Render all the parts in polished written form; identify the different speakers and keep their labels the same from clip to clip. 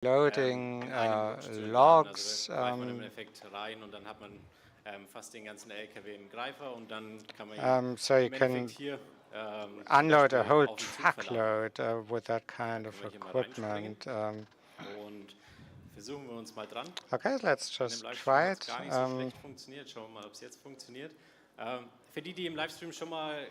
Speaker 1: loading
Speaker 2: in einem Grundstück laden. Also
Speaker 1: logs.
Speaker 2: da greift man im Endeffekt rein und dann hat man fast den ganzen LKW im Greifer und dann kann man ihn
Speaker 1: So you
Speaker 2: im Endeffekt
Speaker 1: can
Speaker 2: hier zum
Speaker 1: unload a
Speaker 2: Beispiel
Speaker 1: whole
Speaker 2: auf den Zug verladen.
Speaker 1: truckload with that kind
Speaker 2: Können
Speaker 1: of
Speaker 2: wir hier mal reinspringen
Speaker 1: equipment.
Speaker 2: und versuchen wir uns mal dran.
Speaker 1: Okay, let's
Speaker 2: In dem
Speaker 1: just
Speaker 2: Livestream
Speaker 1: try
Speaker 2: hat es
Speaker 1: it.
Speaker 2: gar nicht so schlecht funktioniert. Schauen wir mal, ob es jetzt funktioniert. Für die, die im Livestream schon mal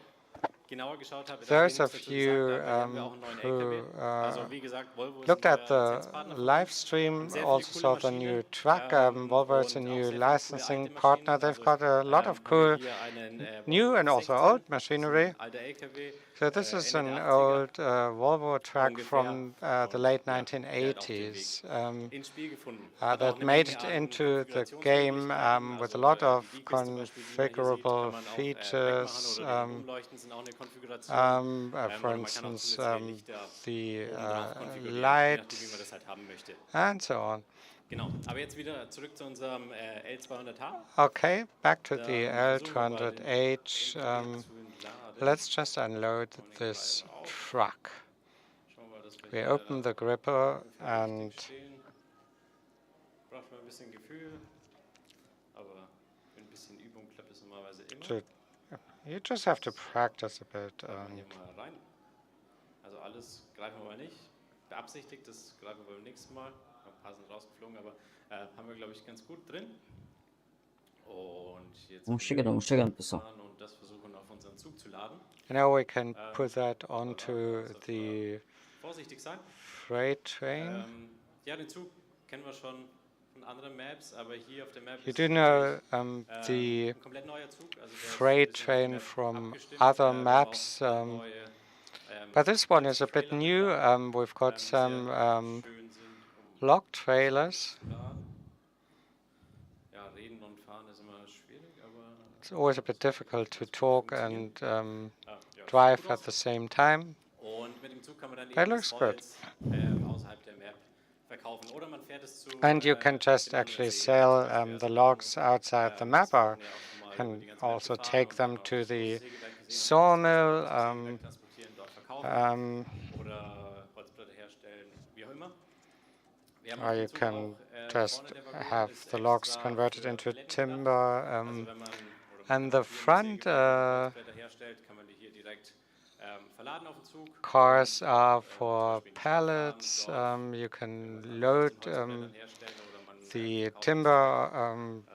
Speaker 2: genauer geschaut haben, denen
Speaker 1: Those
Speaker 2: muss
Speaker 1: of
Speaker 2: natürlich sagen,
Speaker 1: you
Speaker 2: dabei haben wir auch einen neuen
Speaker 1: who
Speaker 2: LKW. Also wie gesagt, Volvo ist ein
Speaker 1: looked at
Speaker 2: neuer
Speaker 1: the
Speaker 2: Lizenzpartner von
Speaker 1: live
Speaker 2: uns, haben
Speaker 1: stream,
Speaker 2: sehr viele
Speaker 1: also
Speaker 2: coole
Speaker 1: saw the new
Speaker 2: Maschinen
Speaker 1: truck. Volvo is a
Speaker 2: und auch
Speaker 1: new
Speaker 2: sehr viele coole
Speaker 1: licensing
Speaker 2: alte
Speaker 1: partner.
Speaker 2: Maschinen.
Speaker 1: They've
Speaker 2: Also
Speaker 1: got a lot of
Speaker 2: haben wir
Speaker 1: cool
Speaker 2: hier einen
Speaker 1: new
Speaker 2: Volvo
Speaker 1: and also
Speaker 2: S16,
Speaker 1: old
Speaker 2: das ist
Speaker 1: machinery.
Speaker 2: ein alter LKW,
Speaker 1: So this is
Speaker 2: Ende
Speaker 1: an
Speaker 2: der 80er
Speaker 1: old Volvo truck
Speaker 2: ungefähr.
Speaker 1: from the
Speaker 2: Und
Speaker 1: late
Speaker 2: ja, der hat auch den Weg
Speaker 1: 1980s.
Speaker 2: ins Spiel gefunden. Hat auch
Speaker 1: That
Speaker 2: eine
Speaker 1: made
Speaker 2: Menge
Speaker 1: it
Speaker 2: an
Speaker 1: into the game
Speaker 2: Konfigurationsmöglichkeiten.
Speaker 1: with a
Speaker 2: Also
Speaker 1: lot
Speaker 2: die
Speaker 1: of
Speaker 2: Decals zum Beispiel, die man hier sieht, kann
Speaker 1: configurable
Speaker 2: man auch wegmachen
Speaker 1: features.
Speaker 2: oder die rumleuchten, sind auch eine Konfiguration.
Speaker 1: For
Speaker 2: Oder man kann auch
Speaker 1: instance,
Speaker 2: zusätzliche Lichter
Speaker 1: the
Speaker 2: oben drauf konfigurieren, je nachdem, wie man
Speaker 1: light
Speaker 2: das halt haben möchte.
Speaker 1: and so on.
Speaker 2: Genau, aber jetzt wieder zurück zu unserem L200H.
Speaker 1: Okay, back to the
Speaker 2: Dann versuchen wir mal den
Speaker 1: L200H.
Speaker 2: LKW zu entladen.
Speaker 1: Let's just unload
Speaker 2: Machen wir den
Speaker 1: this
Speaker 2: Greifer auf.
Speaker 1: truck.
Speaker 2: Schauen wir mal, dass wir
Speaker 1: We
Speaker 2: hier
Speaker 1: open the gripper
Speaker 2: ungefähr
Speaker 1: and
Speaker 2: richtig stehen. Braucht man ein bisschen Gefühl, aber mit ein bisschen Übung klappt es normalerweise immer.
Speaker 1: you just have to practice a bit.
Speaker 2: Greifen wir hier mal rein. Also alles greifen wir mal nicht. Beabsichtigt, das greifen wir beim nächsten Mal. Ein paar sind rausgeflogen, aber haben wir, glaube ich, ganz gut drin. Und jetzt
Speaker 3: chegando, pessoal.
Speaker 2: fahren und das versuchen auf unseren Zug zu laden.
Speaker 1: Now we can put that onto the
Speaker 2: Vorsichtig sein.
Speaker 1: freight train.
Speaker 2: Ja, den Zug kennen wir schon von anderen Maps, aber hier auf der Map
Speaker 1: You
Speaker 2: ist
Speaker 1: do
Speaker 2: es
Speaker 1: know
Speaker 2: natürlich
Speaker 1: the
Speaker 2: ein komplett neuer Zug. Also der ist
Speaker 1: freight
Speaker 2: ein bisschen auf die
Speaker 1: train
Speaker 2: Map
Speaker 1: from
Speaker 2: abgestimmt.
Speaker 1: other
Speaker 2: Wir haben auch
Speaker 1: maps,
Speaker 2: neue
Speaker 1: but this one is a bit
Speaker 2: Trailer
Speaker 1: new.
Speaker 2: geplant,
Speaker 1: We've got
Speaker 2: die
Speaker 1: some
Speaker 2: sehr schön sind,
Speaker 1: log trailers.
Speaker 2: zu laden. Ja, reden und fahren ist immer schwierig, aber
Speaker 1: It's always a bit difficult to talk and
Speaker 2: ja,
Speaker 1: drive
Speaker 2: sieht
Speaker 1: at
Speaker 2: gut
Speaker 1: the
Speaker 2: aus.
Speaker 1: same time.
Speaker 2: Und mit dem Zug kann man dann
Speaker 1: That
Speaker 2: eben das
Speaker 1: looks good.
Speaker 2: Holz außerhalb der Map verkaufen. Oder man fährt es zu
Speaker 1: And you can just
Speaker 2: dem anderen
Speaker 1: actually
Speaker 2: See,
Speaker 1: sell
Speaker 2: zum Beispiel
Speaker 1: the
Speaker 2: aus
Speaker 1: logs
Speaker 2: Richtung,
Speaker 1: outside the map,
Speaker 2: wir
Speaker 1: or
Speaker 2: sind ja auch schon mal über
Speaker 1: can
Speaker 2: die ganze Map
Speaker 1: also
Speaker 2: gefahren
Speaker 1: take
Speaker 2: und dann
Speaker 1: them
Speaker 2: auch
Speaker 1: to
Speaker 2: das große
Speaker 1: the
Speaker 2: Sägewerk gesehen und dann zum
Speaker 1: sawmill.
Speaker 2: Beispiel zum Sägewerk transportieren, dort verkaufen oder Holzplatte herstellen, wie auch immer. Wir haben
Speaker 1: Or
Speaker 2: auf
Speaker 1: you
Speaker 2: dem Zug
Speaker 1: can
Speaker 2: auch
Speaker 1: just
Speaker 2: vorne der Waggon
Speaker 1: have
Speaker 2: ist
Speaker 1: the logs
Speaker 2: extra
Speaker 1: converted
Speaker 2: für
Speaker 1: into
Speaker 2: Paletten gedacht.
Speaker 1: timber.
Speaker 2: Also wenn man
Speaker 1: And
Speaker 2: kann
Speaker 1: the
Speaker 2: hier mit
Speaker 1: front
Speaker 2: Sägewerken Holzblätter herstellt, kann man die hier direkt verladen auf den Zug.
Speaker 1: cars
Speaker 2: Und,
Speaker 1: are
Speaker 2: zum
Speaker 1: for
Speaker 2: Beispiel in die Stadt fahren,
Speaker 1: pallets.
Speaker 2: dort
Speaker 1: You
Speaker 2: was
Speaker 1: can
Speaker 2: anderes aus
Speaker 1: load
Speaker 2: den Holzblättern herstellen oder man
Speaker 1: the
Speaker 2: verkauft es
Speaker 1: timber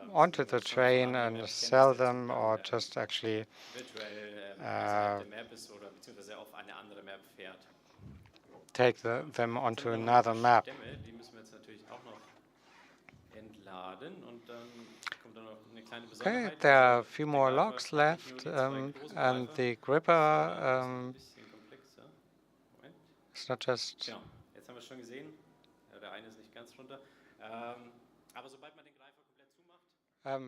Speaker 2: zu
Speaker 1: onto the
Speaker 2: schon von
Speaker 1: train
Speaker 2: anderen
Speaker 1: and
Speaker 2: Maps kennen, dass
Speaker 1: sell
Speaker 2: der Zug
Speaker 1: them,
Speaker 2: dann
Speaker 1: or just actually
Speaker 2: virtuell außerhalb der Map ist oder beziehungsweise auf eine andere Map fährt.
Speaker 1: take them
Speaker 2: Jetzt
Speaker 1: onto
Speaker 2: haben wir noch ein
Speaker 1: another
Speaker 2: paar
Speaker 1: map.
Speaker 2: Stämme, die müssen wir jetzt natürlich auch noch entladen und dann kommt dann noch eine kleine
Speaker 1: Okay,
Speaker 2: Besonderheit.
Speaker 1: there are a
Speaker 2: Also
Speaker 1: few
Speaker 2: der
Speaker 1: more
Speaker 2: Greifer
Speaker 1: logs
Speaker 2: hat nicht nur
Speaker 1: left,
Speaker 2: die zwei großen
Speaker 1: and
Speaker 2: Greifer,
Speaker 1: the
Speaker 2: sondern
Speaker 1: gripper
Speaker 2: ist ein bisschen komplexer. Moment.
Speaker 1: is not just.
Speaker 2: Genau, jetzt haben wir es schon gesehen. Ja, der eine ist nicht ganz runter. Aber sobald man den Greifer komplett zumacht,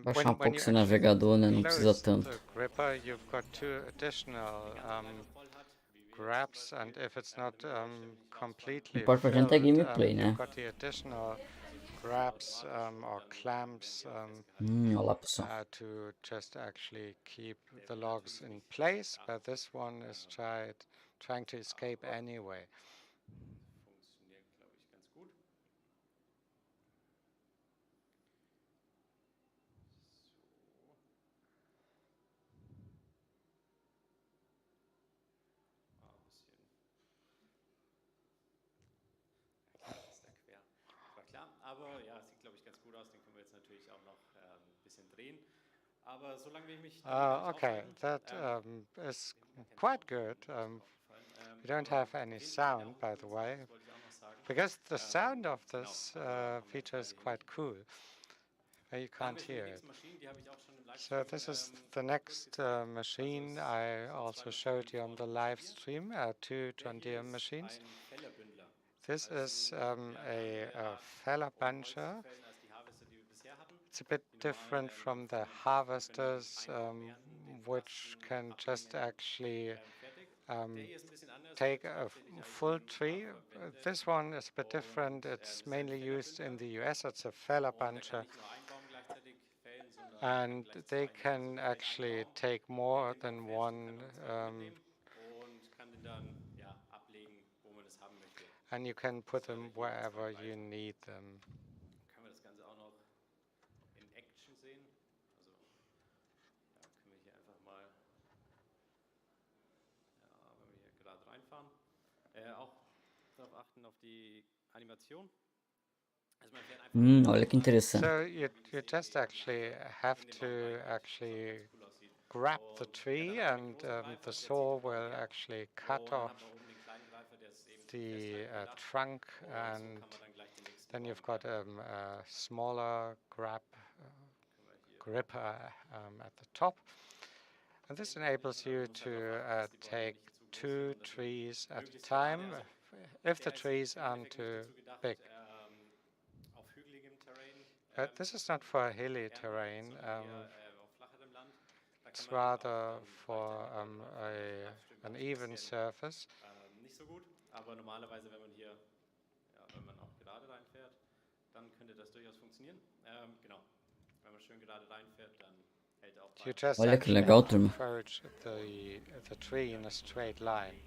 Speaker 3: Baixar
Speaker 1: When
Speaker 3: pouco
Speaker 1: you
Speaker 3: seu
Speaker 1: actually
Speaker 3: navegador, né? Não precisa
Speaker 1: close
Speaker 3: tanto.
Speaker 1: the gripper, you've got two additional
Speaker 2: die ganze Greifer voll hat, wie wir
Speaker 1: grabs,
Speaker 2: zum
Speaker 1: and
Speaker 2: Beispiel,
Speaker 1: if it's
Speaker 2: mit
Speaker 1: not
Speaker 2: dem Vollständig rausfahren.
Speaker 1: completely
Speaker 3: Importa pra gente é
Speaker 1: filled,
Speaker 3: gameplay,
Speaker 1: you've
Speaker 3: né?
Speaker 1: got the additional
Speaker 2: Also
Speaker 1: grabs
Speaker 2: automatisch
Speaker 1: or
Speaker 2: und dann
Speaker 1: clamps
Speaker 2: werden die auch festgehalten.
Speaker 3: Olha lá, pessoal.
Speaker 1: to just actually keep the logs in place, but this one is trying to escape anyway.
Speaker 2: Funktioniert, glaube ich, ganz gut. So. Ein bisschen. Ist da quer. Das war klar. Aber ja, sieht, glaube ich, ganz gut aus. Den können wir jetzt natürlich auch noch ein bisschen drehen. Aber solange wir mich
Speaker 1: Okay, that is quite good. We don't have any sound, by the way, because the sound of this feature is quite cool. You can't hear it. So this is the next machine I also showed you on the live stream, two John Deere machines. This is a feller buncher. It's a bit different from the harvesters, which can just actually take a full tree. This one is a bit different. It's mainly used in the US. It's a feller buncher. And they can actually take more than one and you can put them wherever you need them.
Speaker 2: Können wir das Ganze auch noch in Action sehen? Also ja, können wir hier einfach mal, ja, wenn wir hier gerade reinfahren, auch darauf achten auf die Animation.
Speaker 3: Olha que interessante.
Speaker 1: So you just actually have to actually grab the tree, and the saw will actually cut off the trunk, and then you've got a smaller gripper at the top. And this enables you to take 2 trees at a time if the trees aren't too big. This is not for hilly terrain. It's rather for an even surface.
Speaker 2: Nicht so gut, aber normalerweise, wenn man hier, ja, wenn man auch gerade reinfährt, dann könnte das durchaus funktionieren. Genau, wenn man schön gerade reinfährt, dann hält auch.
Speaker 1: You just
Speaker 3: Olha que
Speaker 1: actually
Speaker 3: legal, turma.
Speaker 1: approach the tree in a straight line.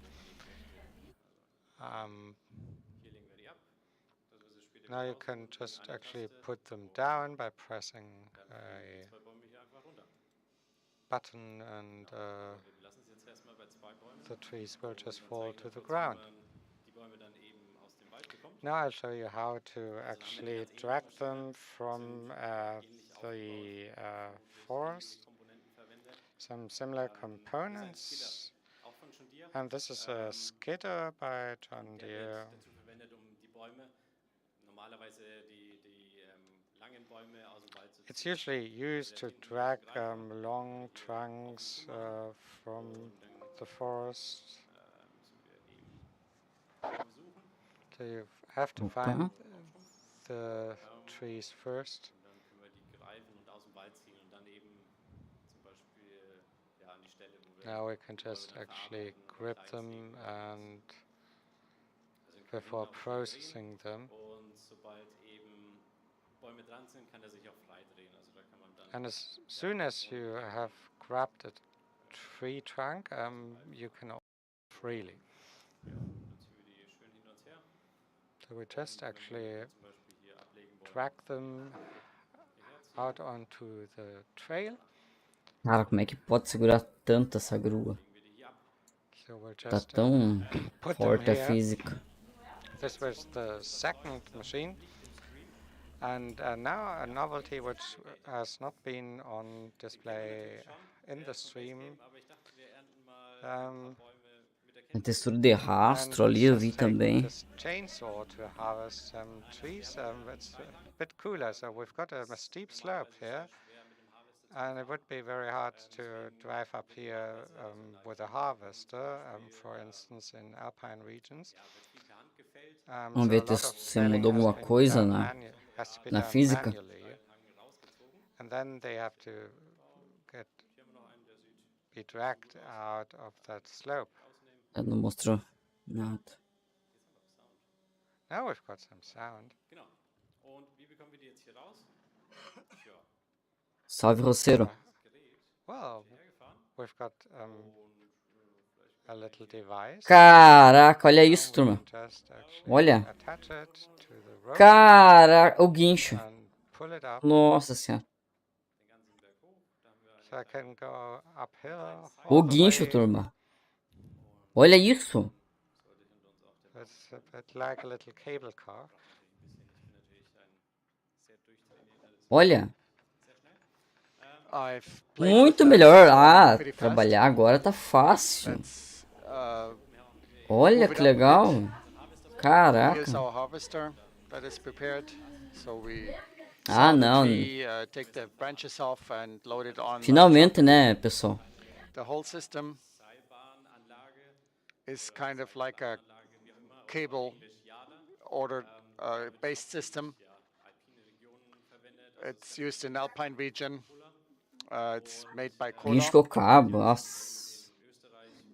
Speaker 2: Hier legen wir die ab. Das ist später
Speaker 1: Now you can just actually put them down by pressing a
Speaker 2: zwei Bäume hier einfach runter.
Speaker 1: button, and
Speaker 2: Wir lassen es jetzt erstmal bei 2 Bäumen.
Speaker 1: the trees will just fall to the ground.
Speaker 2: Die Bäume dann eben aus dem Wald bekommt.
Speaker 1: Now I'll show you how to actually drag them from the forest. Some similar components. And this is a skidder by John Deere.
Speaker 2: Dazu verwendet, die Bäume, normalerweise die langen Bäume aus dem Wald zu ziehen.
Speaker 1: It's usually used to drag long trunks from the forest. So you have to find the trees first.
Speaker 2: Und dann können wir die greifen und aus dem Wald ziehen und dann eben zum Beispiel ja, an die Stelle, wo wir.
Speaker 1: Now we can just actually grip them and before processing them.
Speaker 2: Und sobald eben Bäume dran sind, kann er sich auch frei drehen. Also da kann man dann.
Speaker 1: And as soon as you have grabbed a tree trunk, you can freely.
Speaker 2: Ja, dann ziehen wir die schön hin und her.
Speaker 1: So we just actually
Speaker 2: Zum Beispiel hier ablegen wollen.
Speaker 1: drag them out onto the trail.
Speaker 3: Cara, como é que pode segurar tanto essa grua?
Speaker 1: So we'll
Speaker 3: Tá
Speaker 1: just
Speaker 3: tão
Speaker 1: put them
Speaker 3: forte a
Speaker 1: here.
Speaker 3: física.
Speaker 1: This was the second machine. And now a novelty which has not been on display in the stream.
Speaker 3: A textura de rastro ali eu vi também.
Speaker 1: This chainsaw to harvest some trees. It's a bit cooler. So we've got a steep slope here, and it would be very hard to drive up here with a harvester, for instance, in alpine regions.
Speaker 3: Vamos ver se mudou alguma coisa na física.
Speaker 1: And then they have to be dragged out of that slope.
Speaker 3: Não mostrou nada.
Speaker 1: Now we've got some sound.
Speaker 2: Genau. Und wie bekommen wir die jetzt hier raus? Tja,
Speaker 3: Salve, roceiro.
Speaker 1: Well, we've got a little device.
Speaker 3: Caraca, olha isso, turma.
Speaker 1: Just actually
Speaker 3: Olha.
Speaker 1: attach it to the rope
Speaker 3: Caraca, o guincho.
Speaker 1: and pull it up.
Speaker 3: Nossa senhora.
Speaker 1: So I can go uphill.
Speaker 3: O
Speaker 1: all the
Speaker 3: guincho,
Speaker 1: way.
Speaker 3: turma. Olha isso.
Speaker 1: It's a bit like a little cable car.
Speaker 3: Olha.
Speaker 4: I've played
Speaker 3: Muito
Speaker 4: with
Speaker 3: melhor.
Speaker 4: that.
Speaker 3: Ah,
Speaker 4: Pretty fast.
Speaker 3: trabalhar agora tá fácil.
Speaker 4: Let's,
Speaker 3: Olha
Speaker 4: move it
Speaker 3: que
Speaker 4: up a
Speaker 3: legal.
Speaker 4: here's
Speaker 3: Caraca.
Speaker 4: our harvester that is prepared. So we
Speaker 3: Ah,
Speaker 4: saw the
Speaker 3: não.
Speaker 4: tree, take the branches off and load it on.
Speaker 3: Finalmente, né, pessoal?
Speaker 4: The whole system is kind of like a cable ordered based system. It's used in alpine region. It's made by
Speaker 3: Guincho
Speaker 4: Kohler.
Speaker 3: com cabo. Nossa.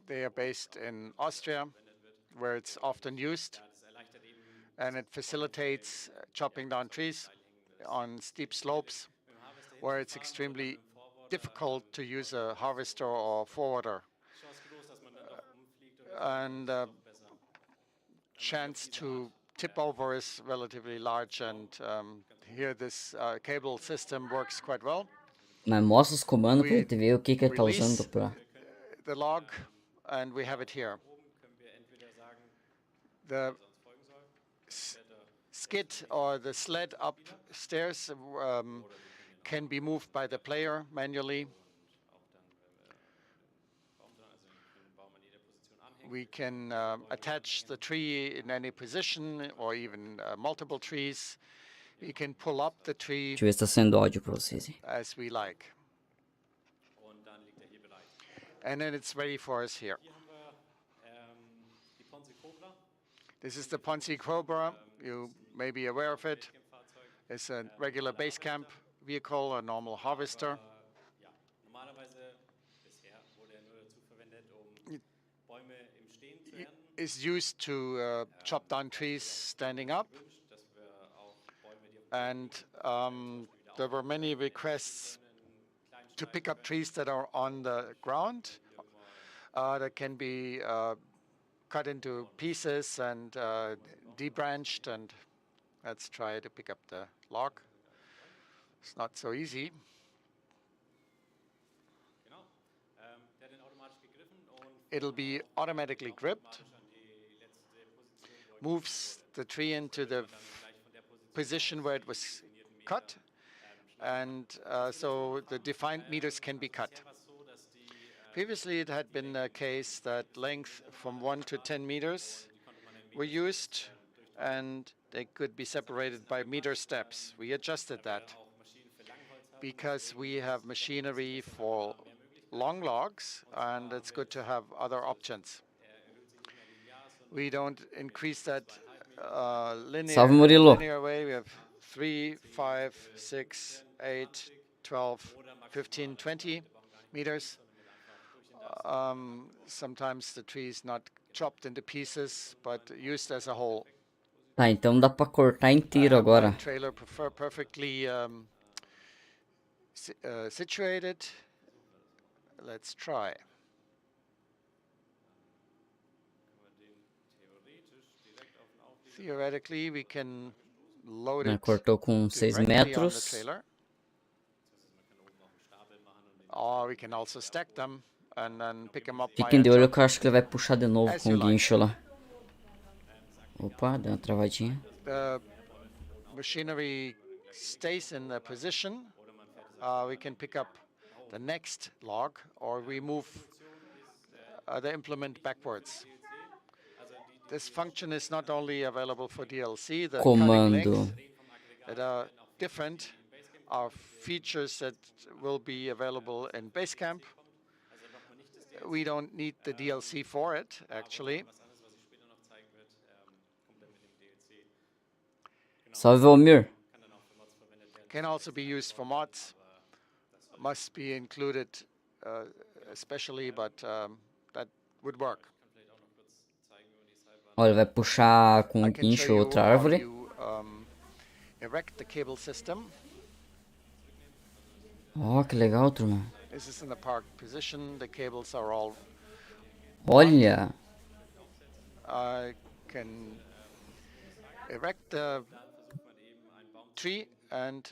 Speaker 4: They are based in Austria, where it's often used, and it facilitates chopping down trees on steep slopes, where it's extremely difficult to use a harvester or forwarder. And chance to tip over is relatively large, and here this cable system works quite well.
Speaker 3: Mas mostra os comandos pra
Speaker 4: We
Speaker 3: gente ver o que ele tá usando
Speaker 4: release
Speaker 3: pra...
Speaker 4: the log, and we have it here. The skid or the sled upstairs can be moved by the player manually. We can attach the tree in any position or even multiple trees. We can pull up the tree
Speaker 3: Deixa eu ver se tá sendo áudio pra vocês.
Speaker 4: as we like. And then it's ready for us here. This is the Ponzi Cobra. You may be aware of it. It's a regular base camp vehicle, a normal harvester. It is used to chop down trees standing up. And there were many requests to pick up trees that are on the ground that can be cut into pieces and debranched. And let's try to pick up the log. It's not so easy. It'll be automatically gripped, moves the tree into the position where it was cut, and so the defined meters can be cut. Previously, it had been a case that length from 1 to 10 meters were used, and they could be separated by meter steps. We adjusted that because we have machinery for long logs, and it's good to have other options. We don't increase that linear way. We have 3, 5, 6, 8, 12, 15, 20 meters. Sometimes the tree is not chopped into pieces, but used as a whole.
Speaker 3: Tá, então dá pra cortar inteiro agora.
Speaker 4: Trailer perfectly situated. Let's try. Theoretically, we can load it
Speaker 3: Cortou com 6 metros.
Speaker 4: trailer. Or we can also stack them and then pick them up.
Speaker 3: Fiquem de olho que eu acho que ele vai puxar de novo com o guincho lá. Opa, deu uma travadinha.
Speaker 4: The machinery stays in the position. We can pick up the next log, or we move the implement backwards. This function is not only available for DLC, the cutting length that are different are features that will be available in Basecamp. We don't need the DLC for it, actually.
Speaker 3: Salve, Almir.
Speaker 4: Can also be used for mods. Must be included especially, but that would work.
Speaker 3: Olha, vai puxar com o guincho outra árvore.
Speaker 4: Erect the cable system.
Speaker 3: Ó, que legal, turma.
Speaker 4: This is in the park position. The cables are all.
Speaker 3: Olha.
Speaker 4: I can erect the tree, and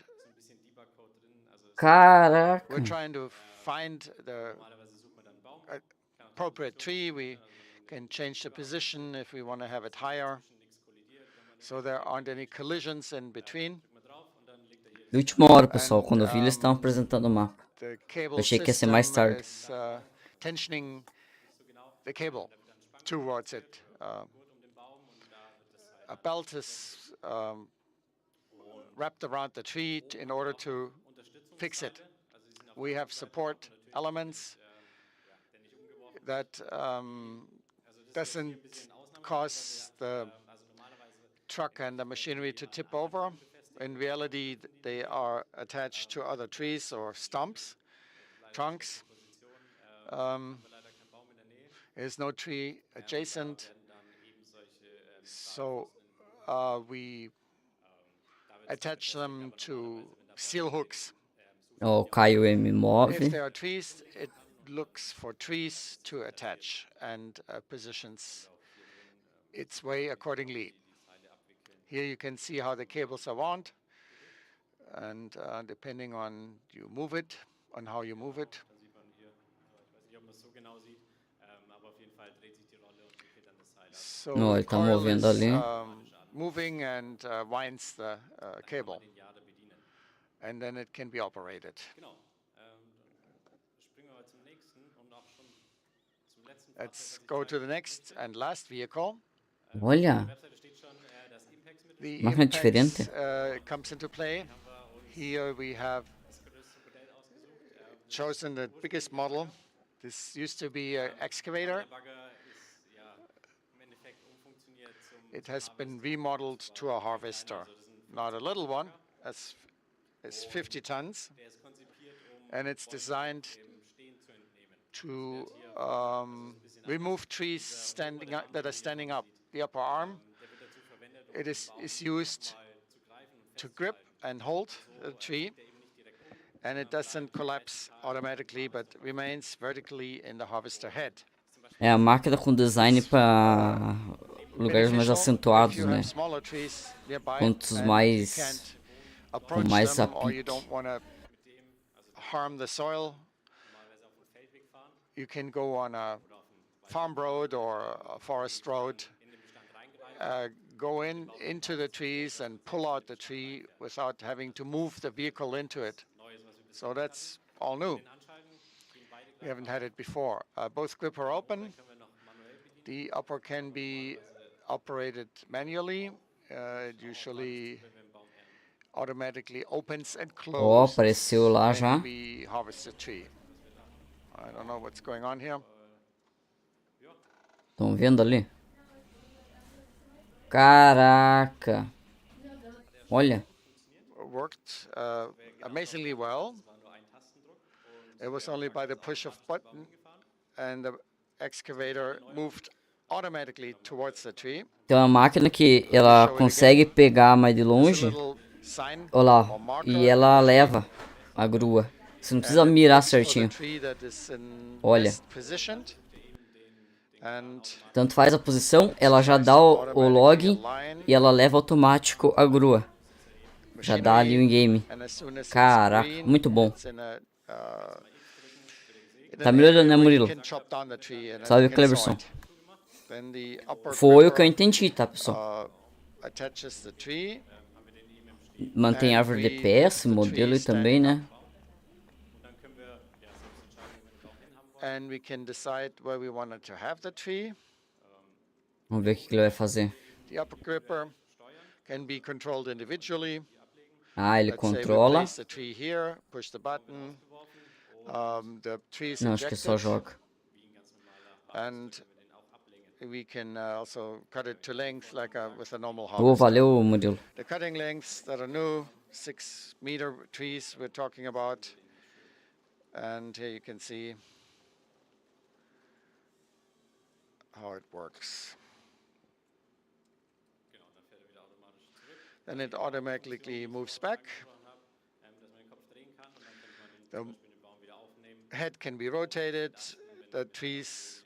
Speaker 3: Caraca.
Speaker 4: we're trying to find the appropriate tree. We can change the position if we want to have it higher, so there aren't any collisions in between.
Speaker 3: De última hora, pessoal, quando eu vi, eles estavam apresentando o mapa.
Speaker 4: Eu
Speaker 3: achei que ia ser mais tarde.
Speaker 4: Tensioning the cable towards it. A belt is wrapped around the tree in order to fix it. We have support elements that doesn't cause the truck and the machinery to tip over. In reality, they are attached to other trees or stumps, trunks. There's no tree adjacent, so we attach them to seal hooks.
Speaker 3: O Caio M move.
Speaker 4: If there are trees, it looks for trees to attach and positions its way accordingly. Here you can see how the cables are wound, and depending on how you move it. So the coil is moving and winds the cable, and then it can be operated. Let's go to the next and last vehicle.
Speaker 3: Olha,
Speaker 4: The
Speaker 3: máquina diferente.
Speaker 4: impact comes into play. Here we have chosen the biggest model. This used to be an excavator. It has been remodeled to a harvester, not a little one, as 50 tons, and it's designed to remove trees that are standing up. The upper arm, it is used to grip and hold the tree, and it doesn't collapse automatically, but remains vertically in the harvester head.
Speaker 3: É a máquina com design para lugares mais acentuados, né? Pontos mais com mais a pique.
Speaker 4: Harm the soil. You can go on a farm road or a forest road, go into the trees and pull out the tree without having to move the vehicle into it. So that's all new. We haven't had it before. Both grip are open. The upper can be operated manually. It usually automatically opens and closes
Speaker 3: apareceu lá já.
Speaker 4: when we harvest the tree. I don't know what's going on here.
Speaker 3: Estão vendo ali? Caraca! Olha.
Speaker 4: Worked amazingly well. It was only by the push of button, and the excavator moved automatically towards the tree.
Speaker 3: Tem uma máquina que ela consegue pegar mais de longe. Olha lá, e ela leva a grua. Você não precisa mirar certinho. Olha. Tanto faz a posição, ela já dá o log e ela leva automático a grua. Já dá ali o in-game. Caraca, muito bom. Tá melhorando, né, Murilo? Salve, Cleverson. Foi o que eu entendi, tá, pessoal? Mantém a árvore de pé, esse modelo também, né? Vamos ver o que ele vai fazer. Ah, ele controla. Não, acho que só joga.
Speaker 4: We can also cut it to length like with a normal harvester.
Speaker 3: Oh, valeu, Murilo.
Speaker 4: The cutting lengths that are new, 6-meter trees we're talking about. And here you can see how it works. Then it automatically moves back. The head can be rotated. The trees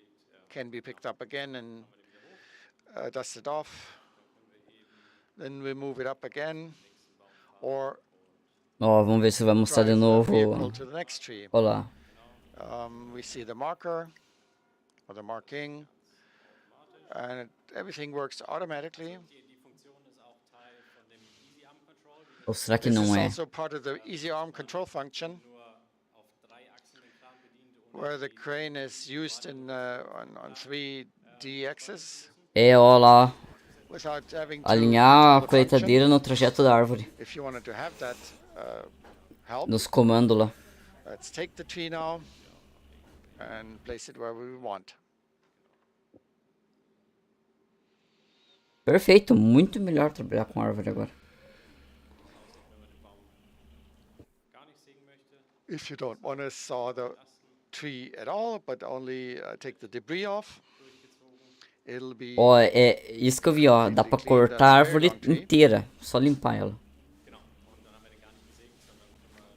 Speaker 4: can be picked up again and dusted off. Then we move it up again, or
Speaker 3: vamos ver se vai mostrar de novo. Olá.
Speaker 4: We see the marker or the marking, and everything works automatically.
Speaker 3: Ou será que não é?
Speaker 4: This is also part of the easy arm control function, where the crane is used on 3D axis.
Speaker 3: Ó lá. Alinhar a colheitadeira no trajeto da árvore. Nos comandos lá.
Speaker 4: Let's take the tree now and place it where we want.
Speaker 3: Perfeito, muito melhor trabalhar com árvore agora.
Speaker 4: If you don't want to saw the tree at all, but only take the debris off, it'll be.
Speaker 3: É isso que eu vi, ó. Dá pra cortar a árvore inteira, só limpar ela.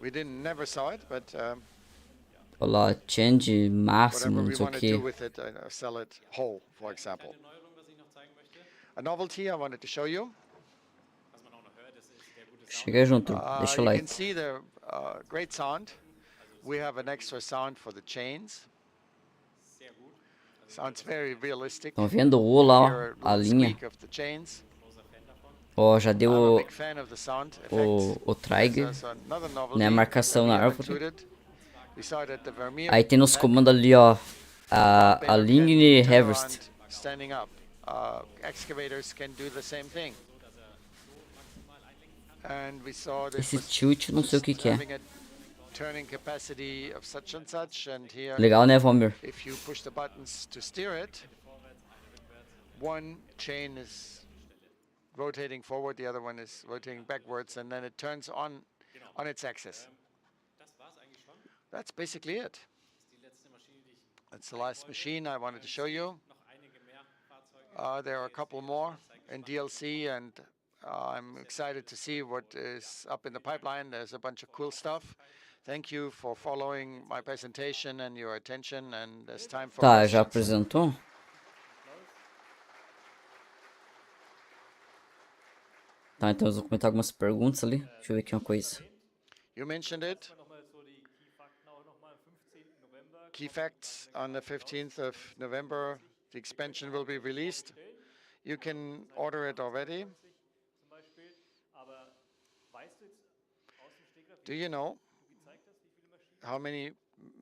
Speaker 4: We never saw it, but
Speaker 3: olha lá, change máximo, não sei o que.
Speaker 4: Sell it whole, for example. A novelty I wanted to show you.
Speaker 3: Chega junto, deixa o
Speaker 4: You
Speaker 3: like.
Speaker 4: can see the great sound. We have an extra sound for the chains. Sounds very realistic.
Speaker 3: Estão vendo o O lá, ó,
Speaker 4: Hear
Speaker 3: a
Speaker 4: little
Speaker 3: linha.
Speaker 4: squeak of the chains.
Speaker 3: Ó, já deu
Speaker 4: I'm a big fan of the sound effects.
Speaker 3: o trigger,
Speaker 4: There's another
Speaker 3: né,
Speaker 4: novelty
Speaker 3: a marcação
Speaker 4: that we
Speaker 3: na
Speaker 4: have
Speaker 3: árvore.
Speaker 4: included. We saw it at the Vermeer
Speaker 3: Aí tem nos
Speaker 4: pack.
Speaker 3: comandos ali, ó, a
Speaker 4: Baler
Speaker 3: Line
Speaker 4: can turn
Speaker 3: Harvest.
Speaker 4: around standing up. Excavators can do the same thing. And we saw this
Speaker 3: Esse
Speaker 4: was
Speaker 3: tilt, não sei o que que é.
Speaker 4: having a turning capacity of such and such, and here
Speaker 3: Legal, né, Vomir?
Speaker 4: if you push the buttons to steer it, one chain is rotating forward, the other one is rotating backwards, and then it turns on its axis. That's basically it. That's the last machine I wanted to show you. There are a couple more in DLC, and I'm excited to see what is up in the pipeline. There's a bunch of cool stuff. Thank you for following my presentation and your attention, and there's time for
Speaker 3: Tá, já
Speaker 4: questions.
Speaker 3: apresentou? Tá, então eu vou comentar algumas perguntas ali. Deixa eu ver aqui uma coisa.
Speaker 4: You mentioned it. Key facts on the 15th of November, the expansion will be released. You can order it already. Do you know how many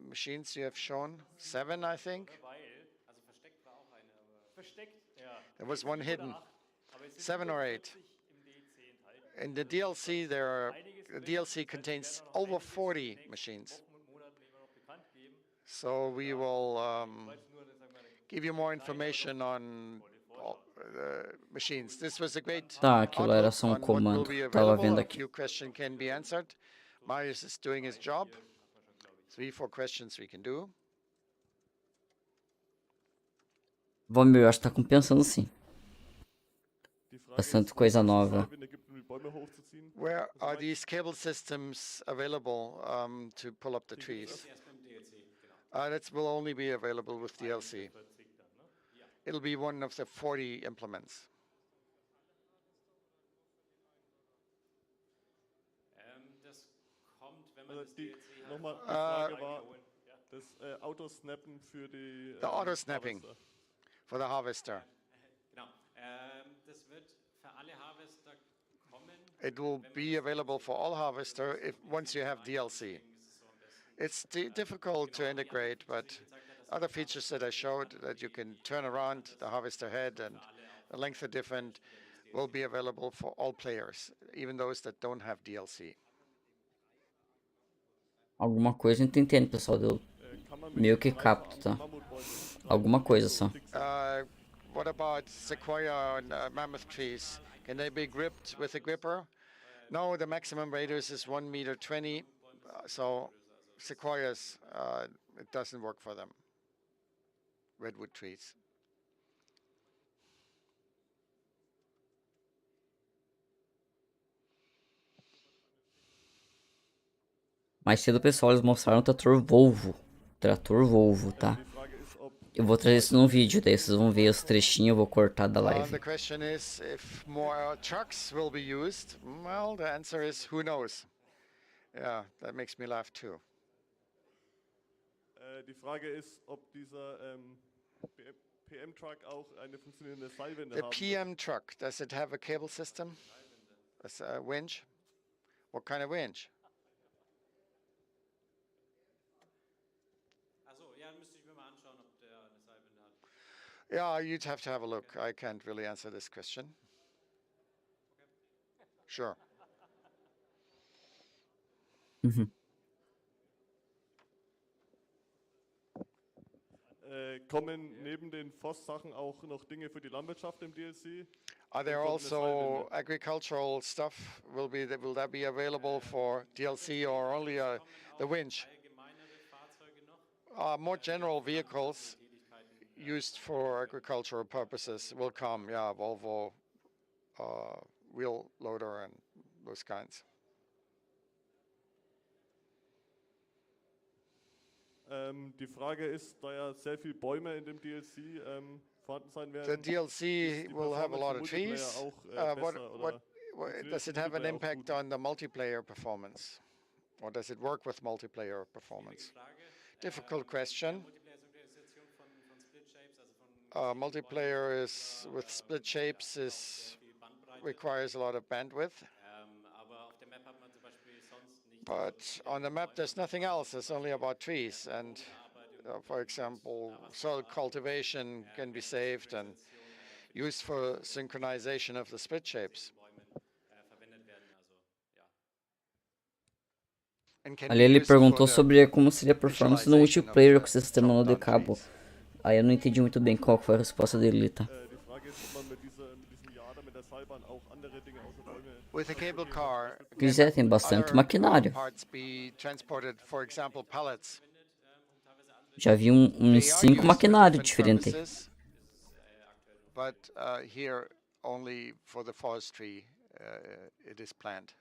Speaker 4: machines you have shown? 7, I think. There was one hidden. 7 or 8. In the DLC, the DLC contains over 40 machines. So we will give you more information on machines. This was a great
Speaker 3: Tá, aquilo era só um
Speaker 4: outlook on what will
Speaker 3: comando.
Speaker 4: be
Speaker 3: Tava
Speaker 4: available.
Speaker 3: vendo
Speaker 4: A
Speaker 3: aqui.
Speaker 4: few questions can be answered. Marius is doing his job. 3, 4 questions we can do.
Speaker 3: Vomir, eu acho que tá compensando sim. Bastante coisa nova.
Speaker 4: Where are these cable systems available to pull up the trees? That will only be available with DLC. It'll be one of the 40 implements.
Speaker 5: Nochmal die Frage war, das Autosnappen für die
Speaker 4: The auto snapping for the harvester. It will be available for all harvester once you have DLC. It's difficult to integrate, but other features that I showed, that you can turn around the harvester head and the length are different, will be available for all players, even those that don't have DLC.
Speaker 3: Alguma coisa eu não tô entendendo, pessoal. Deu meio que capto, tá? Alguma coisa só.
Speaker 4: What about sequoia and mammoth trees? Can they be gripped with a gripper? No, the maximum radius is 1 meter 20. So sequoias, it doesn't work for them. Redwood trees.
Speaker 3: Mais cedo, pessoal, eles mostraram o trator Volvo. Trator Volvo, tá? Eu vou trazer isso num vídeo, daí vocês vão ver os trechinhos, eu vou cortar da live.
Speaker 4: The question is if more trucks will be used. Well, the answer is who knows. Yeah, that makes me laugh too.
Speaker 5: Die Frage ist, ob dieser PM-Truck auch eine funktionierende Seilwinde
Speaker 4: The
Speaker 5: haben wird.
Speaker 4: PM truck, does it have a cable system? A winch? What kind of winch? Yeah, you'd have to have a look. I can't really answer this question. Sure.
Speaker 5: Kommen neben den Forstsachen auch noch Dinge für die Landwirtschaft im DLC?
Speaker 4: Are there also agricultural stuff? Will that be available for DLC or only the winch? More general vehicles used for agricultural purposes will come. Yeah, Volvo, wheel loader and those kinds.
Speaker 5: Die Frage ist, da ja sehr viele Bäume in dem DLC vorhanden sein
Speaker 4: The
Speaker 5: werden.
Speaker 4: DLC will have a lot of trees.
Speaker 5: Auch
Speaker 4: Does it have an impact on the multiplayer performance? Or does it work with multiplayer performance? Difficult question. Multiplayer is with split shapes requires a lot of bandwidth. But on the map, there's nothing else. It's only about trees. And for example, soil cultivation can be saved and used for synchronization of the split shapes.
Speaker 3: Ali ele perguntou sobre como seria a performance no multiplayer com o sistema no decabo. Aí eu não entendi muito bem qual foi a resposta dele, tá?
Speaker 4: With a cable car,
Speaker 3: Quiser, tem bastante maquinário.
Speaker 4: parts be transported, for example, pallets.
Speaker 3: Já vi uns 5 maquinários diferentes.
Speaker 4: But here, only for the forestry, it is planned.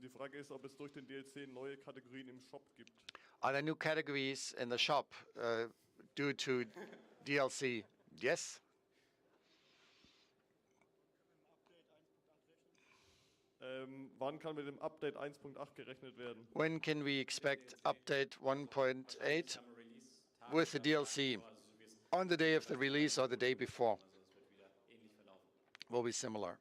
Speaker 5: Die Frage ist, ob es durch den DLC neue Kategorien im Shop gibt.
Speaker 4: Are there new categories in the shop due to DLC? Yes.
Speaker 5: Wann kann mit dem Update 1.8 gerechnet werden?
Speaker 4: When can we expect update 1.8 with the DLC? On the day of the release or the day before? Will be similar.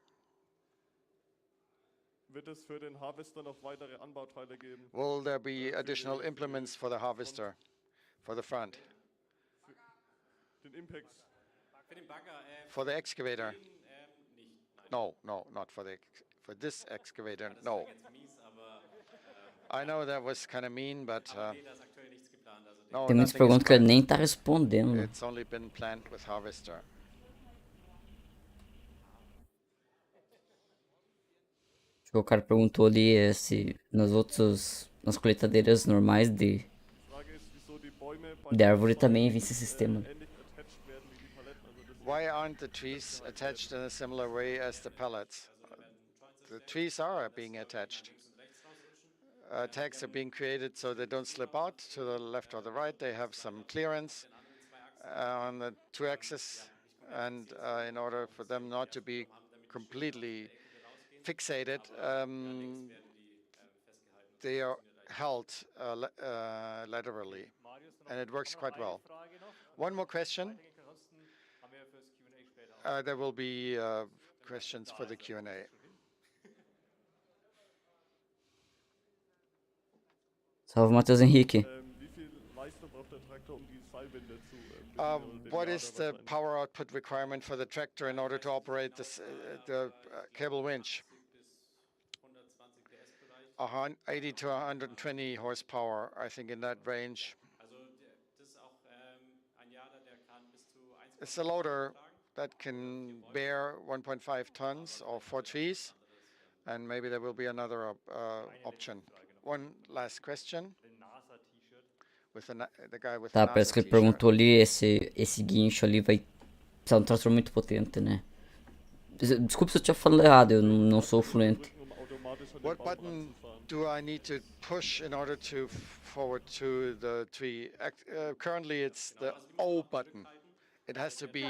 Speaker 5: Wird es für den Harvester noch weitere Anbauteile geben?
Speaker 4: Will there be additional implements for the harvester, for the front?
Speaker 5: Den Impex?
Speaker 4: For the excavator? No, not for this excavator, no. I know that was kind of mean, but no,
Speaker 3: Tem muitas perguntas que ele nem tá respondendo.
Speaker 4: It's only been planned with harvester.
Speaker 3: O cara perguntou ali se nas colheitadeiras normais de árvore também vem esse sistema.
Speaker 4: Why aren't the trees attached in a similar way as the pallets? The trees are being attached. Tags are being created so they don't slip out to the left or the right. They have some clearance on the two axes, and in order for them not to be completely fixated, they are held laterally, and it works quite well. One more question. There will be questions for the Q&A.
Speaker 3: Salve, Matheus Henrique.
Speaker 4: What is the power output requirement for the tractor in order to operate the cable winch? 80 to 120 horsepower, I think, in that range. It's a loader that can bear 1.5 tons or 4 trees, and maybe there will be another option. One last question. With the guy with
Speaker 3: Tá,
Speaker 4: the
Speaker 3: parece
Speaker 4: NASA
Speaker 3: que ele
Speaker 4: t-shirt.
Speaker 3: perguntou ali, esse guincho ali vai precisar de um trator muito potente, né? Desculpa se eu tinha falado errado, eu não sou fluente.
Speaker 4: What button do I need to push in order to forward to the tree? Currently, it's the O button. It has to be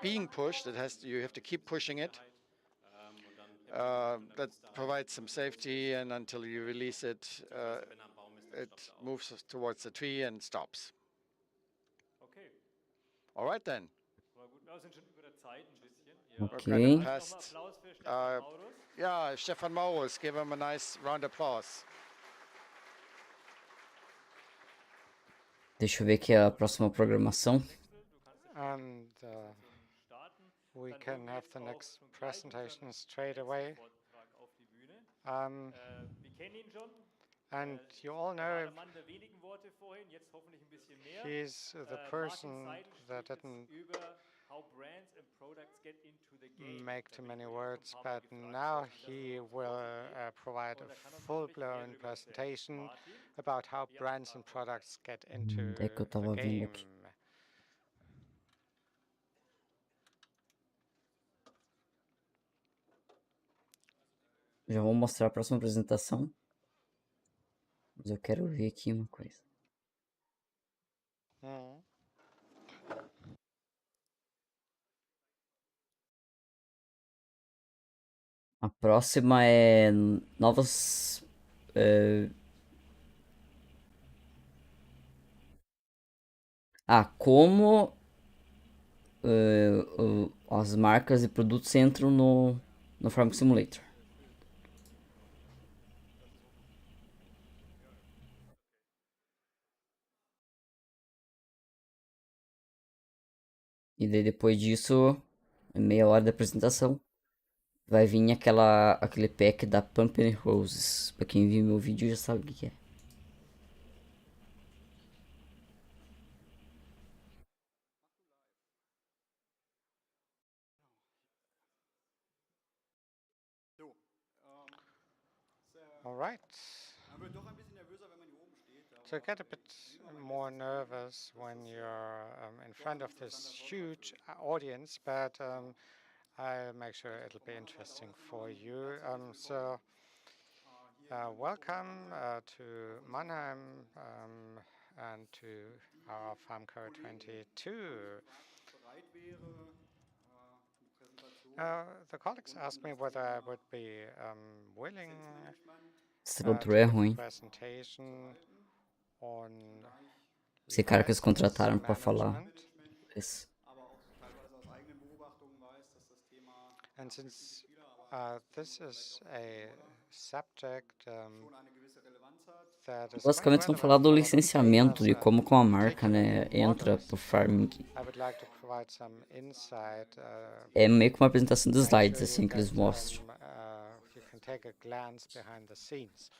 Speaker 4: being pushed. You have to keep pushing it. That provides some safety, and until you release it, it moves towards the tree and stops. All right then. We're kind of past. Yeah, Stefan Maurus, give him a nice round of applause.
Speaker 3: Deixa eu ver aqui a próxima programação.
Speaker 1: And we can have the next presentation straight away. And you all know he's the person that didn't make too many words, but now he will provide a full-blown presentation about how brands and products get into
Speaker 3: É que eu tava
Speaker 1: the
Speaker 3: vendo
Speaker 1: game.
Speaker 3: aqui. Já vou mostrar a próxima apresentação. Mas eu quero ver aqui uma coisa. A próxima é novas. Como as marcas e produtos entram no Farming Simulator. E daí depois disso, meia hora da apresentação, vai vir aquele pack da Pump and Roses. Pra quem viu meu vídeo já sabe o que é.
Speaker 1: All right. So I get a bit more nervous when you're in front of this huge audience, but I'll make sure it'll be interesting for you. Welcome to Mannheim and to our Farmcon 22. The colleagues asked me whether I would be willing
Speaker 3: Esse
Speaker 1: to
Speaker 3: controle é
Speaker 1: give a
Speaker 3: ruim.
Speaker 1: presentation on
Speaker 3: Esse cara que eles
Speaker 1: license
Speaker 3: contrataram pra falar.
Speaker 1: management.
Speaker 3: Isso.
Speaker 1: And since this is a subject that is quite
Speaker 3: Basicamente vão falar
Speaker 1: relevant
Speaker 3: do
Speaker 1: for a lot of
Speaker 3: licenciamento,
Speaker 1: gamers,
Speaker 3: de como que uma
Speaker 1: in
Speaker 3: marca, né,
Speaker 1: particular
Speaker 3: entra
Speaker 1: modders,
Speaker 3: pro farming.
Speaker 1: I would like to provide some insight.
Speaker 3: É meio que uma apresentação de
Speaker 1: Make
Speaker 3: slides,
Speaker 1: sure you
Speaker 3: assim, que eles
Speaker 1: get
Speaker 3: mostram.
Speaker 1: you can take a glance behind the scenes.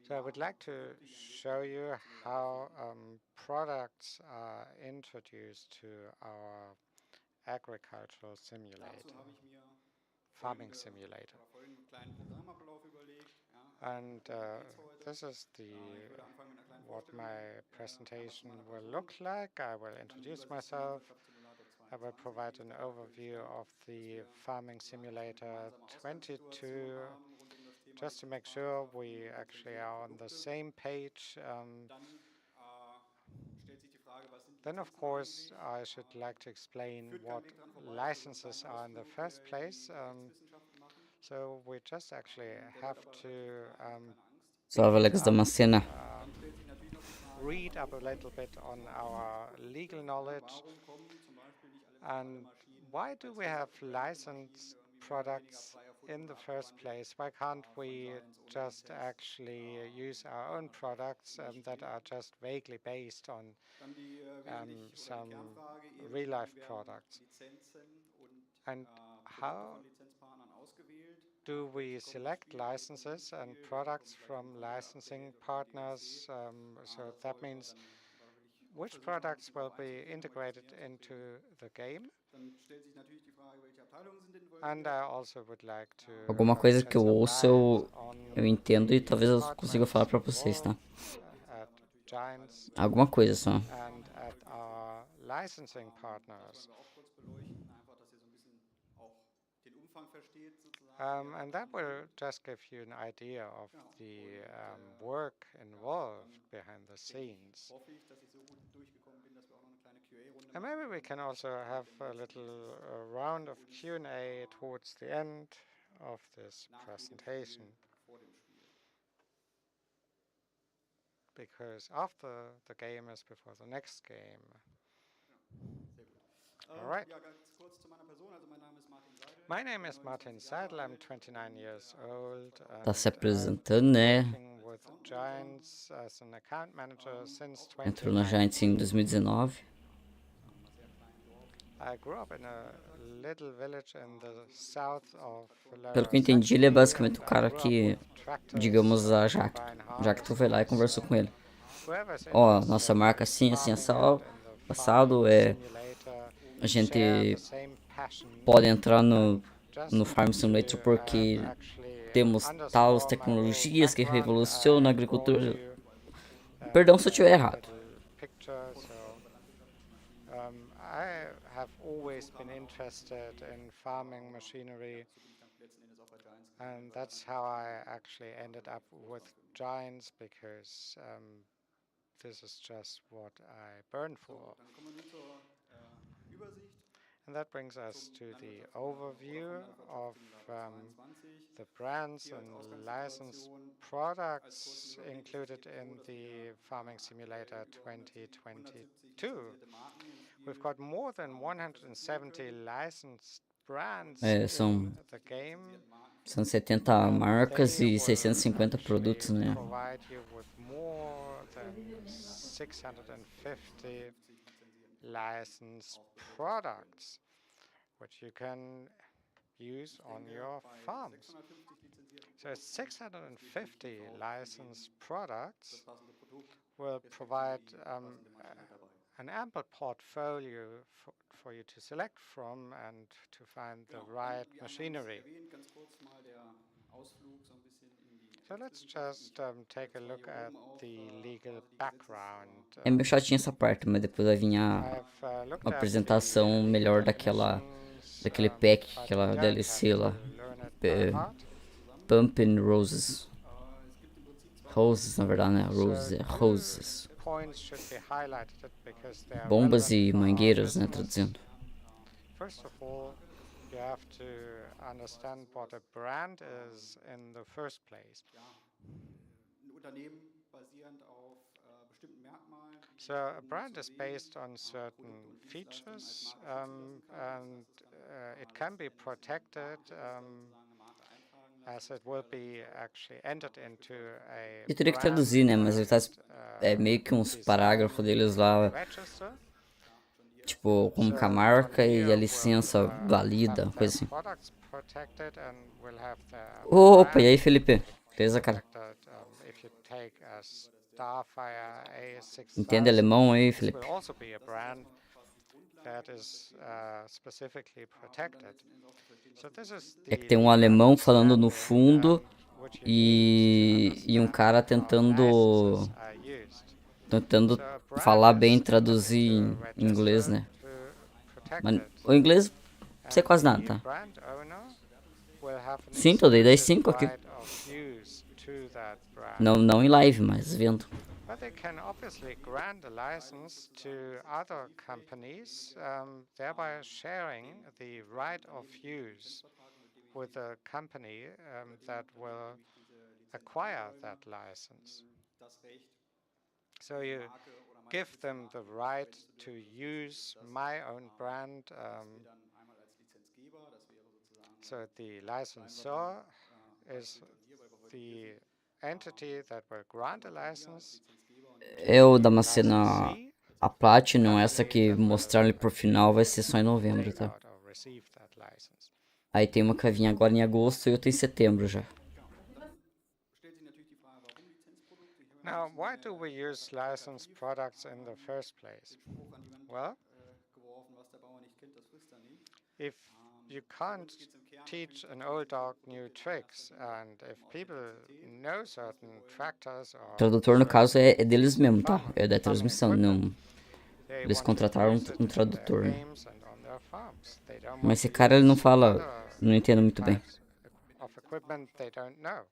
Speaker 1: So I would like to show you how products are introduced to our agricultural simulator, farming simulator. And this is what my presentation will look like. I will introduce myself. I will provide an overview of the Farming Simulator 22, just to make sure we actually are on the same page. Then, of course, I should like to explain what licenses are in the first place. So we just actually have to
Speaker 3: Salve, Alex Damascena.
Speaker 1: read up a little bit on our legal knowledge. And why do we have licensed products in the first place? Why can't we just actually use our own products that are just vaguely based on some real-life products? And how do we select licenses and products from licensing partners? So that means which products will be integrated into the game? And I also would like to
Speaker 3: Alguma coisa que
Speaker 1: shed
Speaker 3: eu
Speaker 1: some
Speaker 3: ouço,
Speaker 1: light on
Speaker 3: eu entendo e
Speaker 1: the
Speaker 3: talvez eu consiga falar
Speaker 1: partners
Speaker 3: pra vocês, tá?
Speaker 1: involved at Giants
Speaker 3: Alguma coisa só.
Speaker 1: and at our licensing partners. And that will just give you an idea of the work involved behind the scenes. And maybe we can also have a little round of Q&A towards the end of this presentation. Because after the game is before the next game. All right. My name is Martin Seidel. I'm 29 years old.
Speaker 3: Tá se
Speaker 1: And
Speaker 3: apresentando, né?
Speaker 1: working with Giants as an account manager since
Speaker 3: Entrou na Giants em 2019.
Speaker 1: I grew up in a little village in the south of
Speaker 3: Pelo que eu entendi, ele é basicamente o cara que, digamos, a Jaque. Jaque tu foi lá e conversou com ele. Ó, nossa marca assim, assim, passado é... A gente pode entrar no Farm Simulator porque temos tais tecnologias que revolucionam a agricultura. Perdão se eu estiver errado.
Speaker 1: I have always been interested in farming machinery, and that's how I actually ended up with Giants, because this is just what I burn for. And that brings us to the overview of the brands and licensed products included in the Farming Simulator 2022. We've got more than 170 licensed brands in the game.
Speaker 3: São 70 marcas
Speaker 1: They
Speaker 3: e
Speaker 1: will
Speaker 3: 650
Speaker 1: actually
Speaker 3: produtos, né?
Speaker 1: provide you with more than 650 licensed products, which you can use on your farms. So 650 licensed products will provide an ample portfolio for you to select from and to find the right machinery. So let's just take a look at the legal background.
Speaker 3: É meio chatinha essa parte, mas depois vai vir
Speaker 1: I've looked
Speaker 3: uma
Speaker 1: at
Speaker 3: apresentação
Speaker 1: the
Speaker 3: melhor
Speaker 1: definitions,
Speaker 3: daquele pack,
Speaker 1: but
Speaker 3: aquela
Speaker 1: you don't
Speaker 3: DLC
Speaker 1: have
Speaker 3: lá.
Speaker 1: to learn it by heart.
Speaker 3: Pumpkin Roses. Roses, na verdade, né? Roses,
Speaker 1: So
Speaker 3: roses.
Speaker 1: points should be highlighted because they are
Speaker 3: Bombas
Speaker 1: relevant
Speaker 3: e
Speaker 1: for our
Speaker 3: mangueiras, né?
Speaker 1: business.
Speaker 3: Traduzindo.
Speaker 1: First of all, you have to understand what a brand is in the first place. So a brand is based on certain features, and it can be protected as it will be actually entered into a
Speaker 3: Eu teria que
Speaker 1: brand
Speaker 3: traduzir, né? Mas ele tá, é meio que uns parágrafos deles lá,
Speaker 1: register.
Speaker 3: tipo, como que a
Speaker 1: So
Speaker 3: marca
Speaker 1: John
Speaker 3: e a
Speaker 1: Deere
Speaker 3: licença
Speaker 1: will
Speaker 3: valida,
Speaker 1: have
Speaker 3: coisa
Speaker 1: their
Speaker 3: assim.
Speaker 1: products protected and will have their
Speaker 3: Opa, e aí,
Speaker 1: brand
Speaker 3: Felipe? Beleza, cara?
Speaker 1: protected. If you take a Starfire
Speaker 3: Entende
Speaker 1: A6000,
Speaker 3: alemão aí,
Speaker 1: this will
Speaker 3: Felipe?
Speaker 1: also be a brand that is specifically protected. So this is
Speaker 3: É
Speaker 1: the
Speaker 3: que tem um
Speaker 1: legal
Speaker 3: alemão falando no
Speaker 1: understanding,
Speaker 3: fundo
Speaker 1: which you need to
Speaker 3: e um cara
Speaker 1: understand how licenses are used.
Speaker 3: tentando
Speaker 1: So a
Speaker 3: falar
Speaker 1: brand
Speaker 3: bem e
Speaker 1: is entered
Speaker 3: traduzir
Speaker 1: into
Speaker 3: em
Speaker 1: a
Speaker 3: inglês,
Speaker 1: register
Speaker 3: né?
Speaker 1: to protect
Speaker 3: Mas
Speaker 1: it.
Speaker 3: o inglês não sei
Speaker 1: And
Speaker 3: quase nada,
Speaker 1: the
Speaker 3: tá?
Speaker 1: brand owner will have an
Speaker 3: 5, eu dei 10
Speaker 1: exclusive
Speaker 3: 5 aqui.
Speaker 1: right of use to that brand.
Speaker 3: Não em live, mas vendo.
Speaker 1: But they can obviously grant a license to other companies, thereby sharing the right of use with a company that will acquire that license. So you give them the right to use my own brand. So the licensor is the entity that will grant a license.
Speaker 3: É o Damascena, a Platinum, essa que mostraram ali por final, vai ser só em novembro, tá? Aí tem uma que vai vir agora em agosto e outra em setembro já.
Speaker 1: Now, why do we use licensed products in the first place? Well, if you can't teach an old dog new tricks, and if people know certain tractors or
Speaker 3: Tradutor, no caso, é deles
Speaker 1: certain
Speaker 3: mesmo, tá? É da
Speaker 1: farming
Speaker 3: transmissão,
Speaker 1: equipment,
Speaker 3: não.
Speaker 1: they
Speaker 3: Eles
Speaker 1: want to
Speaker 3: contrataram
Speaker 1: use it
Speaker 3: um
Speaker 1: in their
Speaker 3: tradutor, né?
Speaker 1: games and on their farms. They don't
Speaker 3: Mas
Speaker 1: want
Speaker 3: esse
Speaker 1: to
Speaker 3: cara, ele não
Speaker 1: use
Speaker 3: fala,
Speaker 1: other
Speaker 3: não entendo muito bem.
Speaker 1: types of equipment they don't know.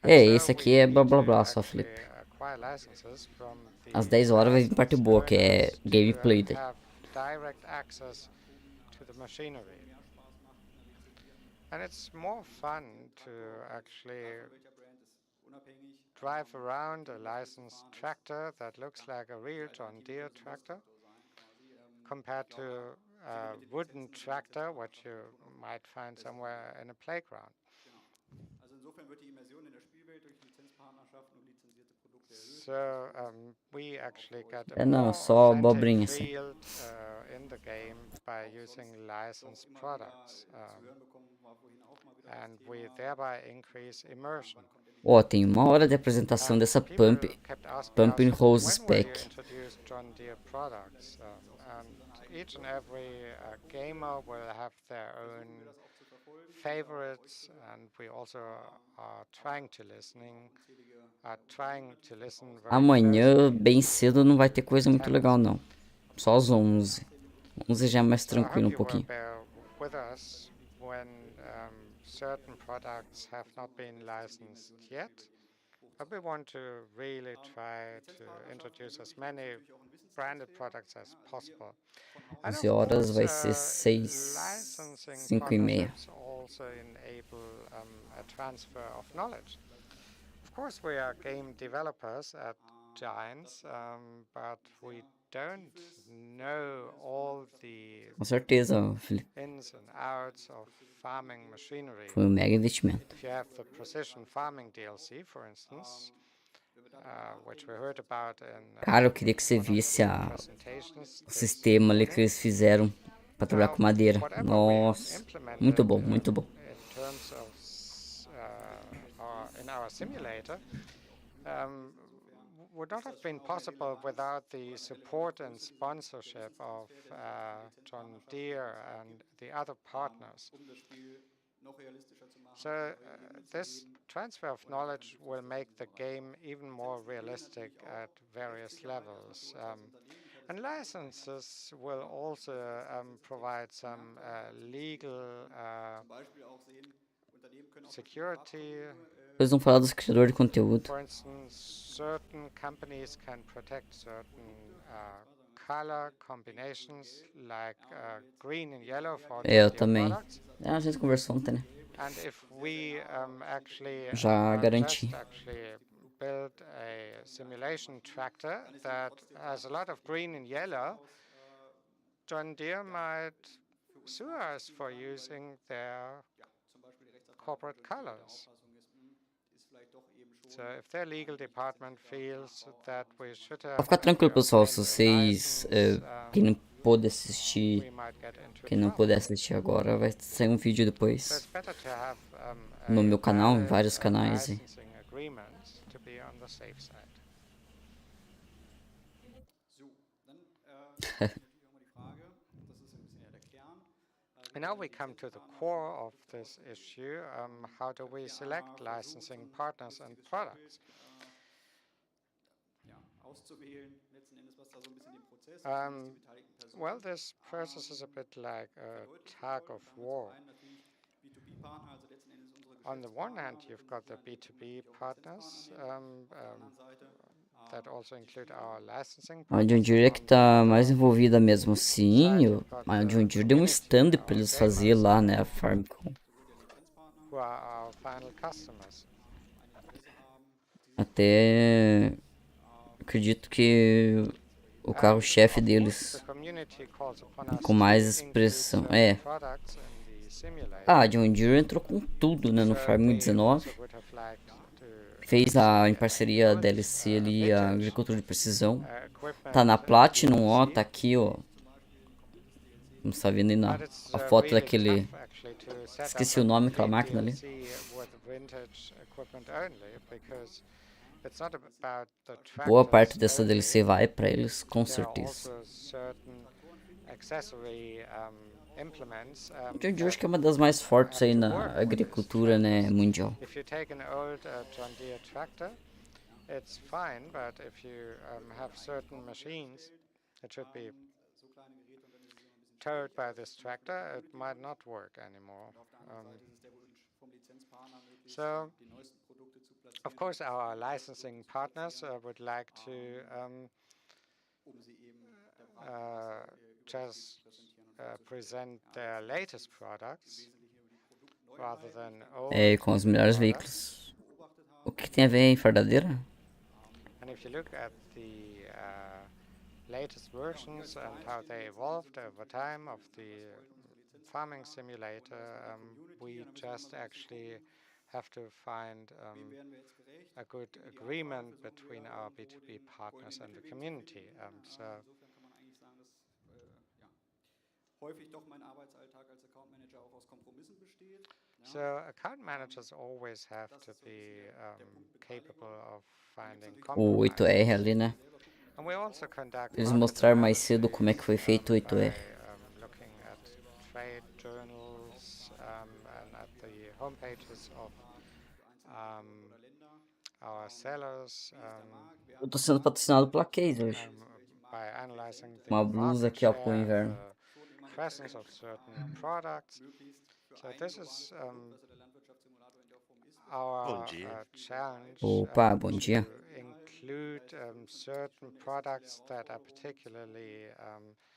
Speaker 3: É,
Speaker 1: And
Speaker 3: esse
Speaker 1: so
Speaker 3: aqui
Speaker 1: we
Speaker 3: é blá
Speaker 1: need
Speaker 3: blá
Speaker 1: to
Speaker 3: blá só,
Speaker 1: actually
Speaker 3: Felipe.
Speaker 1: acquire licenses from the
Speaker 3: Às 10 horas vai vir parte boa, que é
Speaker 1: license
Speaker 3: gameplay
Speaker 1: owners
Speaker 3: daí.
Speaker 1: to have direct access to the machinery. And it's more fun to actually drive around a licensed tractor that looks like a real John Deere tractor compared to a wooden tractor, which you might find somewhere in a playground. So we actually get a
Speaker 3: É, não,
Speaker 1: more
Speaker 3: só
Speaker 1: authentic
Speaker 3: abobrinha, assim.
Speaker 1: feel in the game by using licensed products. And we thereby increase immersion.
Speaker 3: Ó, tem 1 hora de apresentação dessa
Speaker 1: People kept asking
Speaker 3: Pumpkin
Speaker 1: us,
Speaker 3: Roses
Speaker 1: when will you
Speaker 3: Pack.
Speaker 1: introduce John Deere products? And each and every gamer will have their own favorites, and we also are trying to listen very
Speaker 3: Amanhã,
Speaker 1: closely
Speaker 3: bem
Speaker 1: to
Speaker 3: cedo, não vai ter
Speaker 1: what
Speaker 3: coisa
Speaker 1: is
Speaker 3: muito
Speaker 1: telling
Speaker 3: legal,
Speaker 1: us.
Speaker 3: não. Só às 11. 11 já é mais
Speaker 1: So I
Speaker 3: tranquilo
Speaker 1: hope
Speaker 3: um
Speaker 1: you will
Speaker 3: pouquinho.
Speaker 1: bear with us when certain products have not been licensed yet. But we want to really try to introduce as many branded products as possible. And
Speaker 3: 11
Speaker 1: of
Speaker 3: horas
Speaker 1: course,
Speaker 3: vai ser 6,
Speaker 1: licensing
Speaker 3: 5:30.
Speaker 1: partnerships also enable a transfer of knowledge. Of course, we are game developers at Giants, but we don't know all the
Speaker 3: Com certeza, Felipe.
Speaker 1: ins and outs of farming machinery.
Speaker 3: Foi um mega investimento.
Speaker 1: If you have the precision farming DLC, for instance, which we heard about in
Speaker 3: Cara, eu queria que você
Speaker 1: one of
Speaker 3: visse
Speaker 1: the presentations
Speaker 3: o
Speaker 1: this
Speaker 3: sistema ali que
Speaker 1: morning.
Speaker 3: eles fizeram para trabalhar
Speaker 1: Now,
Speaker 3: com madeira.
Speaker 1: whatever we have
Speaker 3: Nossa,
Speaker 1: implemented
Speaker 3: muito bom, muito bom.
Speaker 1: in terms of in our simulator would not have been possible without the support and sponsorship of John Deere and the other partners. So this transfer of knowledge will make the game even more realistic at various levels. And licenses will also provide some legal security.
Speaker 3: Eles vão falar dos criadores de conteúdo.
Speaker 1: For instance, certain companies can protect certain color combinations, like green and yellow for
Speaker 3: Eu
Speaker 1: their
Speaker 3: também.
Speaker 1: products.
Speaker 3: A gente conversou ontem, né?
Speaker 1: And if we actually
Speaker 3: Já garanti.
Speaker 1: build a simulation tractor that has a lot of green and yellow, John Deere might sue us for using their corporate colors. So if their legal department feels that we should have
Speaker 3: Pode ficar tranquilo, pessoal, se
Speaker 1: obtained a
Speaker 3: vocês
Speaker 1: license,
Speaker 3: quem não pôde
Speaker 1: we
Speaker 3: assistir,
Speaker 1: might get into
Speaker 3: quem não
Speaker 1: trouble.
Speaker 3: puder assistir agora, vai sair um vídeo
Speaker 1: So
Speaker 3: depois
Speaker 1: it's better to have
Speaker 3: no meu canal, em
Speaker 1: valid,
Speaker 3: vários canais.
Speaker 1: licensing agreement to be on the safe side. And now we come to the core of this issue. How do we select licensing partners and products? Well, this process is a bit like a tug of war. On the one hand, you've got the B2B partners that also include our licensing
Speaker 3: A John
Speaker 1: partners.
Speaker 3: Deere é que tá mais envolvida mesmo. Sim, a John Deere deu um stand pra eles fazer lá, né, a Farmcon.
Speaker 1: Who are our final customers.
Speaker 3: Até acredito que o carro-chefe deles
Speaker 1: The community calls upon us
Speaker 3: com mais
Speaker 1: to
Speaker 3: expressão.
Speaker 1: include
Speaker 3: É.
Speaker 1: products in the simulator.
Speaker 3: A John Deere entrou com tudo, né, no
Speaker 1: So
Speaker 3: Farm
Speaker 1: they
Speaker 3: 19.
Speaker 1: also would have liked to
Speaker 3: Fez em
Speaker 1: see,
Speaker 3: parceria a
Speaker 1: good,
Speaker 3: DLC ali, a
Speaker 1: vintage,
Speaker 3: agricultura de precisão.
Speaker 1: equipment
Speaker 3: Tá na Platinum, ó,
Speaker 1: DLC.
Speaker 3: tá aqui, ó. Não está vendo aí
Speaker 1: But it's
Speaker 3: a foto
Speaker 1: really
Speaker 3: daquele.
Speaker 1: tough, actually, to set
Speaker 3: Esqueci
Speaker 1: up
Speaker 3: o
Speaker 1: a
Speaker 3: nome daquela
Speaker 1: complete
Speaker 3: máquina ali.
Speaker 1: DLC with vintage equipment only, because it's not about the
Speaker 3: Boa parte
Speaker 1: tractors
Speaker 3: dessa
Speaker 1: only.
Speaker 3: DLC vai pra eles, com
Speaker 1: There are
Speaker 3: certeza.
Speaker 1: also certain accessory implements
Speaker 3: John Deere acho
Speaker 1: that
Speaker 3: que é uma das mais fortes
Speaker 1: have
Speaker 3: aí
Speaker 1: to
Speaker 3: na
Speaker 1: work with these
Speaker 3: agricultura, né,
Speaker 1: tractors.
Speaker 3: mundial.
Speaker 1: If you take an old John Deere tractor, it's fine, but if you have certain machines that should be towed by this tractor, it might not work anymore. So, of course, our licensing partners would like to just present their latest products rather than old
Speaker 3: É, com os melhores
Speaker 1: products.
Speaker 3: veículos. O que tem a ver em fardadeira?
Speaker 1: And if you look at the latest versions and how they evolved over time of the farming simulator, we just actually have to find a good agreement between our B2B partners and the community. So account managers always have to be capable of finding
Speaker 3: O 8R
Speaker 1: compromises.
Speaker 3: ali, né?
Speaker 1: And we also conduct
Speaker 3: Eles
Speaker 1: market
Speaker 3: mostraram mais cedo como é que foi
Speaker 1: analysis,
Speaker 3: feito o
Speaker 1: by
Speaker 3: 8R.
Speaker 1: looking at trade journals and at the homepages of our sellers,
Speaker 3: Eu tô sendo patrocinado pela Case hoje.
Speaker 1: by analyzing the
Speaker 3: Uma blusa
Speaker 1: market
Speaker 3: aqui, ó,
Speaker 1: share
Speaker 3: pro
Speaker 1: and
Speaker 3: inverno.
Speaker 1: the presence of certain products. So this is
Speaker 6: Bom
Speaker 1: our
Speaker 6: dia.
Speaker 1: challenge
Speaker 3: Opa, bom
Speaker 1: to
Speaker 3: dia.
Speaker 1: include certain products that are particularly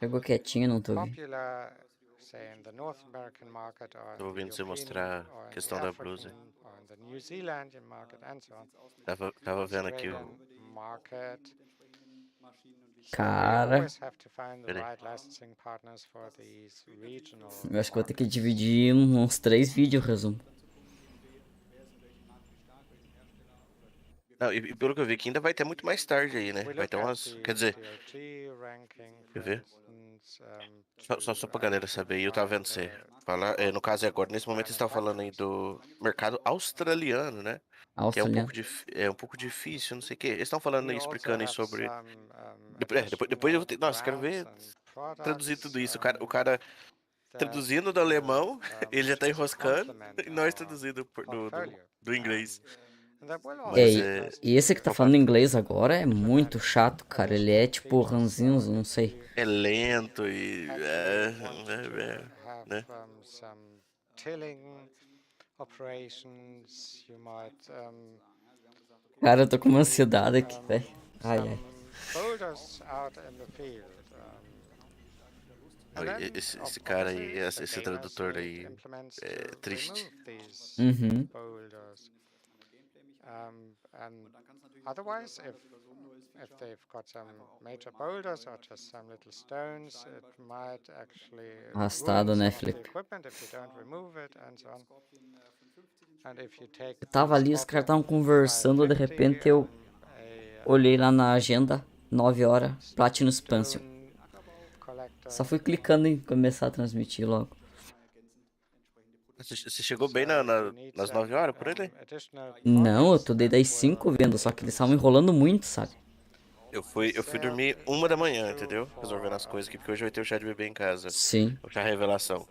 Speaker 3: Chegou quietinho, não tô ouvindo.
Speaker 1: popular, say in the North American market or in
Speaker 6: Tô
Speaker 1: the
Speaker 6: ouvindo você
Speaker 1: European
Speaker 6: mostrar
Speaker 1: or
Speaker 6: a
Speaker 1: in the
Speaker 6: questão da
Speaker 1: African
Speaker 6: blusa.
Speaker 1: or in the New Zealand market and so on,
Speaker 6: Tava vendo aqui
Speaker 1: Australian
Speaker 6: o.
Speaker 1: market. So we
Speaker 3: Cara,
Speaker 1: always have to find the
Speaker 6: Peraí.
Speaker 1: right licensing partners for these regional
Speaker 3: eu acho que vou ter que
Speaker 1: markets.
Speaker 3: dividir uns 3 vídeos, resumo.
Speaker 6: Não, e pelo que eu vi aqui, ainda vai ter muito mais tarde aí, né?
Speaker 1: We
Speaker 6: Vai
Speaker 1: look
Speaker 6: ter
Speaker 1: at
Speaker 6: umas. Quer
Speaker 1: the
Speaker 6: dizer,
Speaker 1: DLG ranking,
Speaker 6: quer
Speaker 1: for
Speaker 6: ver?
Speaker 1: instance,
Speaker 6: Só pra galera saber, eu tava vendo você falar. No caso é agora, nesse momento você está falando aí do mercado australiano, né? Que é
Speaker 3: Australiano.
Speaker 6: é um pouco difícil, não sei o quê. Eles estão falando
Speaker 1: We
Speaker 6: aí,
Speaker 1: also
Speaker 6: explicando aí
Speaker 1: have
Speaker 6: sobre.
Speaker 1: some
Speaker 6: Depois eu vou
Speaker 1: additional
Speaker 6: ter. Nossa, quero
Speaker 1: brands
Speaker 6: ver
Speaker 1: and
Speaker 6: traduzir
Speaker 1: products
Speaker 6: tudo isso. O cara
Speaker 1: that
Speaker 6: traduzindo do alemão, ele já tá
Speaker 1: just
Speaker 6: enroscando,
Speaker 1: complement
Speaker 6: e nós
Speaker 1: our
Speaker 6: traduzindo
Speaker 1: portfolio.
Speaker 6: do inglês.
Speaker 1: And that will
Speaker 3: É,
Speaker 1: also
Speaker 6: Mas
Speaker 1: lead
Speaker 3: e,
Speaker 6: é.
Speaker 1: us
Speaker 3: e esse que tá
Speaker 1: to
Speaker 6: Opa,
Speaker 3: falando inglês agora é
Speaker 1: implement
Speaker 3: muito chato, cara. Ele é
Speaker 1: additional
Speaker 3: tipo
Speaker 1: features. So
Speaker 3: ranzinzo, não
Speaker 1: if
Speaker 3: sei.
Speaker 1: you
Speaker 6: é lento e.
Speaker 1: actually want to have
Speaker 6: Né?
Speaker 1: some tilling operations, you might
Speaker 3: Cara, eu tô com uma
Speaker 1: need
Speaker 3: ansiedade aqui, velho. Ai, ai.
Speaker 1: some boulders out in the field.
Speaker 6: Ó,
Speaker 1: And then,
Speaker 6: esse cara
Speaker 1: obviously,
Speaker 6: aí,
Speaker 1: the
Speaker 6: esse
Speaker 1: gamers
Speaker 6: tradutor
Speaker 1: need
Speaker 6: aí,
Speaker 1: implements to
Speaker 6: é triste.
Speaker 1: remove these
Speaker 3: Uhum.
Speaker 1: boulders. And otherwise, if they've got some major boulders or just some little stones, it might actually ruin
Speaker 3: Arrastado, né,
Speaker 1: some of the
Speaker 3: Felipe?
Speaker 1: equipment if you don't remove it and so on. And if you take
Speaker 3: Eu
Speaker 1: the
Speaker 3: tava ali, os caras estavam
Speaker 1: Scorpion
Speaker 3: conversando, de
Speaker 1: 550,
Speaker 3: repente eu olhei lá na agenda, 9 horas, Platinum Expansion.
Speaker 1: stone collector,
Speaker 3: Só fui clicando em começar a transmitir logo.
Speaker 6: Você chegou
Speaker 1: so
Speaker 6: bem
Speaker 1: you need
Speaker 6: nas
Speaker 1: some
Speaker 6: 9 horas por ele?
Speaker 1: additional
Speaker 3: Não, eu
Speaker 1: products
Speaker 3: tô desde
Speaker 1: that
Speaker 3: as 5
Speaker 1: will
Speaker 3: vendo, só que eles estavam
Speaker 1: boost
Speaker 3: enrolando muito, sabe?
Speaker 6: Eu fui
Speaker 1: sales.
Speaker 6: dormir
Speaker 1: The
Speaker 6: 1 da
Speaker 1: same is
Speaker 6: manhã,
Speaker 1: true
Speaker 6: entendeu? Resolvendo
Speaker 1: for
Speaker 6: as coisas aqui, porque hoje vai ter o chá de bebê em casa.
Speaker 3: Sim.
Speaker 6: O chá revelação.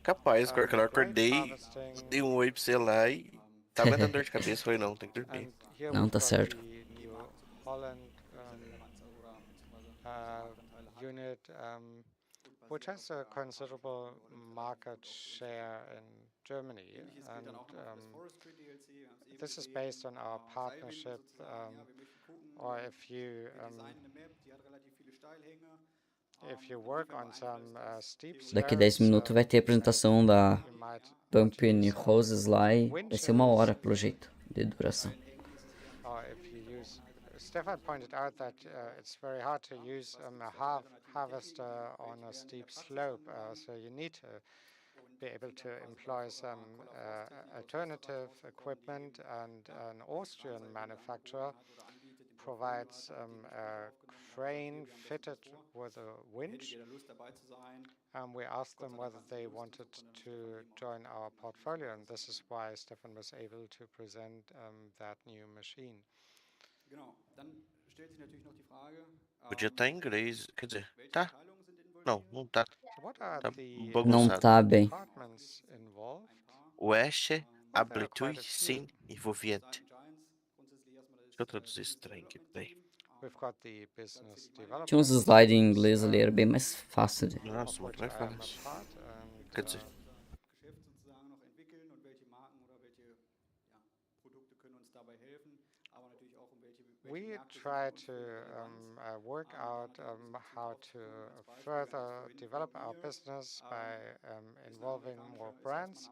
Speaker 6: Capaz, quando eu
Speaker 1: grape
Speaker 6: acordei,
Speaker 1: harvesting.
Speaker 6: dei um oi pra você lá e tava me dando dor de cabeça. Falei, não, tem que dormir.
Speaker 1: And here
Speaker 3: Não,
Speaker 1: we've
Speaker 3: tá
Speaker 1: got
Speaker 3: certo.
Speaker 1: the New Holland unit, which has a considerable market share in Germany. And this is based on our partnership, or if you work on some steep
Speaker 3: Daqui 10
Speaker 1: slopes,
Speaker 3: minutos vai ter a apresentação da
Speaker 1: you might want to
Speaker 3: Pumpkin
Speaker 1: use some
Speaker 3: Roses lá e vai ser 1 hora,
Speaker 1: winches.
Speaker 3: pelo jeito, de duração.
Speaker 1: Or if you use, Stefan pointed out that it's very hard to use a harvester on a steep slope, so you need to be able to employ some alternative equipment, and an Austrian manufacturer provides a crane fitted with a winch, and we asked them whether they wanted to join our portfolio, and this is why Stefan was able to present that new machine.
Speaker 6: Podia estar em inglês, quer dizer, tá? Não, não tá.
Speaker 1: So what are
Speaker 6: Tá
Speaker 1: the
Speaker 3: Não
Speaker 6: bagunçado.
Speaker 3: tá bem.
Speaker 1: departments involved?
Speaker 6: Oeste,
Speaker 1: Well, there are quite
Speaker 6: Abletui,
Speaker 1: a
Speaker 6: sim,
Speaker 1: few.
Speaker 6: envolvente. Deixa eu traduzir esse trem aqui, peraí.
Speaker 1: We've got the business
Speaker 3: Tinha uns
Speaker 1: development
Speaker 3: slides em
Speaker 1: teams,
Speaker 3: inglês ali, era bem mais fácil de...
Speaker 6: Nossa,
Speaker 1: of
Speaker 6: muito
Speaker 1: which
Speaker 6: mais
Speaker 1: I am a
Speaker 6: fácil.
Speaker 1: part, and
Speaker 6: Quer dizer,
Speaker 1: we try to work out how to further develop our business by involving more brands.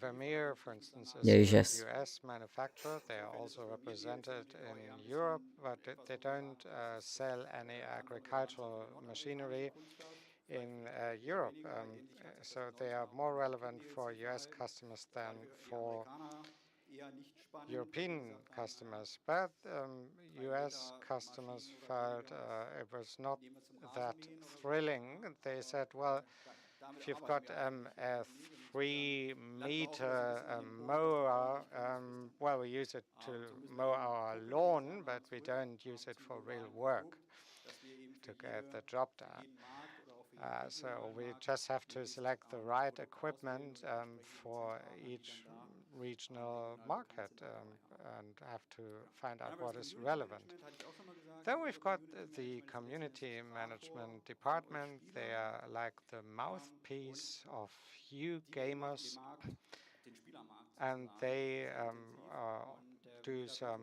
Speaker 1: Vermeer, for instance, is
Speaker 3: E aí,
Speaker 1: a
Speaker 3: Jess?
Speaker 1: US manufacturer. They are also represented in Europe, but they don't sell any agricultural machinery in Europe. So they are more relevant for US customers than for European customers. But US customers felt it was not that thrilling. They said, well, if you've got a 3-meter mower, well, we use it to mow our lawn, but we don't use it for real work to get the job done. So we just have to select the right equipment for each regional market and have to find out what is relevant. Then we've got the community management department. They are like the mouthpiece of you gamers, and they do some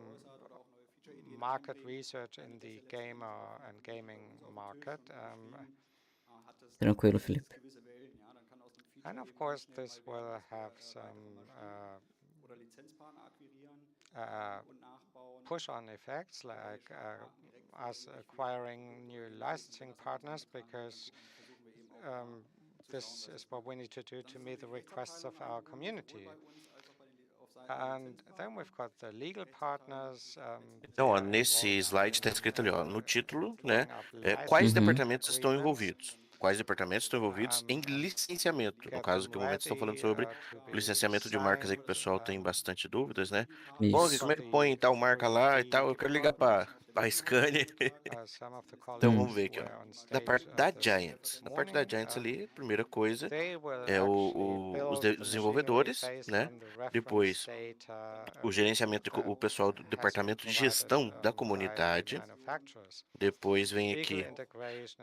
Speaker 1: market research in the gamer and gaming market.
Speaker 3: Tranquilo, Felipe.
Speaker 1: And of course, this will have some push-on effects, like us acquiring new licensing partners, because this is what we need to do to meet the requests of our community. And then we've got the legal partners.
Speaker 6: Então, ó, nesse slide está escrito ali, ó, no título, né, quais
Speaker 3: Uhum.
Speaker 6: departamentos estão envolvidos. Quais departamentos estão envolvidos em licenciamento. No caso, que o momento estão falando sobre o licenciamento de marcas aí que o pessoal tem bastante dúvidas, né? Bom,
Speaker 3: Isso.
Speaker 6: como é que põe tal marca lá e tal? Eu quero ligar para a Scania. Então vamos ver aqui, ó. Da parte da Giants. Da parte da Giants ali, a primeira coisa é os desenvolvedores, né? Depois o gerenciamento, o pessoal do departamento de gestão da comunidade. Depois vem aqui,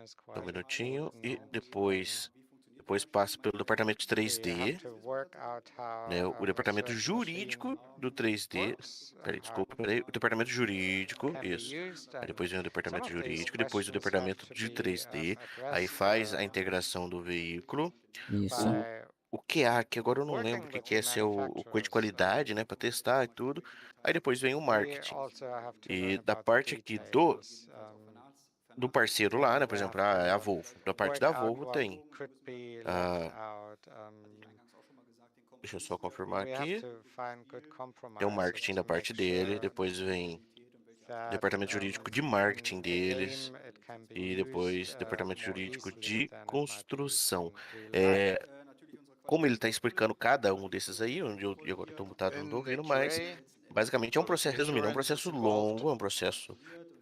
Speaker 6: só um minutinho, e depois passa pelo departamento de 3D, né, o departamento jurídico do 3D, peraí, o departamento jurídico, isso. Aí depois vem o departamento jurídico, depois o departamento de 3D, aí faz a integração do veículo.
Speaker 3: Isso.
Speaker 6: O QA, que agora eu não lembro o que é, se é o coisa de qualidade, né, para testar e tudo. Aí depois vem o marketing. E da parte aqui do parceiro lá, né, por exemplo, a Volvo. Da parte da Volvo tem. Deixa eu só confirmar aqui. Tem o marketing da parte dele, depois vem o departamento jurídico de marketing deles e depois departamento jurídico de construção. Como ele está explicando cada um desses aí, onde eu agora estou mutado, não estou ouvindo, mas basicamente é um processo, resumindo, é um processo longo, é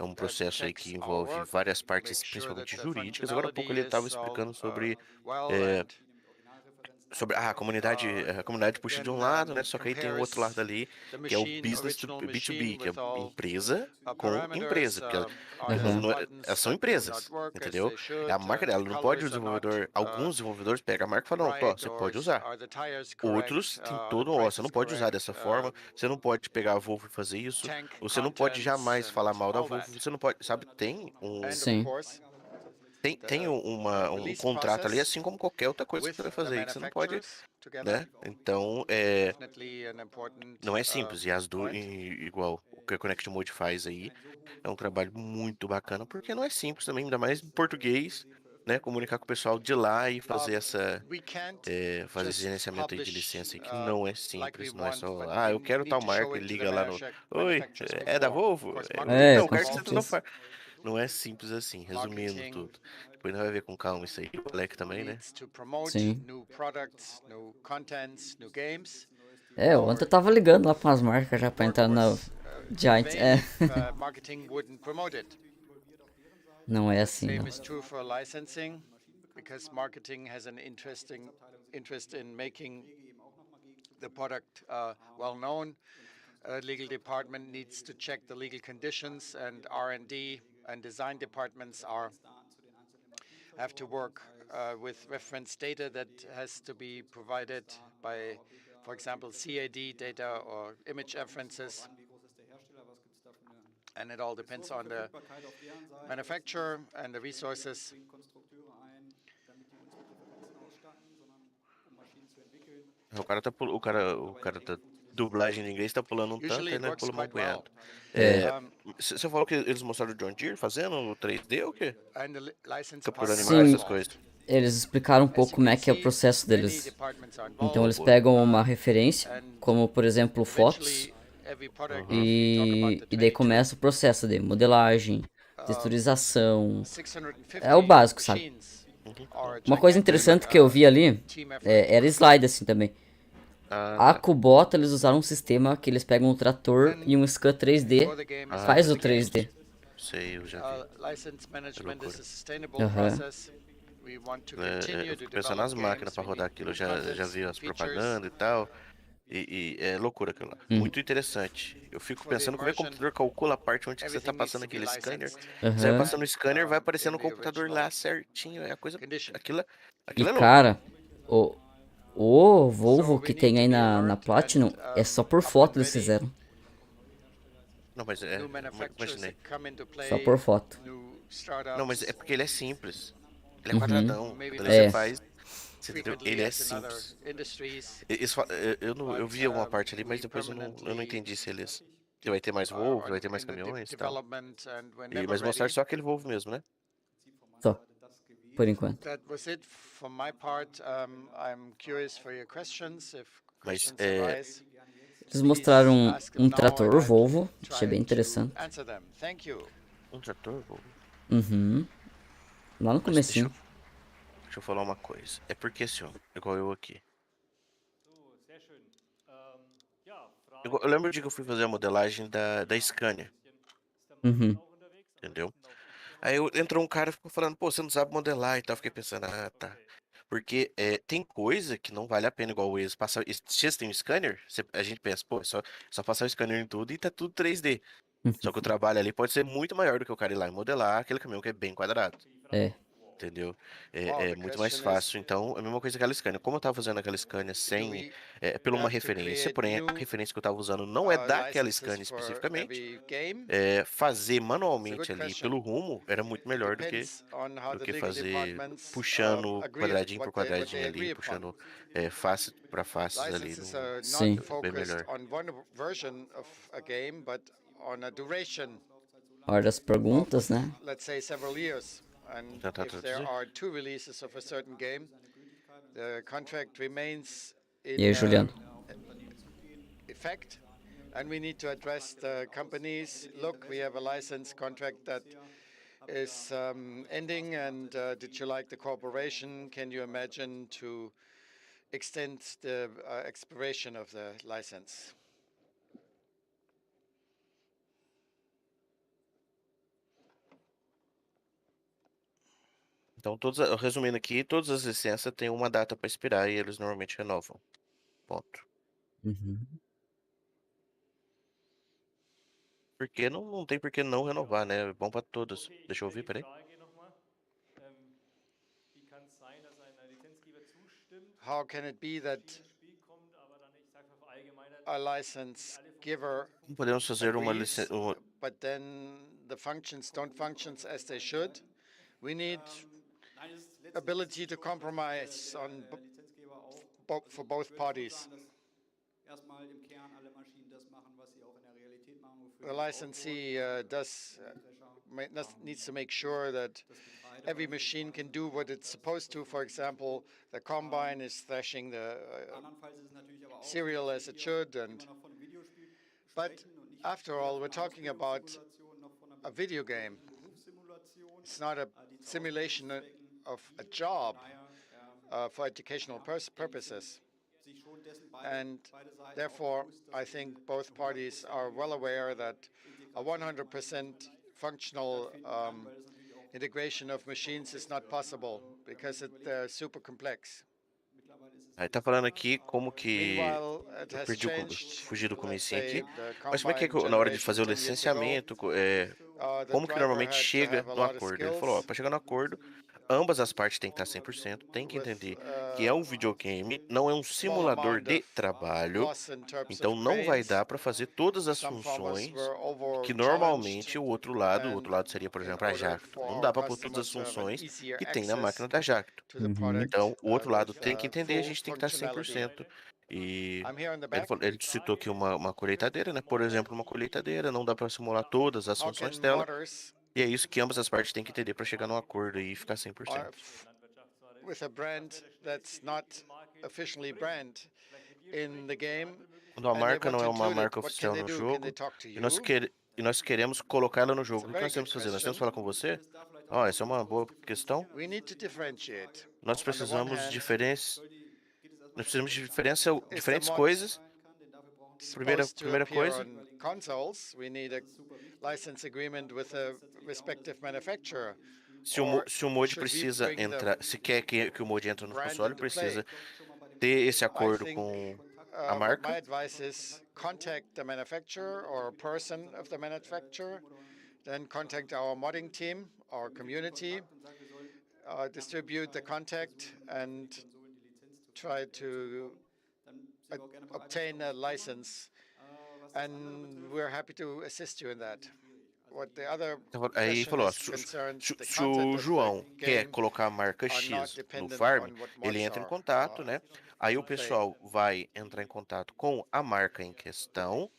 Speaker 6: um processo aí que envolve várias partes, principalmente jurídicas. Agora há pouco ele estava explicando sobre a comunidade puxa de um lado, né? Só que aí tem o outro lado ali, que é o business to B2B, que é empresa com empresa, porque elas são empresas, entendeu? É a marca dela, não pode o desenvolvedor, alguns desenvolvedores pegam a marca e falam, não, ó, você pode usar. Outros tem todo, ó, você não pode usar dessa forma, você não pode pegar a Volvo e fazer isso, você não pode jamais falar mal da Volvo, você não pode, sabe,
Speaker 3: Sim.
Speaker 6: tem um contrato ali, assim como qualquer outra coisa que você vai fazer aí, que você não pode, né? Então, não é simples. E igual o que a Connect Mode faz aí, é um trabalho muito bacana, porque não é simples também, ainda mais em português, né? Comunicar com o pessoal de lá e fazer fazer esse gerenciamento aí de licença aí, que não é simples, não é só, eu quero tal marca, e liga lá no, oi, é da Volvo? Então, eu
Speaker 3: Com
Speaker 6: quero que você não
Speaker 3: certeza.
Speaker 6: não é simples assim, resumindo tudo. Depois nós vai ver com calma isso aí. O Alec também, né?
Speaker 3: Sim. Ontem eu tava ligando lá para as marcas já para entrar na Giant. Não é assim, não.
Speaker 4: Same is true for licensing, because marketing has an interest in making the product well known. Legal department needs to check the legal conditions, and R&D and design departments have to work with reference data that has to be provided by, for example, CAD data or image references. And it all depends on the manufacturer and the resources.
Speaker 6: O cara da dublagem em inglês tá pulando um tanto, aí nós pula mais um punhado. Você falou que eles mostraram o John Deere fazendo o 3D ou o quê? Capturando imagens, essas coisas.
Speaker 3: Eles explicaram um pouco como é que é o processo deles. Então eles pegam uma referência, como por exemplo fotos, e daí começa o processo de modelagem, texturização. É o básico, sabe? Uma coisa interessante que eu vi ali era slide assim também. A Kubota, eles usaram um sistema que eles pegam um trator e um scan 3D, faz o 3D.
Speaker 6: Sei, eu já vi. Eu fico pensando nas máquinas pra rodar aquilo, já vi as propagandas e tal. E é loucura aquilo lá.
Speaker 3: Uhum.
Speaker 6: Muito interessante. Eu fico
Speaker 4: For the
Speaker 6: pensando como é que o
Speaker 4: immersion,
Speaker 6: computador calcula a parte onde que você tá
Speaker 4: everything needs
Speaker 6: passando
Speaker 4: to be
Speaker 6: aquele scanner.
Speaker 4: licensed
Speaker 6: Você vai
Speaker 3: Aham.
Speaker 6: passando o scanner, vai aparecendo
Speaker 4: in
Speaker 6: no
Speaker 4: the
Speaker 6: computador lá
Speaker 4: original
Speaker 6: certinho. É a coisa.
Speaker 4: condition.
Speaker 6: Aquilo,
Speaker 3: E
Speaker 6: aquilo é louco.
Speaker 3: cara, o Volvo
Speaker 4: So we
Speaker 3: que
Speaker 4: need
Speaker 3: tem
Speaker 4: to
Speaker 3: aí
Speaker 4: be
Speaker 3: na
Speaker 4: alert and
Speaker 3: Platinum é só por
Speaker 4: up and
Speaker 3: foto eles
Speaker 4: ready.
Speaker 3: fizeram.
Speaker 6: Não, mas
Speaker 4: New
Speaker 6: é.
Speaker 4: manufacturers
Speaker 6: Imaginei.
Speaker 4: that come into
Speaker 3: Só
Speaker 4: play,
Speaker 3: por foto.
Speaker 4: new
Speaker 6: Não, mas é
Speaker 4: startups,
Speaker 6: porque ele é simples. Ele é
Speaker 3: Uhum.
Speaker 6: quadradão.
Speaker 4: maybe
Speaker 6: Quando
Speaker 4: not
Speaker 6: você
Speaker 3: É.
Speaker 4: as
Speaker 6: faz. Você entendeu?
Speaker 4: frequently
Speaker 6: Ele é
Speaker 4: as in other
Speaker 6: simples.
Speaker 4: industries,
Speaker 6: Eu
Speaker 4: but
Speaker 6: vi alguma parte ali, mas
Speaker 4: we
Speaker 6: depois eu não
Speaker 4: permanently
Speaker 6: entendi se eles. Se
Speaker 4: keep
Speaker 6: vai ter mais Volvo, se vai ter mais
Speaker 4: in the
Speaker 6: caminhões e tal.
Speaker 4: development, and we're never
Speaker 6: Mas mostrar
Speaker 4: ready.
Speaker 6: só aquele Volvo mesmo, né?
Speaker 3: Só. Por enquanto.
Speaker 4: That was it from my part. I'm curious for your questions. If
Speaker 6: Mas
Speaker 4: questions arise,
Speaker 3: Eles
Speaker 4: please
Speaker 3: mostraram
Speaker 4: ask them
Speaker 3: um
Speaker 4: now, and
Speaker 3: trator
Speaker 4: I'll
Speaker 3: Volvo. Achei
Speaker 4: try
Speaker 3: bem
Speaker 4: to
Speaker 3: interessante.
Speaker 4: answer them. Thank you.
Speaker 6: um trator Volvo.
Speaker 3: Uhum. Lá no
Speaker 6: Mas deixa
Speaker 3: comecinho.
Speaker 6: eu falar uma coisa. É porque assim, ó, igual eu aqui. Eu lembro de que eu fui fazer a modelagem da Scania,
Speaker 3: Uhum.
Speaker 6: entendeu? Aí entrou um cara e ficou falando, pô, você não sabe modelar e tal. Eu fiquei pensando, ah, tá. Porque tem coisa que não vale a pena, igual o Waze. Se tem um scanner, a gente pensa, pô, é só passar o scanner em tudo e tá tudo 3D. Só que o trabalho ali pode ser muito maior do que o cara ir lá e modelar aquele caminhão que é bem quadrado.
Speaker 3: É.
Speaker 6: Entendeu?
Speaker 4: Wow,
Speaker 6: É
Speaker 4: the
Speaker 6: muito mais
Speaker 4: question is,
Speaker 6: fácil. Então, é a mesma coisa que aquela Scania. Como eu tava fazendo aquela Scania
Speaker 4: do
Speaker 6: sem,
Speaker 4: we
Speaker 6: pela uma
Speaker 4: have to
Speaker 6: referência,
Speaker 4: create
Speaker 6: porém a
Speaker 4: new
Speaker 6: referência que eu tava usando não é daquela
Speaker 4: licenses
Speaker 6: Scania
Speaker 4: for
Speaker 6: especificamente,
Speaker 4: every game?
Speaker 6: fazer
Speaker 4: It's a
Speaker 6: manualmente
Speaker 4: good
Speaker 6: ali
Speaker 4: question.
Speaker 6: pelo rumo era muito
Speaker 4: It
Speaker 6: melhor do que,
Speaker 4: depends on how
Speaker 6: do
Speaker 4: the
Speaker 6: que
Speaker 4: legal
Speaker 6: fazer
Speaker 4: departments
Speaker 6: puxando
Speaker 4: agree
Speaker 6: quadradinho por
Speaker 4: what they
Speaker 6: quadradinho ali,
Speaker 4: agree upon.
Speaker 6: puxando face para faces ali,
Speaker 4: Licenses
Speaker 6: no,
Speaker 4: are not
Speaker 3: Sim.
Speaker 6: bem
Speaker 4: focused
Speaker 6: melhor.
Speaker 4: on one version of a game, but on a duration
Speaker 3: Hora das
Speaker 4: of,
Speaker 3: perguntas, né?
Speaker 4: let's say, several years. And
Speaker 6: Tentar
Speaker 4: if there
Speaker 6: traduzir.
Speaker 4: are two releases of a certain game, the contract remains
Speaker 3: E aí,
Speaker 4: in
Speaker 3: Juliano?
Speaker 4: effect. And we need to address the companies. Look, we have a license contract that is ending, and did you like the cooperation? Can you imagine to extend the expiration of the license?
Speaker 6: Então, resumindo aqui, todas as licenças têm uma data para expirar e eles normalmente renovam. Ponto.
Speaker 3: Uhum.
Speaker 6: Porque não tem por que não renovar, né? É bom para todos. Deixa eu ouvir, peraí.
Speaker 4: How can it be that a license giver
Speaker 6: Como podemos fazer uma
Speaker 4: agrees,
Speaker 6: licença?
Speaker 4: but then the functions don't function as they should? We need ability to compromise on for both parties. The licensee needs to make sure that every machine can do what it's supposed to. For example, the combine is thrashing the cereal as it should, but after all, we're talking about a video game. It's not a simulation of a job for educational purposes. And therefore, I think both parties are well aware that a 100% functional integration of machines is not possible because they're super complex.
Speaker 6: Aí tá falando aqui como que.
Speaker 4: Meanwhile, it
Speaker 6: Eu
Speaker 4: has
Speaker 6: perdi
Speaker 4: changed.
Speaker 6: fugi do
Speaker 4: Let's
Speaker 6: comecinho
Speaker 4: say
Speaker 6: aqui.
Speaker 4: the
Speaker 6: Mas como é que
Speaker 4: combine
Speaker 6: na hora de
Speaker 4: generation
Speaker 6: fazer o
Speaker 4: 10 years ago,
Speaker 6: licenciamento,
Speaker 4: the
Speaker 6: como que
Speaker 4: driver
Speaker 6: normalmente
Speaker 4: had to
Speaker 6: chega
Speaker 4: have a
Speaker 6: no
Speaker 4: lot of
Speaker 6: acordo? Ele falou, ó,
Speaker 4: skills
Speaker 6: para chegar no acordo, ambas as partes têm que estar 100%, tem que
Speaker 4: with
Speaker 6: entender que é um videogame, não é um
Speaker 4: small
Speaker 6: simulador
Speaker 4: amount
Speaker 6: de
Speaker 4: of
Speaker 6: trabalho,
Speaker 4: loss in terms
Speaker 6: então
Speaker 4: of
Speaker 6: não vai
Speaker 4: brains.
Speaker 6: dar para fazer todas as
Speaker 4: Some farmers
Speaker 6: funções
Speaker 4: were
Speaker 6: que
Speaker 4: over challenged,
Speaker 6: normalmente o
Speaker 4: and
Speaker 6: outro lado seria, por
Speaker 4: in
Speaker 6: exemplo, a
Speaker 4: order
Speaker 6: Jacto.
Speaker 4: for
Speaker 6: Não
Speaker 4: our
Speaker 6: dá para pôr todas as
Speaker 4: customers to have an
Speaker 6: funções
Speaker 4: easier
Speaker 6: que tem na máquina
Speaker 4: access
Speaker 6: da Jacto.
Speaker 4: to the
Speaker 3: Uhum.
Speaker 4: product
Speaker 6: Então, o outro
Speaker 4: with
Speaker 6: lado tem que entender, a
Speaker 4: full
Speaker 6: gente tem que estar
Speaker 4: functionality.
Speaker 6: 100%. E
Speaker 4: I'm here in the
Speaker 6: ele,
Speaker 4: back.
Speaker 6: ele citou aqui uma colheitadeira, né? Por exemplo, uma colheitadeira, não dá para simular todas as
Speaker 4: How can
Speaker 6: funções dela.
Speaker 4: modders
Speaker 6: E é isso que ambas as partes têm que entender para chegar num acordo e ficar 100%.
Speaker 4: with a brand that's not officially brand in the game,
Speaker 6: Quando a
Speaker 4: and they
Speaker 6: marca
Speaker 4: want
Speaker 6: não
Speaker 4: to
Speaker 6: é uma
Speaker 4: include it,
Speaker 6: marca
Speaker 4: what can
Speaker 6: oficial
Speaker 4: they
Speaker 6: no
Speaker 4: do? Can they
Speaker 6: jogo,
Speaker 4: talk to
Speaker 6: e nós,
Speaker 4: you?
Speaker 6: e nós queremos colocar ela no
Speaker 4: It's
Speaker 6: jogo,
Speaker 4: a
Speaker 6: o que
Speaker 4: very
Speaker 6: nós temos
Speaker 4: good
Speaker 6: que fazer? Nós temos que
Speaker 4: question.
Speaker 6: falar com você? Ó, essa é uma boa questão.
Speaker 4: We need to differentiate.
Speaker 6: Nós
Speaker 4: On the one
Speaker 6: precisamos de
Speaker 4: hand,
Speaker 6: nós precisamos de
Speaker 4: if the
Speaker 6: diferentes
Speaker 4: mod
Speaker 6: coisas.
Speaker 4: supposed to
Speaker 6: Primeira
Speaker 4: appear
Speaker 6: coisa,
Speaker 4: on consoles, we need a license agreement with the respective manufacturer. Or
Speaker 6: se o mod
Speaker 4: should we
Speaker 6: precisa
Speaker 4: bring the
Speaker 6: entrar, se quer que o mod entre no
Speaker 4: brand
Speaker 6: console,
Speaker 4: into play?
Speaker 6: precisa ter esse
Speaker 4: I
Speaker 6: acordo
Speaker 4: think
Speaker 6: a marca.
Speaker 4: My advice is contact the manufacturer or a person of the manufacturer, then contact our modding team, our community, distribute the contact, and try to obtain a license. And we're happy to assist you in that. What the other
Speaker 6: Aí
Speaker 4: question
Speaker 6: falou, ó,
Speaker 4: is concerns the
Speaker 6: se
Speaker 4: content
Speaker 6: o
Speaker 4: of the
Speaker 6: João quer
Speaker 4: game
Speaker 6: colocar a marca
Speaker 4: are not
Speaker 6: X no
Speaker 4: dependent
Speaker 6: farm,
Speaker 4: on what
Speaker 6: ele
Speaker 4: mods
Speaker 6: entra em
Speaker 4: are.
Speaker 6: contato, né? Aí o pessoal vai entrar em contato com a marca em questão.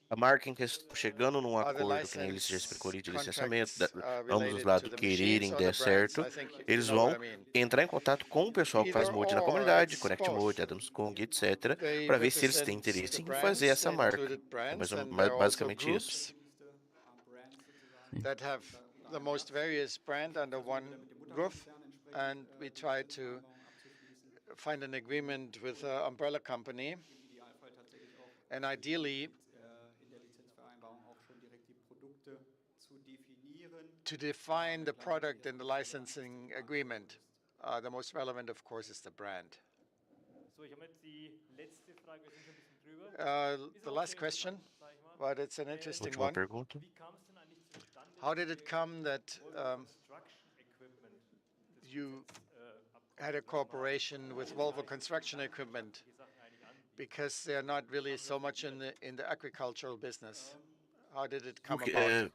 Speaker 6: A marca em questão chegando num
Speaker 4: Are the
Speaker 6: acordo, que nem ele já explicou
Speaker 4: license
Speaker 6: ali, de licenciamento,
Speaker 4: contracts
Speaker 6: ambos os
Speaker 4: related to
Speaker 6: lados
Speaker 4: the machines
Speaker 6: quererem
Speaker 4: or the
Speaker 6: der
Speaker 4: brands?
Speaker 6: certo,
Speaker 4: I think you
Speaker 6: eles
Speaker 4: know what
Speaker 6: vão
Speaker 4: I mean.
Speaker 6: entrar em contato com o pessoal que faz
Speaker 4: Either
Speaker 6: mod na
Speaker 4: or,
Speaker 6: comunidade,
Speaker 4: it's
Speaker 6: Connect
Speaker 4: both.
Speaker 6: Mode, Adams Kong, etc.,
Speaker 4: They
Speaker 6: para ver se eles têm
Speaker 4: represent the
Speaker 6: interesse em fazer
Speaker 4: brands,
Speaker 6: essa
Speaker 4: the
Speaker 6: marca.
Speaker 4: included
Speaker 6: É
Speaker 4: brands, and there are also
Speaker 6: basicamente isso.
Speaker 4: groups that have the most various brand under one roof, and we try to find an agreement with an umbrella company, and ideally to define the product in the licensing agreement. The most relevant, of course, is the brand. The last question, but it's an interesting
Speaker 6: Última
Speaker 4: one.
Speaker 6: pergunta.
Speaker 4: How did it come that you had a cooperation with Volvo Construction Equipment? Because they're not really so much in the agricultural business. How did it come about?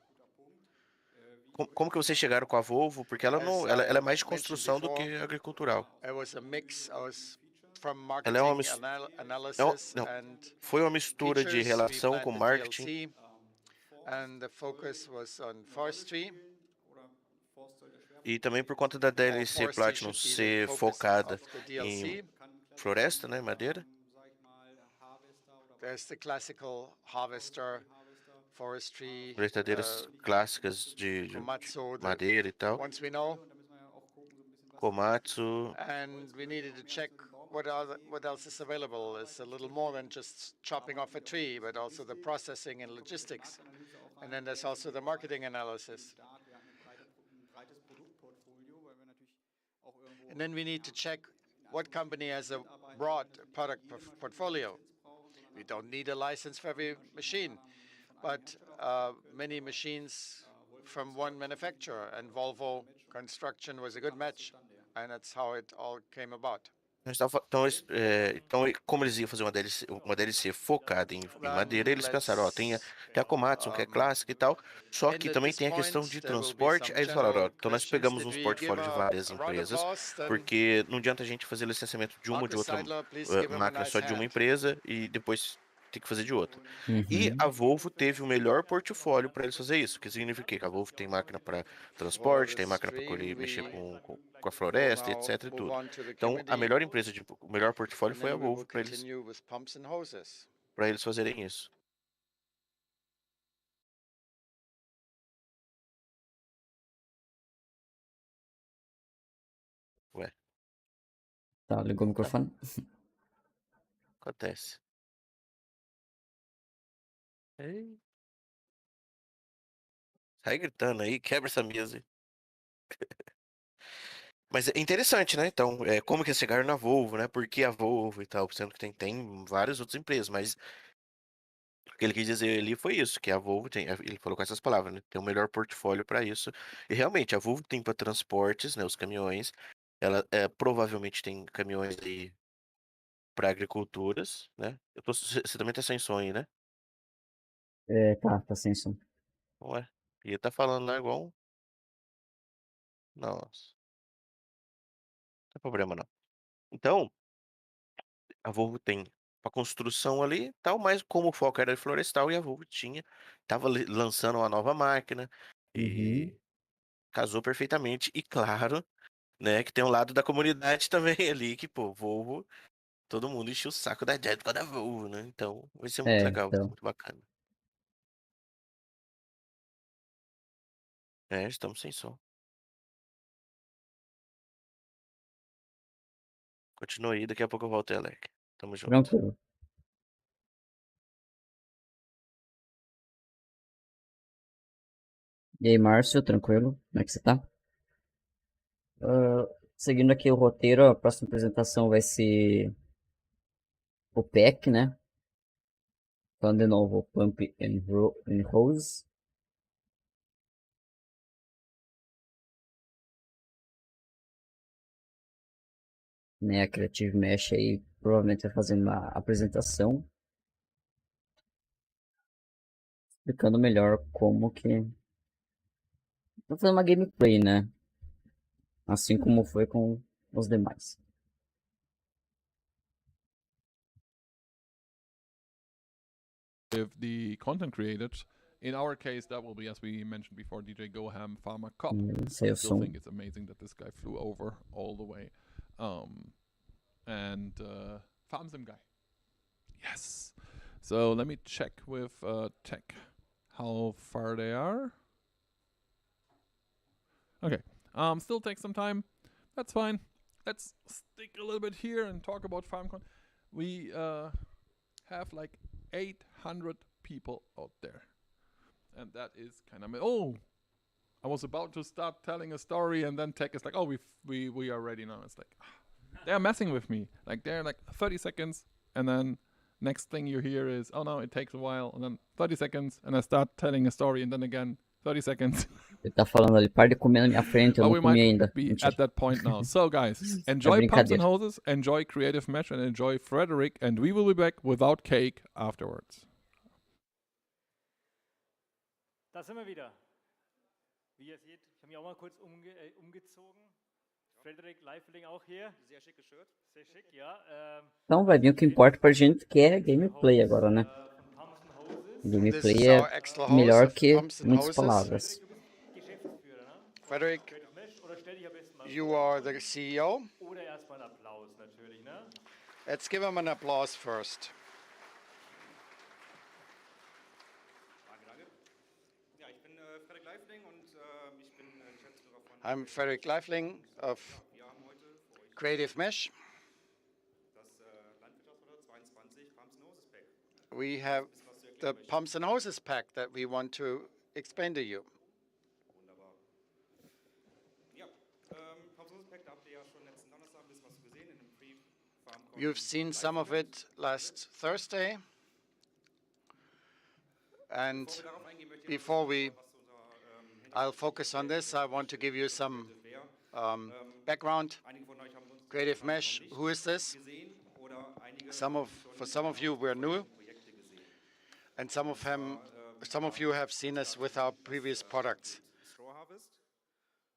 Speaker 6: Como que vocês chegaram com a Volvo? Porque ela não, ela é mais de construção do que agricultural.
Speaker 4: It was a mix. I was from
Speaker 6: Ela é uma
Speaker 4: marketing
Speaker 6: não,
Speaker 4: analysis
Speaker 6: não.
Speaker 4: and
Speaker 6: Foi uma mistura de
Speaker 4: features. We
Speaker 6: relação com
Speaker 4: planned the
Speaker 6: marketing.
Speaker 4: DLC, and the focus was on forestry.
Speaker 6: E também por conta da DLC
Speaker 4: Forestry
Speaker 6: Platinum
Speaker 4: should be the
Speaker 6: ser
Speaker 4: focus
Speaker 6: focada
Speaker 4: of the
Speaker 6: em
Speaker 4: DLC.
Speaker 6: floresta, né, madeira.
Speaker 4: There's the classical harvester, forestry,
Speaker 6: Colheitadeiras clássicas de
Speaker 4: Komatsu,
Speaker 6: madeira e tal.
Speaker 4: once we know.
Speaker 6: Komatsu.
Speaker 4: And we needed to check what else is available. It's a little more than just chopping off a tree, but also the processing and logistics. And then there's also the marketing analysis. And then we need to check what company has a broad product portfolio. We don't need a license for every machine, but many machines from one manufacturer, and Volvo Construction was a good match, and that's how it all came about.
Speaker 6: Então, como eles iam fazer uma DLC focada em madeira, eles pensaram, ó, tem a Komatsu, que é clássica e tal, só que também tem a questão de transporte. Aí eles falaram, ó, então nós pegamos uns portfólios de várias empresas, porque não adianta a gente fazer licenciamento de uma ou de outra máquina só de uma empresa e depois ter que fazer de outra. E a Volvo teve o melhor portfólio para eles fazer isso, que significa que a Volvo tem máquina para transporte, tem máquina para mexer com a floresta, etc e tudo. Então, a melhor empresa, o melhor portfólio foi a Volvo para eles fazerem isso. Ué.
Speaker 3: Tá, ligou o microfone?
Speaker 6: Acontece. Ei. Sai gritando aí, quebra essa mesa. Mas é interessante, né? Então, como que eles chegaram na Volvo, né? Por que a Volvo e tal? Sendo que tem várias outras empresas, mas o que ele quis dizer ali foi isso, que a Volvo tem, ele falou com essas palavras, né? Tem o melhor portfólio para isso. E realmente, a Volvo tem para transportes, né? Os caminhões. Ela provavelmente tem caminhões aí para agriculturas, né? Você também tá sem som aí, né?
Speaker 3: Tá sem som.
Speaker 6: Ué, ia tá falando lá igual Nossa, não tem problema não. Então, a Volvo tem para construção ali, tal, mas como o foco era florestal e a Volvo tava lançando uma nova máquina
Speaker 3: Uhum.
Speaker 6: e casou perfeitamente. E claro, né, que tem um lado da comunidade também ali, que, pô, Volvo, todo mundo encheu o saco da Jet por causa da Volvo, né? Então, vai ser muito legal,
Speaker 3: Então.
Speaker 6: muito bacana. Estamos sem som. Continua aí, daqui a pouco eu volto, Alec. Tamo junto.
Speaker 3: Tranquilo. E aí, Márcio, tranquilo? Como é que você tá? Seguindo aqui o roteiro, a próxima apresentação vai ser o pack, né? Falando de novo, Pump and Rose. Né, a Creative Mesh aí provavelmente vai fazer uma apresentação explicando melhor como que... Vou fazer uma gameplay, né? Assim como foi com os demais.
Speaker 7: With the content created, in our case, that will be, as we mentioned before, DJ Goham Farmcon. I still think it's amazing that this guy flew over all the way. And Farm Sim guy. Yes. So let me check with tech how far they are. Okay. Still takes some time. That's fine. Let's stick a little bit here and talk about Farmcon. We have like 800 people out there. And that is kind of... Oh! I was about to start telling a story and then tech is like, oh, we are ready now. It's like, they're messing with me. Like, they're like 30 seconds and then next thing you hear is, oh no, it takes a while. And then 30 seconds and I start telling a story and then again 30 seconds.
Speaker 3: Ele tá falando ali, para de comer na minha frente, eu
Speaker 7: But
Speaker 3: não
Speaker 7: we
Speaker 3: comi
Speaker 7: might
Speaker 3: ainda.
Speaker 7: be
Speaker 3: Mentira.
Speaker 7: at that point now. So guys, enjoy Pumps and Hoses, enjoy Creative Mesh and enjoy Frederick and we will be back without cake afterwards.
Speaker 8: Da sind wir wieder. Wie ihr seht, ich habe mich auch mal kurz umgezogen. Frederick Leifeling auch hier. Sehr schickes Shirt. Sehr schick, ja.
Speaker 3: Então vai vir o que importa pra gente, que é gameplay agora, né? Gameplay é melhor que muitas palavras.
Speaker 4: Frederick, you are the CEO.
Speaker 8: Oder erstmal einen Applaus natürlich, ne?
Speaker 4: Let's give him an applause first. I'm Frederick Leifling of Creative Mesh. We have the Pumps and Hoses pack that we want to explain to you. You've seen some of it last Thursday. And before I'll focus on this, I want to give you some background. Creative Mesh, who is this? For some of you, we're new. And some of you have seen us with our previous products.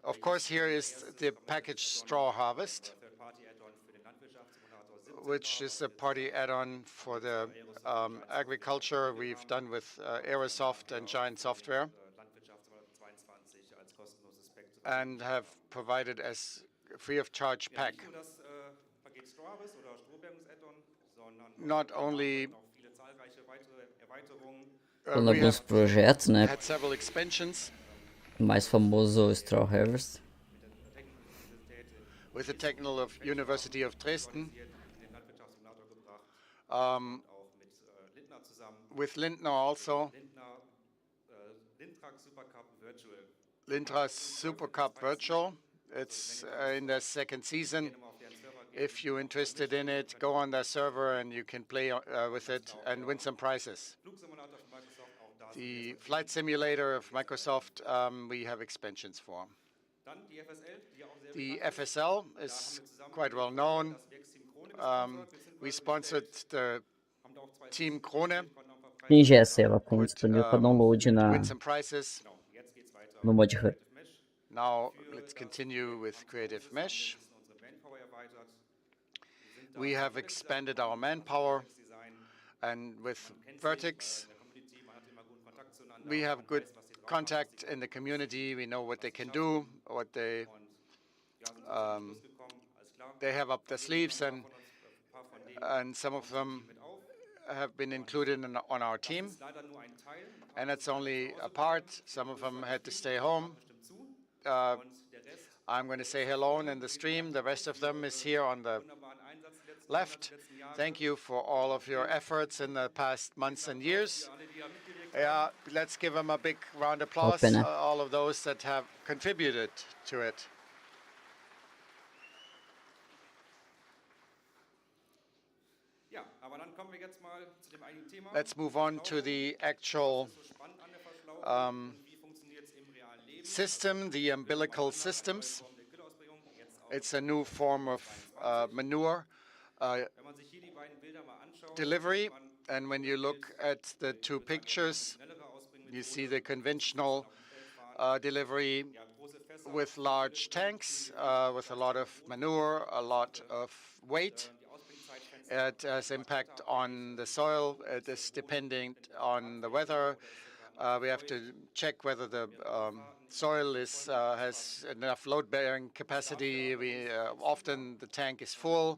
Speaker 4: Of course, here is the packaged straw harvest, which is a party add-on for the agriculture we've done with Aerosoft and Giant Software, and have provided as free of charge pack. Not only
Speaker 3: Falando alguns projetos, né?
Speaker 4: had several expansions.
Speaker 3: O mais famoso é o Straw Harvest.
Speaker 4: With the Technical University of Dresden. With Lindner also. Lindner Super Cup Virtual. It's in their second season. If you're interested in it, go on their server and you can play with it and win some prizes. The flight simulator of Microsoft, we have expansions for. The FSL is quite well known. We sponsored the Team Krone.
Speaker 3: Tem GS, ela tem disponível para download
Speaker 4: win some prizes.
Speaker 3: No mod HUD.
Speaker 4: Now let's continue with Creative Mesh. We have expanded our manpower, and with Vertex, we have good contact in the community. We know what they can do, what they have up their sleeves, and some of them have been included on our team. And that's only a part. Some of them had to stay home. I'm going to say hello in the stream. The rest of them is here on the left. Thank you for all of your efforts in the past months and years. Yeah, let's give them a big round of applause, all of those that have contributed to it. Let's move on to the actual system, the umbilical systems. It's a new form of manure delivery. And when you look at the two pictures, you see the conventional delivery with large tanks, with a lot of manure, a lot of weight. It has impact on the soil. It is dependent on the weather. We have to check whether the soil has enough load-bearing capacity. Often the tank is full,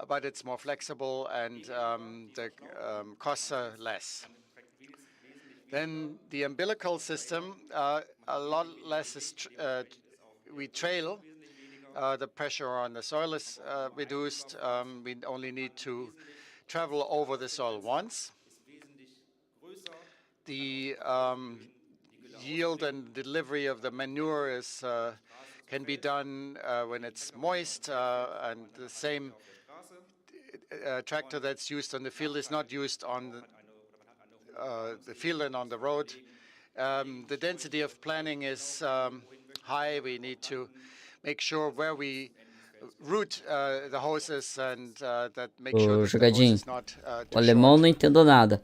Speaker 4: but it's more flexible and the costs are less. Then the umbilical system, a lot less is we trail. The pressure on the soil is reduced. We only need to travel over the soil once. The yield and delivery of the manure can be done when it's moist, and the same tractor that's used on the field is not used on the field and on the road. The density of planning is high. We need to make sure where we route the hoses and that make sure that the hose is not
Speaker 3: o alemão não entendo nada.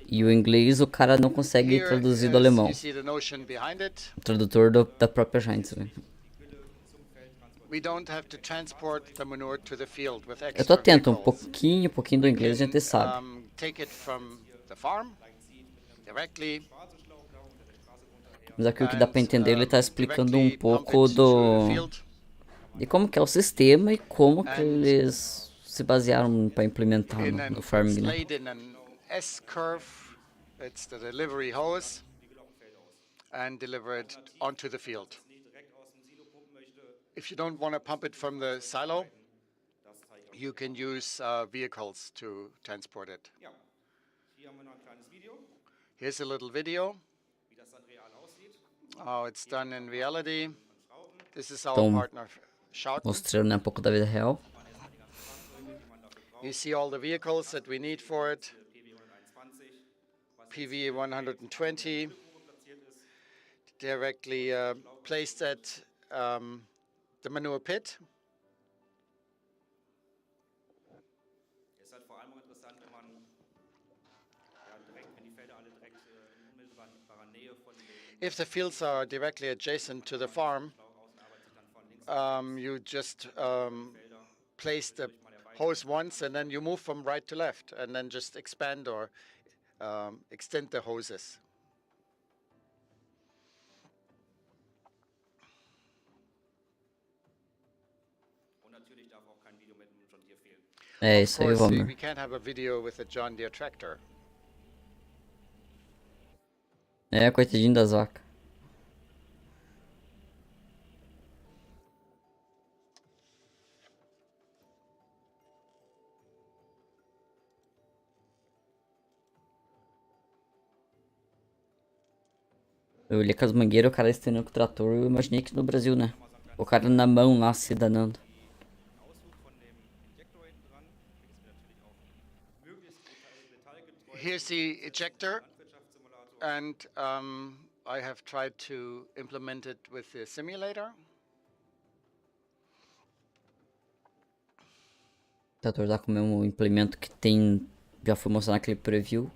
Speaker 3: E o inglês o cara não consegue traduzir do alemão. Tradutor da própria gente. Né? Eu tô atento, um pouquinho do inglês a gente sabe. Mas aqui o que dá para entender, ele tá explicando um pouco de como que é o sistema e como que eles se basearam para implementar no farming. Né?
Speaker 4: It's the delivery hose and deliver it onto the field. If you don't want to pump it from the silo, you can use vehicles to transport it. Here's a little video. How it's done in reality. This is our partner Schouten.
Speaker 3: Mostrando um pouco da vida real.
Speaker 4: You see all the vehicles that we need for it. PV 120 directly placed at the manure pit. If the fields are directly adjacent to the farm, you just place the hose once and then you move from right to left and then just expand or extend the hoses.
Speaker 3: Isso aí, vamos.
Speaker 4: We can't have a video with a John Deere tractor.
Speaker 3: Coitadinho das vacas. Eu olhei com as mangueiras, o cara estendendo com o trator, eu imaginei que no Brasil, né? O cara na mão lá se danando.
Speaker 4: Here's the ejector, and I have tried to implement it with the simulator.
Speaker 3: O trator tá com o mesmo implemento que tem, já foi mostrado naquele preview.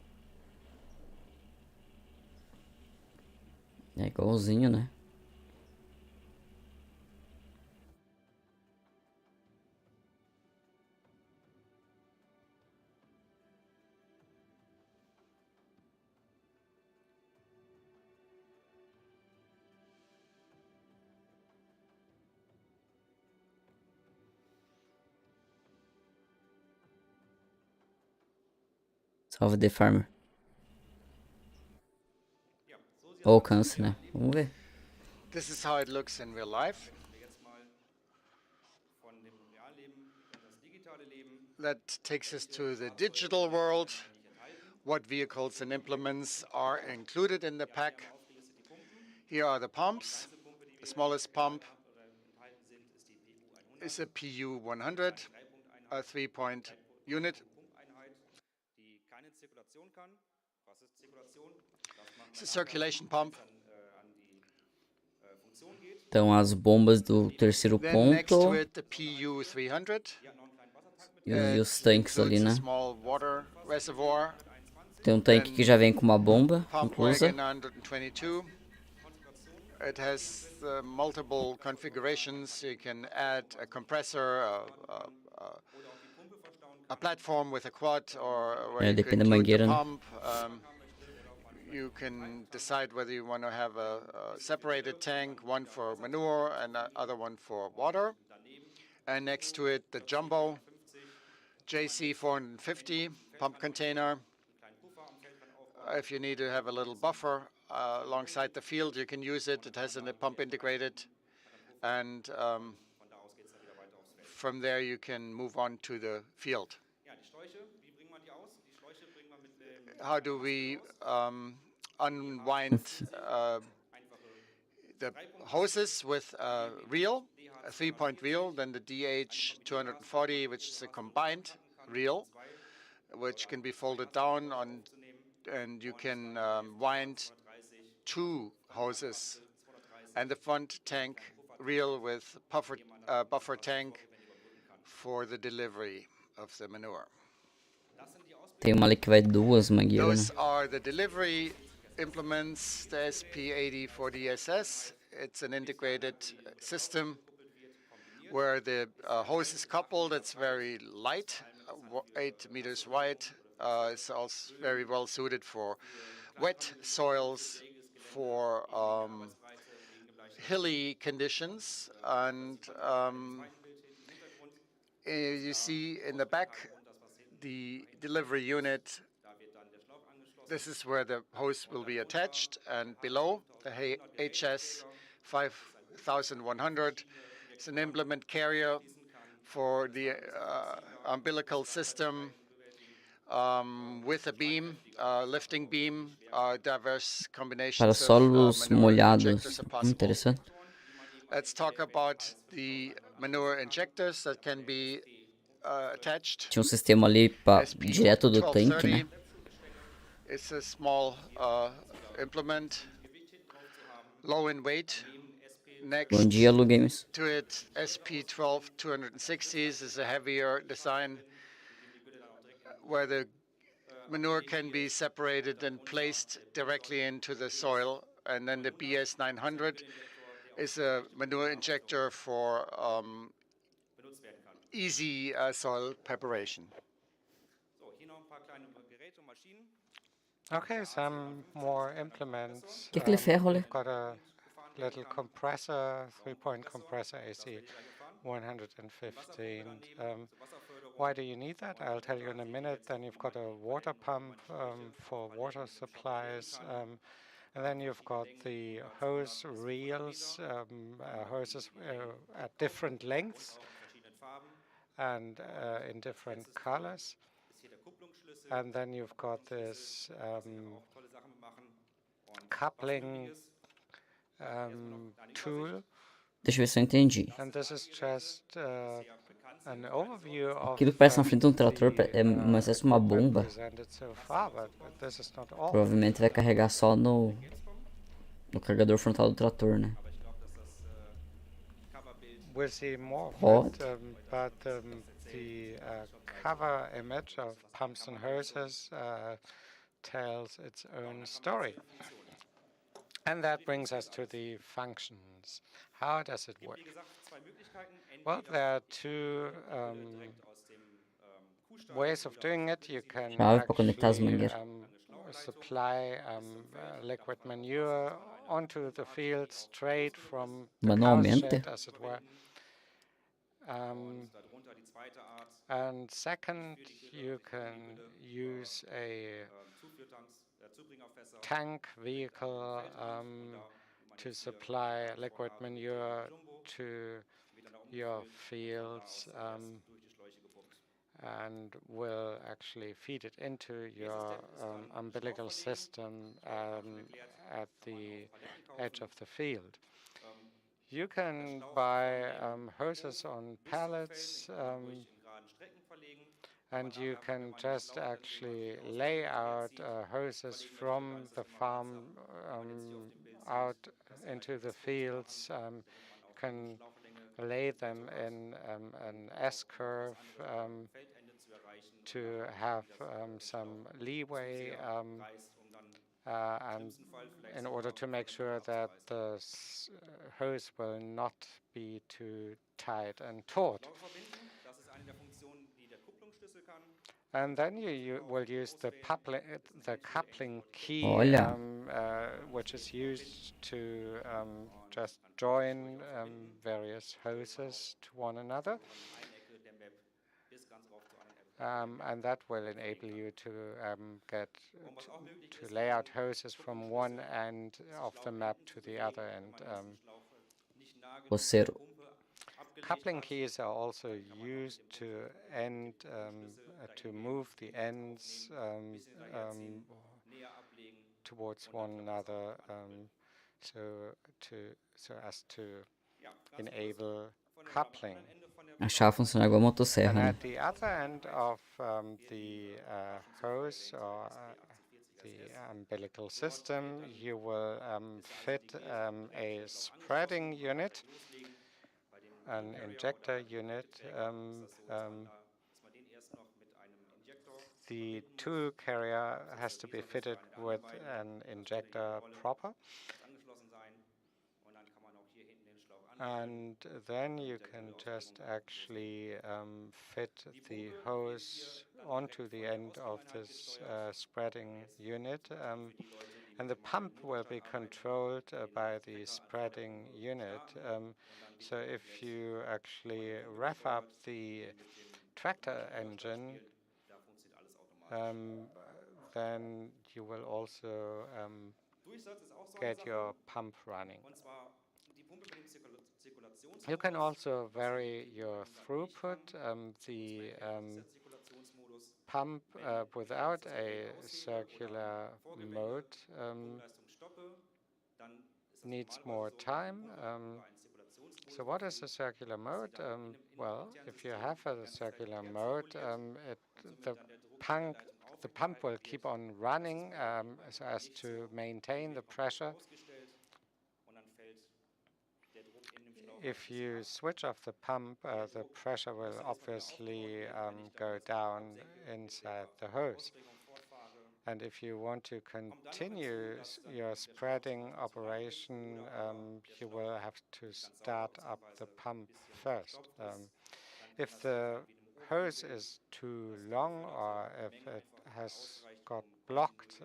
Speaker 3: É igualzinho, né? Salve The Farmer. Ou alcance, né? Vamos ver.
Speaker 4: This is how it looks in real life. That takes us to the digital world. What vehicles and implements are included in the pack? Here are the pumps. The smallest pump is a PU 100, a 3.0 unit. It's a circulation pump.
Speaker 3: Então as bombas do terceiro
Speaker 4: Then next to
Speaker 3: ponto
Speaker 4: it, the PU 300.
Speaker 3: e os tanques ali,
Speaker 4: Includes a
Speaker 3: né?
Speaker 4: small water reservoir.
Speaker 3: Tem um tanque que já vem com uma bomba
Speaker 4: Pump
Speaker 3: inclusa.
Speaker 4: wagon 122. It has multiple configurations. You can add a compressor, a platform with a quad, or where you can
Speaker 3: Depende da
Speaker 4: include the
Speaker 3: mangueira, né?
Speaker 4: pump. You can decide whether you want to have a separated tank, one for manure and the other one for water. And next to it, the jumbo JC 450 pump container. If you need to have a little buffer alongside the field, you can use it. It has a pump integrated. And from there, you can move on to the field. How do we unwind the hoses with a reel, a 3-point reel, then the DH 240, which is a combined reel, which can be folded down on, and you can wind 2 hoses, and the front tank reel with buffer tank for the delivery of the manure.
Speaker 3: Tem uma ali que vai duas mangueiras,
Speaker 4: Those
Speaker 3: né?
Speaker 4: are the delivery implements, the SP8040SS. It's an integrated system where the hose is coupled. It's very light, 8 meters wide. It's also very well suited for wet soils, for hilly conditions. And you see in the back the delivery unit. This is where the hose will be attached, and below the HS 5100 is an implement carrier for the umbilical system with a beam, lifting beam, diverse
Speaker 3: Para
Speaker 4: combinations
Speaker 3: solos
Speaker 4: of manure
Speaker 3: molhados.
Speaker 4: injectors are possible.
Speaker 3: Interessante.
Speaker 4: Let's talk about the manure injectors that can be attached.
Speaker 3: Tinha um sistema ali direto do tanque, né?
Speaker 4: It's a small implement, low in weight. Next
Speaker 3: Bom dia, Lu Games.
Speaker 4: to it, SP12 260s is a heavier design where the manure can be separated and placed directly into the soil. And then the BS 900 is a manure injector for easy soil preparation.
Speaker 1: Okay, some more implements.
Speaker 3: Que aquele ferro ali?
Speaker 1: We've got a little compressor, 3-point compressor AC 115. Why do you need that? I'll tell you in a minute. Then you've got a water pump for water supplies. And then you've got the hose reels, hoses at different lengths and in different colors. And then you've got this coupling tool.
Speaker 3: Deixa eu ver se eu entendi.
Speaker 1: And this is just an overview of
Speaker 3: Aquilo que parece na frente de um trator é mais uma bomba.
Speaker 1: so far, but this is not all.
Speaker 3: Provavelmente vai carregar só no carregador frontal do trator, né?
Speaker 1: We'll see more
Speaker 3: What?
Speaker 1: of it, but the cover image of pumps and hoses tells its own story. And that brings us to the functions. How does it work? Well, there are 2 ways of doing it. You can
Speaker 3: Chave para conectar as
Speaker 1: actually
Speaker 3: mangueiras.
Speaker 1: supply liquid manure onto the field straight from the cow's
Speaker 3: Manualmente?
Speaker 1: shed, as it were. And second, you can use a tank vehicle to supply liquid manure to your fields and will actually feed it into your umbilical system at the edge of the field. You can buy hoses on pallets, And you can just actually lay out hoses from the farm out into the fields. You can lay them in an S-curve to have some leeway and in order to make sure that the hose will not be too tight and taut. And then you will use the coupling key, which is used to just join various hoses to one another. And that will enable you to to lay out hoses from one end of the map to the other end. Coupling keys are also used to to move the ends towards one another, so as to enable coupling.
Speaker 3: A chave funciona igual a motosserra,
Speaker 1: And
Speaker 3: né?
Speaker 1: at the other end of the hose or the umbilical system, you will fit a spreading unit, an injector unit. The tool carrier has to be fitted with an injector proper. And then you can just actually fit the hose onto the end of this spreading unit. And the pump will be controlled by the spreading unit. So if you actually rev up the tractor engine, then you will also get your pump running. You can also vary your throughput. The pump without a circular mode needs more time. So what is a circular mode? Well, if you have a circular mode, the pump will keep on running so as to maintain the pressure. If you switch off the pump, the pressure will obviously go down inside the hose. And if you want to continue your spreading operation, you will have to start up the pump first. If the hose is too long or if it has got blocked,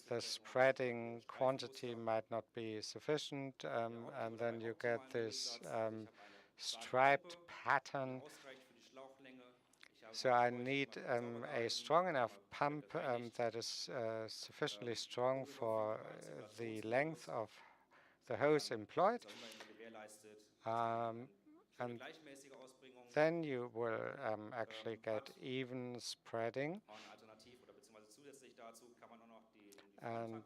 Speaker 1: the spreading quantity might not be sufficient, and then you get this striped pattern. So I need a strong enough pump that is sufficiently strong for the length of the hose employed. And then you will actually get even spreading. And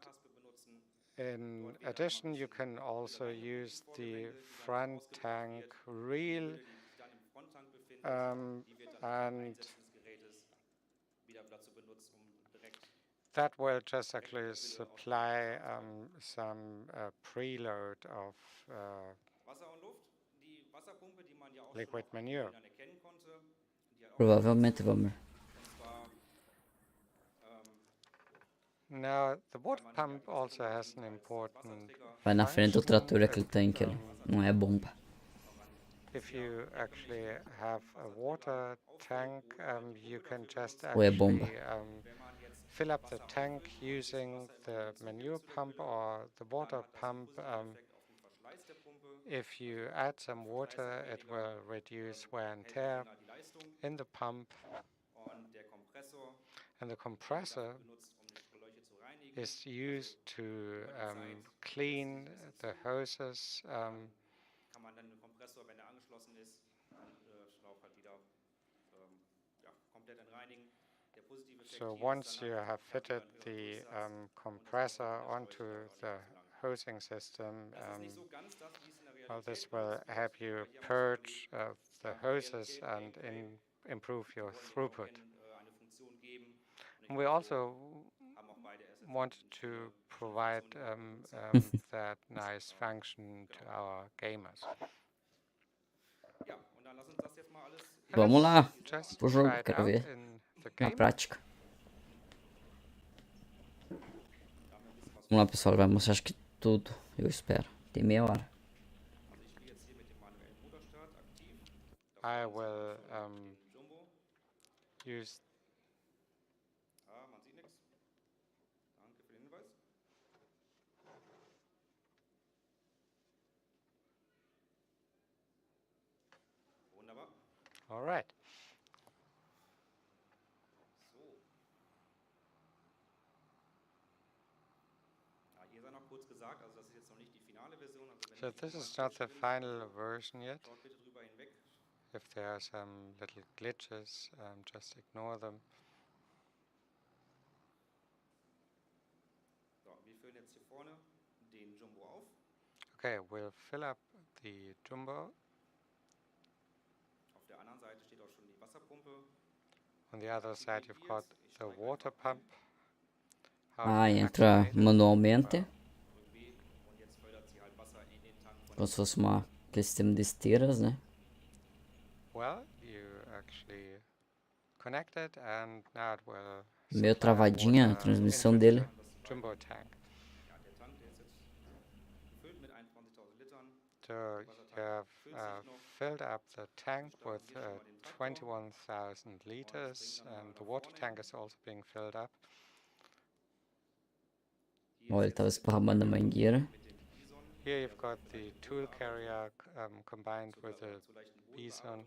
Speaker 1: in addition, you can also use the front tank reel and that will just actually supply some preload of liquid manure.
Speaker 3: Provavelmente, Valmer.
Speaker 1: Now, the water pump also has an important
Speaker 3: Vai na frente do
Speaker 1: function.
Speaker 3: trator aquele tanque ali. Não é bomba.
Speaker 1: If you actually have a water tank, you can just
Speaker 3: Ou é bomba?
Speaker 1: actually fill up the tank using the manure pump or the water pump. If you add some water, it will reduce wear and tear in the pump. And the compressor is used to clean the hoses. So once you have fitted the compressor onto the hosing system, well, this will help you purge the hoses and improve your throughput. We also wanted to provide that nice function to our gamers.
Speaker 3: Vamos lá,
Speaker 1: Just
Speaker 3: pro
Speaker 1: try
Speaker 3: jogo,
Speaker 1: it
Speaker 3: quero
Speaker 1: out
Speaker 3: ver
Speaker 1: in the
Speaker 3: na
Speaker 1: game.
Speaker 3: prática. Vamos lá, pessoal, vai mostrar acho que tudo, eu espero. Tem meia hora.
Speaker 1: I will use all right. So this is not the final version yet. If there are some little glitches, just ignore them. Okay, we'll fill up the Jumbo. On the other side, you've got the water pump.
Speaker 3: Entra manualmente. Como se fosse aquele sistema de esteiras, né?
Speaker 1: Well, you actually connect it and now it will
Speaker 3: Meio travadinha a transmissão dele.
Speaker 1: Jumbo tank. So you have filled up the tank with 21,000 liters, and the water tank is also being filled up.
Speaker 3: Olha, ele estava esparramando a mangueira.
Speaker 1: Here you've got the tool carrier combined with the bison.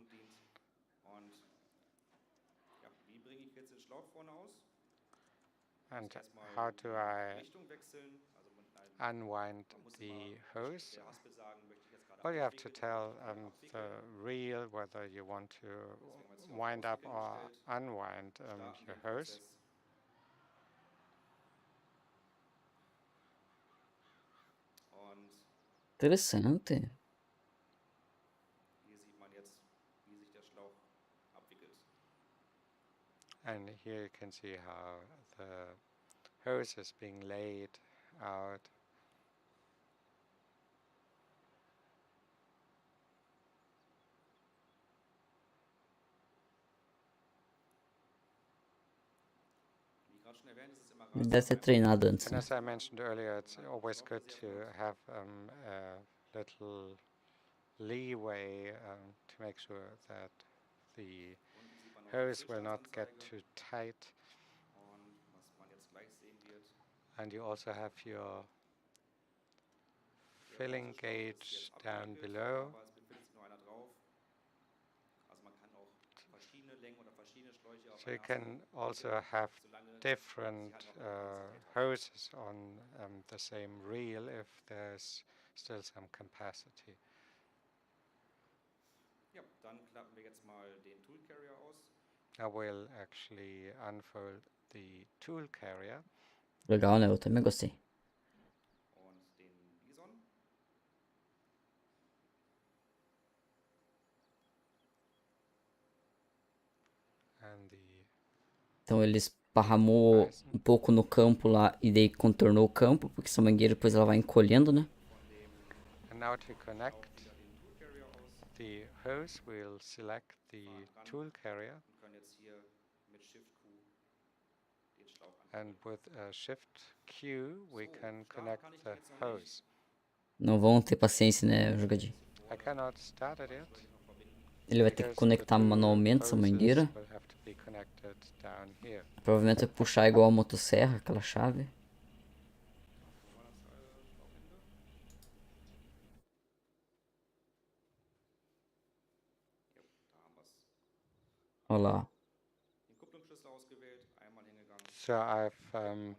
Speaker 1: And how do I unwind the hose? Well, you have to tell the reel whether you want to wind up or unwind your hose.
Speaker 3: Interessante.
Speaker 1: And here you can see how the hose is being laid out.
Speaker 3: Deve ser treinado antes.
Speaker 1: And as I mentioned earlier, it's always good to have a little leeway to make sure that the hose will not get too tight. And you also have your filling gauge down below. So you can also have different hoses on the same reel if there's still some capacity. I will actually unfold the tool carrier.
Speaker 3: Legal, né? Eu também gostei. Então ele esparramou um pouco no campo lá e daí contornou o campo, porque essa mangueira depois ela vai encolhendo, né?
Speaker 1: And now to connect the hose, we'll select the tool carrier. And with Shift Q, we can connect the hose.
Speaker 3: Não vão ter paciência, né, jogadinho?
Speaker 1: I cannot start it yet.
Speaker 3: Ele vai ter que conectar manualmente essa mangueira. Provavelmente vai puxar igual a motosserra, aquela chave. Olha lá.
Speaker 1: So I've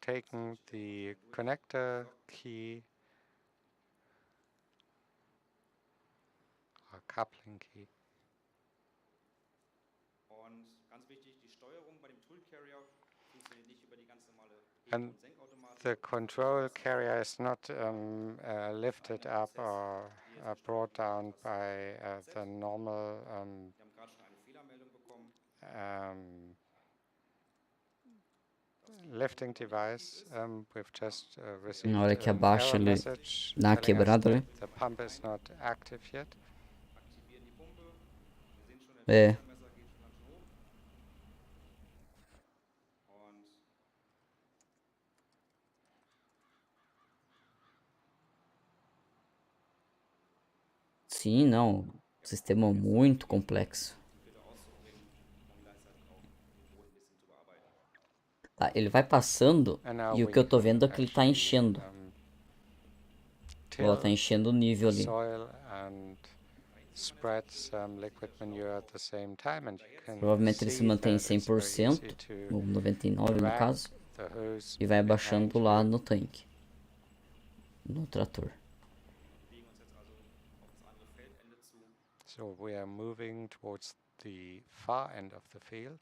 Speaker 1: taken the connector key, or coupling key. And the control carrier is not lifted up or brought down by the normal lifting device. We've just received
Speaker 3: Na hora que
Speaker 1: an
Speaker 3: abaixa,
Speaker 1: error
Speaker 3: ele
Speaker 1: message
Speaker 3: dá uma
Speaker 1: telling us
Speaker 3: quebrada,
Speaker 1: that
Speaker 3: né?
Speaker 1: the pump is not active yet.
Speaker 3: É. Sim, não. Sistema muito complexo. Tá, ele vai passando e o que eu tô vendo é que ele tá enchendo. Ó, tá enchendo o nível ali. Provavelmente ele se mantém em 100%, ou 99% no caso, e vai abaixando lá no tanque, no trator.
Speaker 1: So we are moving towards the far end of the field.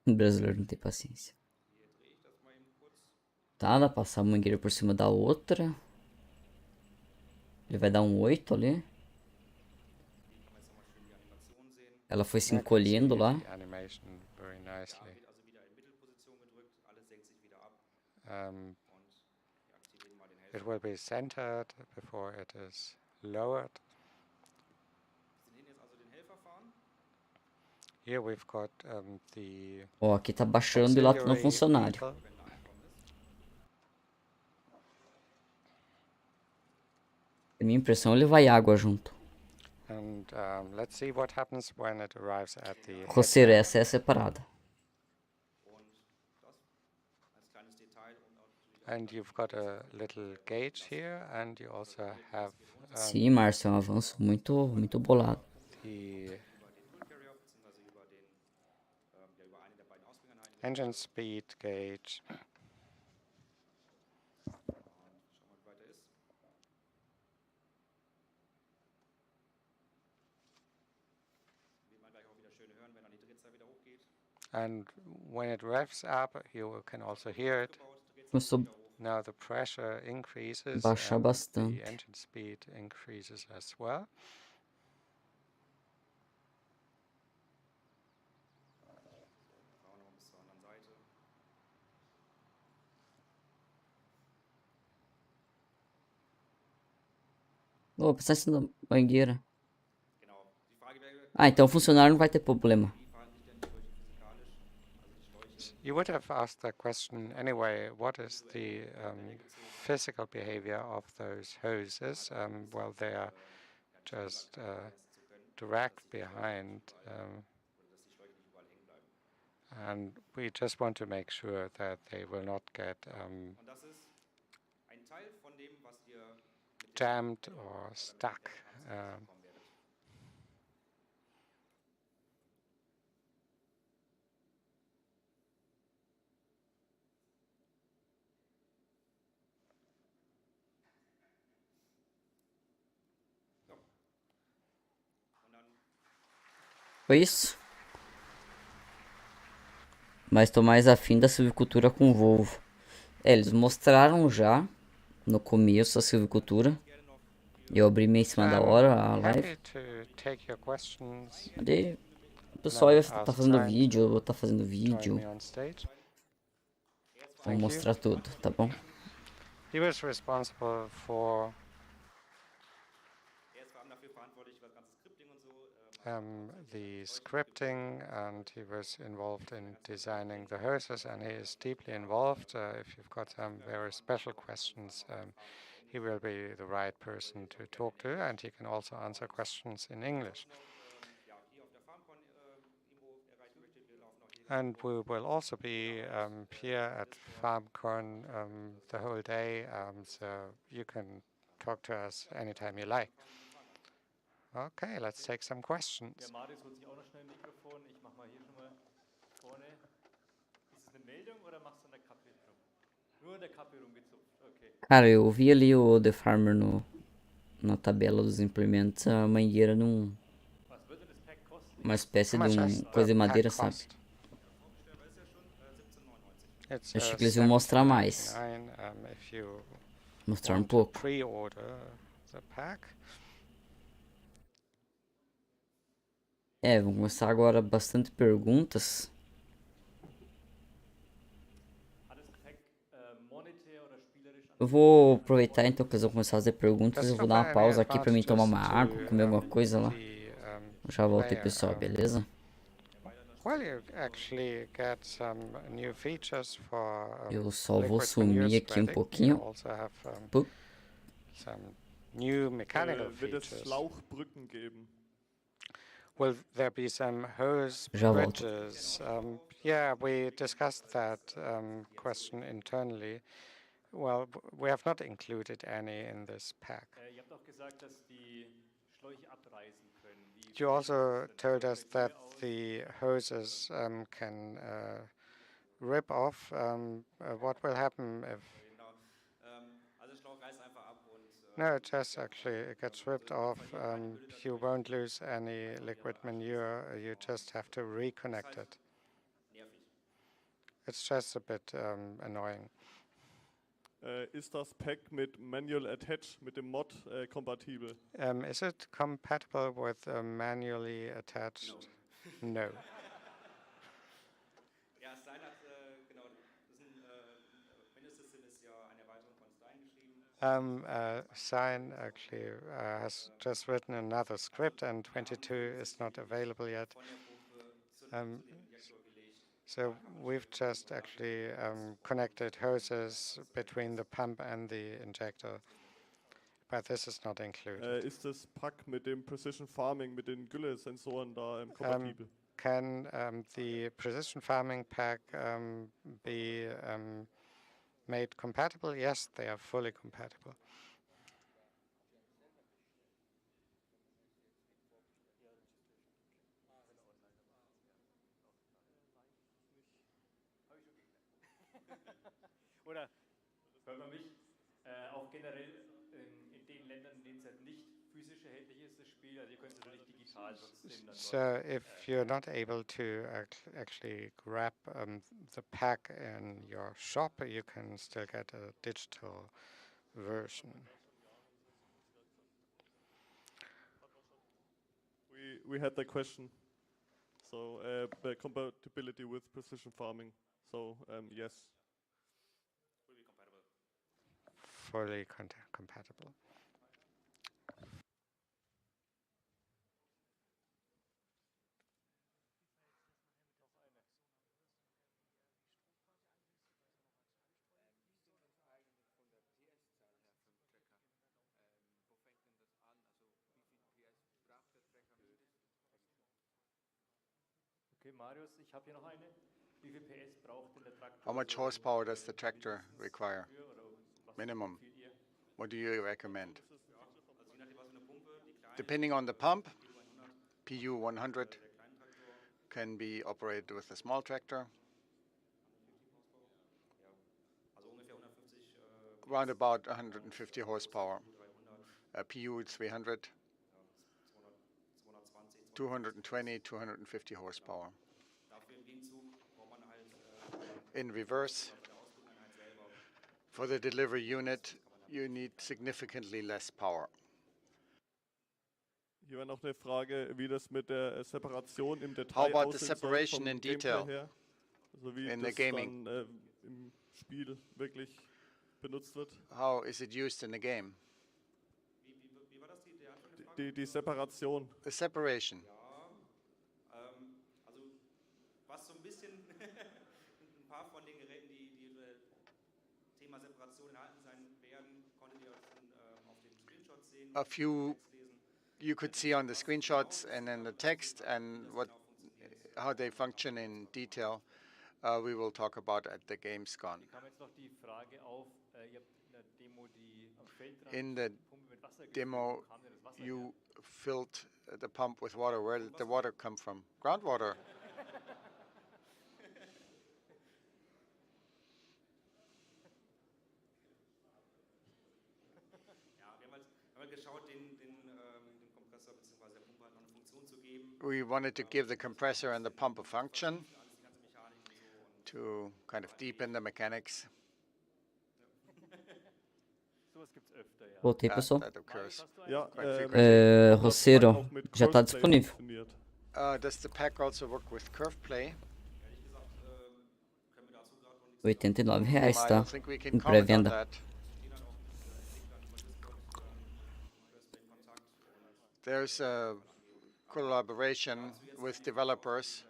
Speaker 3: O brasileiro não tem paciência. Tá, dá pra passar a mangueira por cima da outra. Ele vai dar um 8 ali. Ela foi se encolhendo lá.
Speaker 1: It will be centered before it is lowered. Here we've got the
Speaker 3: Ó, aqui tá baixando e lá tá no funcionário. A minha impressão ele vai água junto.
Speaker 1: And let's see what happens when it arrives at the
Speaker 3: Roceiro, essa é separada.
Speaker 1: And you've got a little gauge here, and you also have
Speaker 3: Sim, Márcio, é um avanço muito bolado.
Speaker 1: the engine speed gauge. And when it revs up, you can also hear it.
Speaker 3: Começou
Speaker 1: Now the pressure increases,
Speaker 3: baixar
Speaker 1: and
Speaker 3: bastante.
Speaker 1: the engine speed increases as well.
Speaker 3: Ô, passar em cima da mangueira. Ah, então o funcionário não vai ter problema.
Speaker 1: You would have asked that question anyway. What is the physical behavior of those hoses? Well, they are just dragged behind, and we just want to make sure that they will not get jammed or stuck.
Speaker 3: Foi isso? Mas tô mais afim da silvicultura com Volvo. É, eles mostraram já no começo a silvicultura. Eu abri meio em cima da hora a live. Ali, o pessoal ia tá fazendo vídeo, tá fazendo vídeo. Vou mostrar tudo, tá bom?
Speaker 1: He was responsible for the scripting, and he was involved in designing the hoses, and he is deeply involved. If you've got some very special questions, he will be the right person to talk to, and he can also answer questions in English. And we will also be here at Farmcon the whole day, so you can talk to us anytime you like. Okay, let's take some questions.
Speaker 8: Der Marius holt sich auch noch schnell ein Mikrofon. Ich mach mal hier schon mal vorne. Ist es eine Meldung oder machst du an der Kappe drum? Nur an der Kappe rumgezupft, okay.
Speaker 3: Cara, eu vi ali o The Farmer na tabela dos implementos, a mangueira não uma espécie de coisa de madeira, sabe?
Speaker 1: It's
Speaker 3: Acho que eles iam mostrar mais.
Speaker 1: if you
Speaker 3: Mostrar
Speaker 1: want to
Speaker 3: pouco.
Speaker 1: pre-order the pack.
Speaker 3: Vamos começar agora bastante perguntas. Eu vou aproveitar então que eles vão começar a fazer perguntas. Eu vou dar uma pausa aqui pra mim tomar uma água, comer alguma coisa lá. Já voltei, pessoal, beleza?
Speaker 1: Well, you actually get some new features for
Speaker 3: Eu só vou
Speaker 1: liquid
Speaker 3: sumir
Speaker 1: manure
Speaker 3: aqui um
Speaker 1: spreading. You
Speaker 3: pouquinho.
Speaker 1: also have
Speaker 3: Pup.
Speaker 1: some new mechanical
Speaker 5: Wird es
Speaker 1: features.
Speaker 5: Schlauchbrücken geben?
Speaker 1: Will there be some hose
Speaker 3: Já volto.
Speaker 1: bridges? Yeah, we discussed that question internally. Well, we have not included any in this pack. You also told us that the hoses can rip off. What will happen if? No, it just actually it gets ripped off. You won't lose any liquid manure. You just have to reconnect it. It's just a bit annoying.
Speaker 5: Ist das Pack mit Manual Attach, mit dem Mod kompatibel?
Speaker 1: Is it compatible with manually attached? No. Sign actually has just written another script, and 22 is not available yet. So we've just actually connected hoses between the pump and the injector, but this is not included.
Speaker 5: Ist das Pack mit dem Precision Farming, mit den Gülle-Sensoren da kompatibel?
Speaker 1: Can the precision farming pack be made compatible? Yes, they are fully compatible.
Speaker 8: Oder hört man mich? Auch generell in den Ländern, in denen es halt nicht physisch erhältlich ist, das Spiel, also ihr könnt es natürlich digital trotzdem dann
Speaker 1: So if you're not able to actually grab the pack in your shop, you can still get a digital version.
Speaker 5: We had the question. So the compatibility with precision farming. So yes.
Speaker 1: Fully compatible.
Speaker 8: Okay, Marius, ich habe hier noch eine. Wie viel PS braucht denn der Traktor?
Speaker 4: How much horsepower does the tractor require? Minimum. What do you recommend? Depending on the pump, PU 100 can be operated with a small tractor. Around about 150 horsepower. PU 300, 220, 250 horsepower. In reverse, for the delivery unit, you need significantly less power.
Speaker 5: Hier war noch eine Frage, wie das mit der Separation im Detail
Speaker 4: How about the
Speaker 5: aussehen soll
Speaker 4: separation
Speaker 5: vom
Speaker 4: in
Speaker 5: Gameplay
Speaker 4: detail
Speaker 5: her? Also wie
Speaker 4: in the
Speaker 5: das
Speaker 4: gaming?
Speaker 5: dann im Spiel wirklich benutzt wird.
Speaker 4: How is it used in the game?
Speaker 5: Die Separation.
Speaker 4: The separation.
Speaker 2: Was so ein bisschen ein paar von den Geräten, die Thema Separation enthalten sein werden, konntet ihr schon auf den Screenshots sehen.
Speaker 4: A few you could see on the screenshots and in the text, and how they function in detail. We will talk about at the Gamescom. In the demo, you filled the pump with water. Where did the water come from? Groundwater. we wanted to give the compressor and the pump a function to kind of deepen the mechanics.
Speaker 3: Voltei, pessoal.
Speaker 4: That occurs
Speaker 5: Ja,
Speaker 4: quite frequently.
Speaker 3: Roceiro, já está disponível.
Speaker 4: Does the pack also work with curve play?
Speaker 3: R$89,
Speaker 4: I
Speaker 3: tá?
Speaker 4: don't think we can
Speaker 3: Em
Speaker 4: comment on
Speaker 3: pré-venda.
Speaker 4: that. There's a collaboration with developers,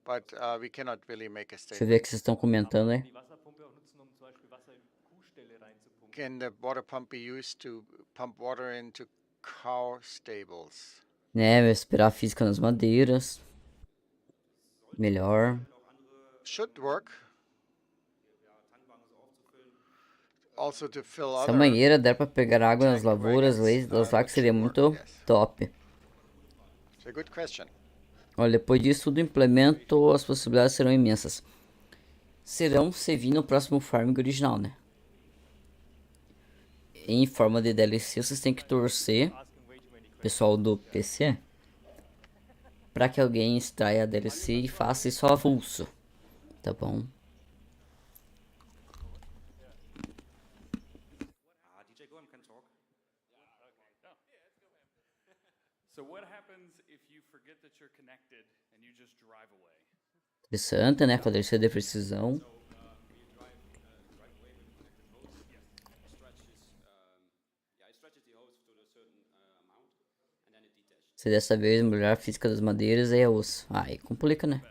Speaker 4: but we cannot really make a
Speaker 3: Deixa eu ver o
Speaker 4: statement.
Speaker 3: que vocês estão comentando aí.
Speaker 4: Can the water pump be used to pump water into cow stables?
Speaker 3: Né, vai esperar a física nas madeiras. Melhor.
Speaker 4: Should work. Also to fill
Speaker 3: Se a
Speaker 4: other
Speaker 3: mangueira der pra pegar água nas
Speaker 4: tank
Speaker 3: lavouras
Speaker 4: wagons,
Speaker 3: das
Speaker 4: that
Speaker 3: vacas seria
Speaker 4: should
Speaker 3: muito
Speaker 4: work, yes.
Speaker 3: top.
Speaker 4: It's a good question.
Speaker 3: Olha, depois disso tudo implemento, as possibilidades serão imensas. Serão se vir no próximo Farming original, né? Em forma de DLC, vocês têm que torcer, pessoal do PC, para que alguém extraia a DLC e faça isso avulso, tá bom? Interessante, né? Com a DLC de precisão. Se dessa vez melhorar a física das madeiras é osso. Aí complica, né?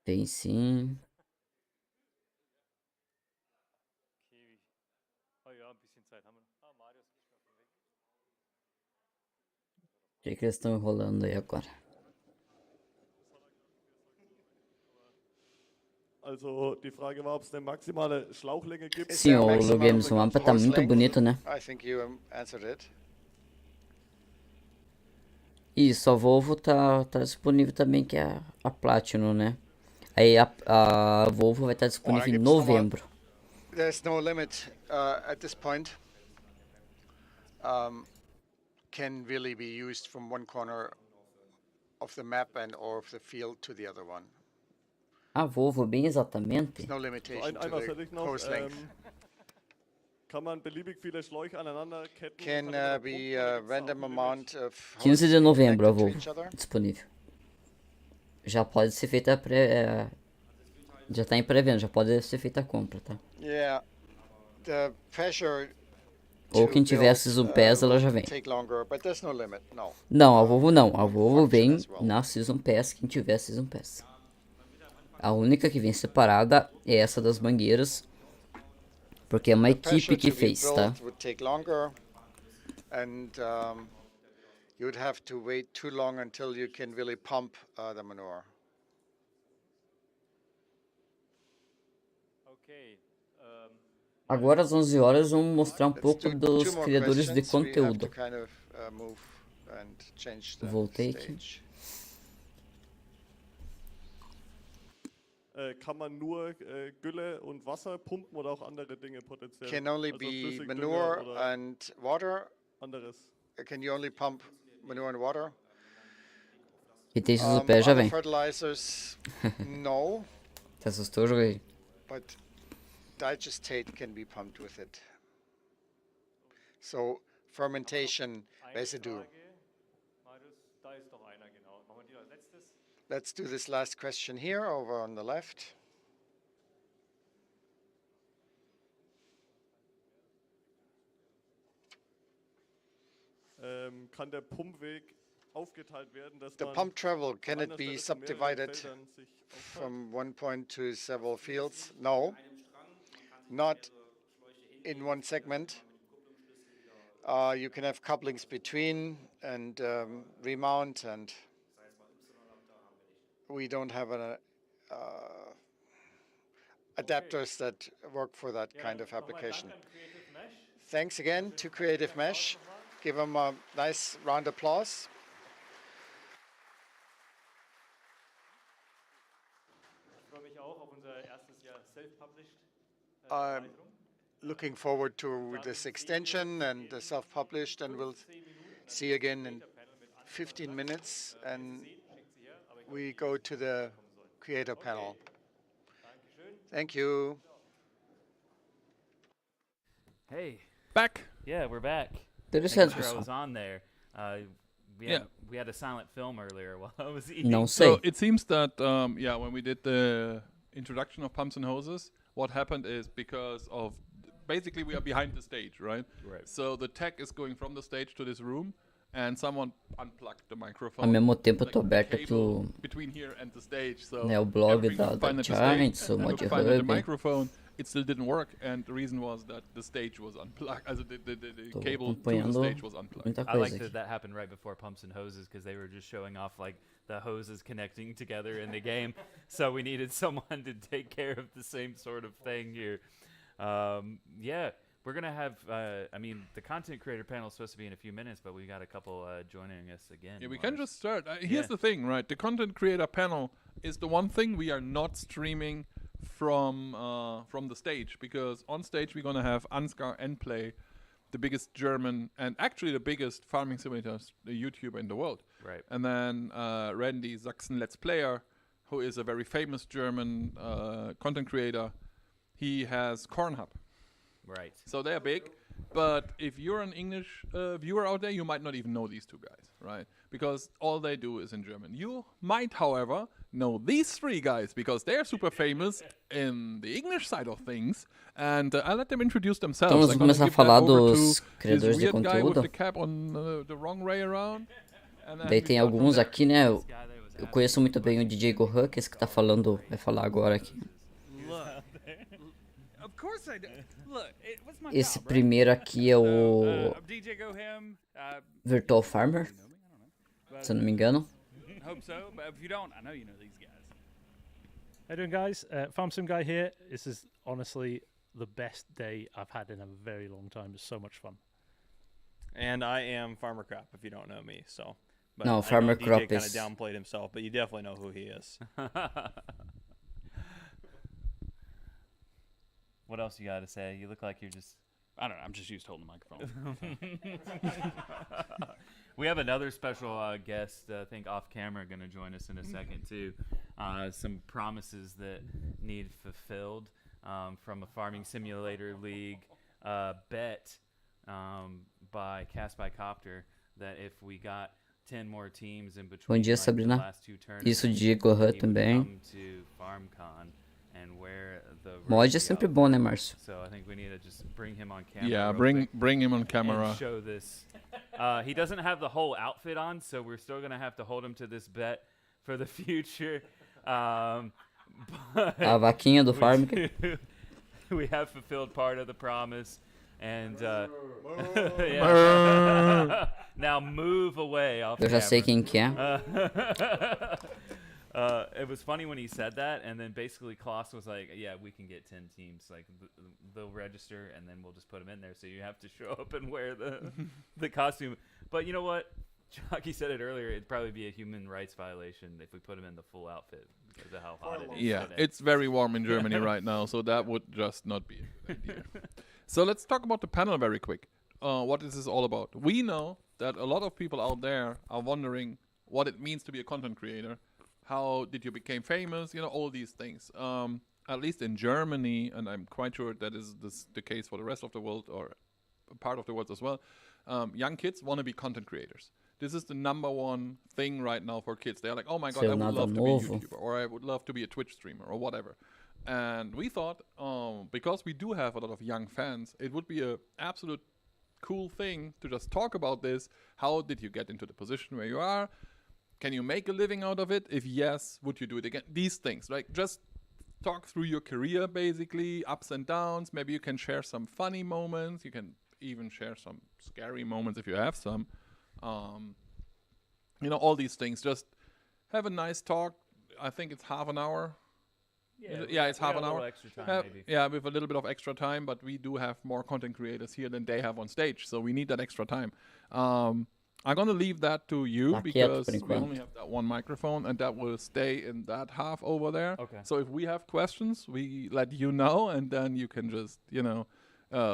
Speaker 3: Tem sim. O que eles estão enrolando aí agora?
Speaker 5: Also, die Frage war, ob es eine maximale Schlauchlänge gibt.
Speaker 3: Sim, o Logames no mapa tá muito bonito, né?
Speaker 4: I think you answered it.
Speaker 3: Isso, a Volvo tá disponível também, que é a Platinum, né? Aí a Volvo vai estar disponível em novembro.
Speaker 4: There's no limit at this point. Can really be used from one corner of the map and or of the field to the other one.
Speaker 3: A Volvo, bem exatamente.
Speaker 4: There's no limitation to
Speaker 5: Einmal hätte
Speaker 4: the
Speaker 5: ich noch,
Speaker 4: hose length.
Speaker 5: kann man beliebig viele Schläuche aneinander ketten?
Speaker 4: Can be a random amount of
Speaker 3: 15 de novembro a Volvo
Speaker 4: each other.
Speaker 3: disponível. Já pode ser feita a já tá em pré-venda, já pode ser feita a compra, tá?
Speaker 4: Yeah. The pressure
Speaker 3: Ou quem tiver a Season Pass, ela já vem.
Speaker 4: take longer, but there's no limit. No.
Speaker 3: Não, a Volvo não. A Volvo vem na Season Pass, quem tiver Season Pass. A única que vem separada é essa das mangueiras, porque é uma equipe que fez, tá?
Speaker 4: Would take longer, and you would have to wait too long until you can really pump the manure.
Speaker 3: Agora às 11 horas vamos mostrar um
Speaker 4: Let's
Speaker 3: pouco
Speaker 4: do
Speaker 3: dos
Speaker 4: two more
Speaker 3: criadores de
Speaker 4: questions. We have to
Speaker 3: conteúdo.
Speaker 4: kind of move and change the
Speaker 3: Voltei aqui.
Speaker 4: stage.
Speaker 5: Kann man nur Gülle und Wasser pumpen oder auch andere Dinge potenziell?
Speaker 4: Can only
Speaker 5: Also
Speaker 4: be
Speaker 5: Flüssigdünger
Speaker 4: manure
Speaker 5: oder
Speaker 4: and water.
Speaker 5: anderes.
Speaker 4: Can you only pump manure and water?
Speaker 3: E tem Season Pass, já
Speaker 4: Other
Speaker 3: vem.
Speaker 4: fertilizers, no,
Speaker 3: Se assustou, joguei.
Speaker 4: but digestate can be pumped with it. So fermentation residue. Let's do this last question here over on the left.
Speaker 5: Kann der Pumpweg aufgeteilt werden, dass
Speaker 4: The
Speaker 5: man
Speaker 4: pump travel, can
Speaker 5: an
Speaker 4: it
Speaker 5: einer
Speaker 4: be
Speaker 5: Stelle zu mehreren
Speaker 4: subdivided
Speaker 5: Feldern sich aufteilt?
Speaker 4: from one point to several fields? No, not in one segment. You can have couplings between and remount, and we don't have adapters that work for that kind of application. Thanks again to Creative Mesh. Give them a nice round of applause. looking forward to this extension and the self-published, and we'll see you again in 15 minutes, and we go to the creator panel. Thank you.
Speaker 9: Hey.
Speaker 7: Back.
Speaker 9: Yeah, we're back.
Speaker 3: Interessante,
Speaker 9: Making sure I
Speaker 3: pessoal.
Speaker 9: was on there. We had a silent film earlier while I was eating.
Speaker 3: Não
Speaker 7: So
Speaker 3: sei.
Speaker 7: it seems that when we did the introduction of Pumps and Hoses, what happened is because of basically we are behind the stage, right?
Speaker 9: Right.
Speaker 7: So the tech is going from the stage to this room, and someone unplugged the microphone.
Speaker 3: Ao mesmo tempo eu tô
Speaker 7: like the
Speaker 3: aberto
Speaker 7: cable
Speaker 3: pro
Speaker 7: between here and the stage. So
Speaker 3: né, o blog
Speaker 7: every
Speaker 3: da
Speaker 7: fine at the
Speaker 3: Giants,
Speaker 7: stage,
Speaker 3: o Mod
Speaker 7: look fine at the
Speaker 3: Hub.
Speaker 7: microphone, it still didn't work, and the reason was that the stage was unplugged. The
Speaker 3: Tô
Speaker 7: cable to the
Speaker 3: acompanhando
Speaker 7: stage was unplugged.
Speaker 3: muita
Speaker 9: I
Speaker 3: coisa
Speaker 9: like
Speaker 3: aqui.
Speaker 9: that happened right before Pumps and Hoses because they were just showing off like the hoses connecting together in the game. So we needed someone to take care of the same sort of thing here. We're going to have, the content creator panel is supposed to be in a few minutes, but we got a couple joining us again.
Speaker 7: Yeah, we can
Speaker 9: Lars.
Speaker 7: just start. Here's
Speaker 9: Yeah.
Speaker 7: the thing, right? The content creator panel is the one thing we are not streaming from the stage, because on stage we're gonna have Ansgar and Play, the biggest German and actually the biggest farming simulator YouTuber in the world.
Speaker 9: Right.
Speaker 7: And then Randy Sachsen Let's Player, who is a very famous German content creator. He has Cornhub.
Speaker 9: Right.
Speaker 7: So they're big, but if you're an English viewer out there, you might not even know these two guys, right? Because all they do is in German. You might, however, know these three guys because they're super famous in the English side of things, and I'll let them introduce themselves.
Speaker 3: Então, nós
Speaker 7: I'm
Speaker 3: vamos
Speaker 7: gonna
Speaker 3: começar a
Speaker 7: give that
Speaker 3: falar
Speaker 7: over
Speaker 3: dos
Speaker 7: to
Speaker 3: criadores
Speaker 7: this
Speaker 3: de
Speaker 7: weird guy with
Speaker 3: conteúdo.
Speaker 7: the cap on the wrong way around. And then
Speaker 3: Daí
Speaker 7: we
Speaker 3: tem
Speaker 7: go from
Speaker 3: alguns
Speaker 7: there.
Speaker 3: aqui, né? Eu conheço muito bem o DJ Gohan, que é esse que tá falando, vai falar agora aqui.
Speaker 10: Of course I do. Look, it was my
Speaker 3: Esse
Speaker 10: job, right?
Speaker 3: primeiro aqui é o
Speaker 10: I'm DJ Goham.
Speaker 3: Virtual Farmer, se eu não me engano.
Speaker 10: Hope so, but if you don't, I know you know these guys.
Speaker 11: How you doing, guys? Farm Sim Guy here. This is honestly the best day I've had in a very long time. It's so much fun.
Speaker 12: And I am Farmer Crop, if you don't know me. So, but
Speaker 3: No,
Speaker 12: I know
Speaker 3: Farmer
Speaker 12: DJ
Speaker 3: Crop
Speaker 12: kind of
Speaker 3: is-
Speaker 12: downplayed himself, but you definitely know who he is.
Speaker 9: What else you got to say? You look like you're just...
Speaker 10: I don't know. I'm just used to holding the microphone.
Speaker 9: We have another special guest, I think off camera, going to join us in a second too. Some promises that need fulfilled from a farming simulator league bet by Cast by Copter that if we got 10 more teams in between
Speaker 3: Bom dia,
Speaker 9: like, the
Speaker 3: Sabrina.
Speaker 9: last two tournaments,
Speaker 3: Isso, DJ Gohan
Speaker 9: he would
Speaker 3: também.
Speaker 9: come to Farmcon and wear the
Speaker 3: Mod é
Speaker 9: rugby
Speaker 3: sempre
Speaker 9: outfit.
Speaker 3: bom, né, Márcio?
Speaker 9: So I think we need to just bring him on camera.
Speaker 7: Yeah,
Speaker 9: real quick
Speaker 7: bring him on camera.
Speaker 9: and show this. He doesn't have the whole outfit on, so we're still gonna have to hold him to this bet for the future. But
Speaker 3: A vaquinha do farm.
Speaker 9: we have fulfilled part of the promise, and now move away off.
Speaker 3: Eu já sei
Speaker 9: camera.
Speaker 3: quem que é.
Speaker 9: It was funny when he said that, and then basically Klaus was like, "Yeah, we can get 10 teams. Like they'll register, and then we'll just put them in there. So you have to show up and wear the costume." But you know what? Jockey said it earlier. It'd probably be a human rights violation if we put him in the full outfit because of how hot it is.
Speaker 7: Yeah,
Speaker 9: today.
Speaker 7: it's very warm in Germany right now, so that would just not be a good idea. So let's talk about the panel very quick. What is this all about? We know that a lot of people out there are wondering what it means to be a content creator. How did you become famous? You know, all these things. At least in Germany, and I'm quite sure that is the case for the rest of the world or a part of the world as well. Young kids want to be content creators. This is the number one thing right now for kids. They're like, oh my God,
Speaker 3: Ser
Speaker 7: I would
Speaker 3: nada
Speaker 7: love to be a
Speaker 3: novo.
Speaker 7: YouTuber, or I would love to be a Twitch streamer, or whatever. And we thought, because we do have a lot of young fans, it would be a absolute cool thing to just talk about this. How did you get into the position where you are? Can you make a living out of it? If yes, would you do it again? These things, like just talk through your career, basically, ups and downs. Maybe you can share some funny moments. You can even share some scary moments if you have some. You know, all these things. Just have a nice talk. I think it's half an hour. Yeah, it's half an hour.
Speaker 9: Extra time, maybe.
Speaker 7: Yeah, with a little bit of extra time, but we do have more content creators here than they have on stage, so we need that extra time. I'm going to leave that to you
Speaker 3: Tá quieto
Speaker 7: because
Speaker 3: por
Speaker 7: we
Speaker 3: enquanto.
Speaker 7: only have that one microphone, and that will stay in that half over there.
Speaker 9: Okay.
Speaker 7: So if we have questions, we let you know, and then you can just, you know,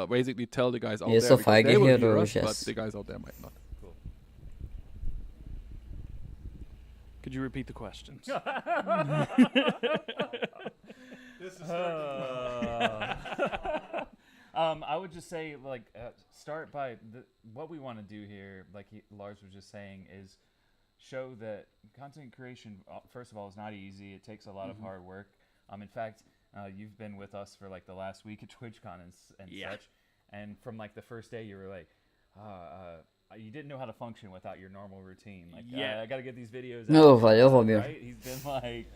Speaker 7: basically tell the guys out
Speaker 3: Eu
Speaker 7: there
Speaker 3: sou
Speaker 7: because they will hear
Speaker 3: guerreiro,
Speaker 7: us, but
Speaker 3: Jess.
Speaker 7: the guys out there might not.
Speaker 9: Cool.
Speaker 10: Could you repeat the questions?
Speaker 7: This is
Speaker 9: I would just say, like, start by what we want to do here, like Lars was just saying, is show that content creation, first of all, is not easy. It takes a lot of hard work. In fact, you've been with us for like the last week at TwitchCon and such, and from like the first day, you were like, you didn't know how to function without your normal routine. Like, I got to get these videos
Speaker 3: Não,
Speaker 9: out.
Speaker 3: valeu, Romeu.
Speaker 9: Right? He's been like...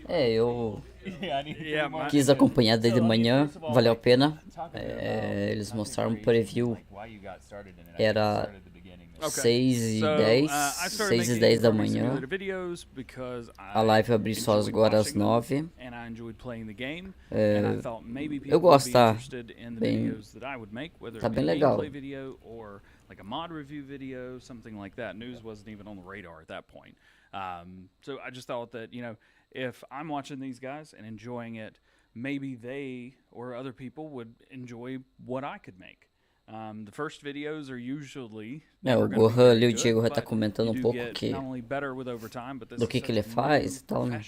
Speaker 3: Eu
Speaker 9: Yeah,
Speaker 3: quis acompanhar desde de manhã, valeu a pena. Eles mostraram um preview, era 6h10, 6h10 da manhã. A live abriu só agora às 9h. Eu gosto, tá bem legal.
Speaker 10: Like a mod review video, something like that. News wasn't even on the radar at that point. So I just thought that, you know, if I'm watching these guys and enjoying it, maybe they or other people would enjoy what I could make. The first videos are usually
Speaker 3: O Gohan ali, o Diego vai estar comentando um pouco do que ele faz e tal, né?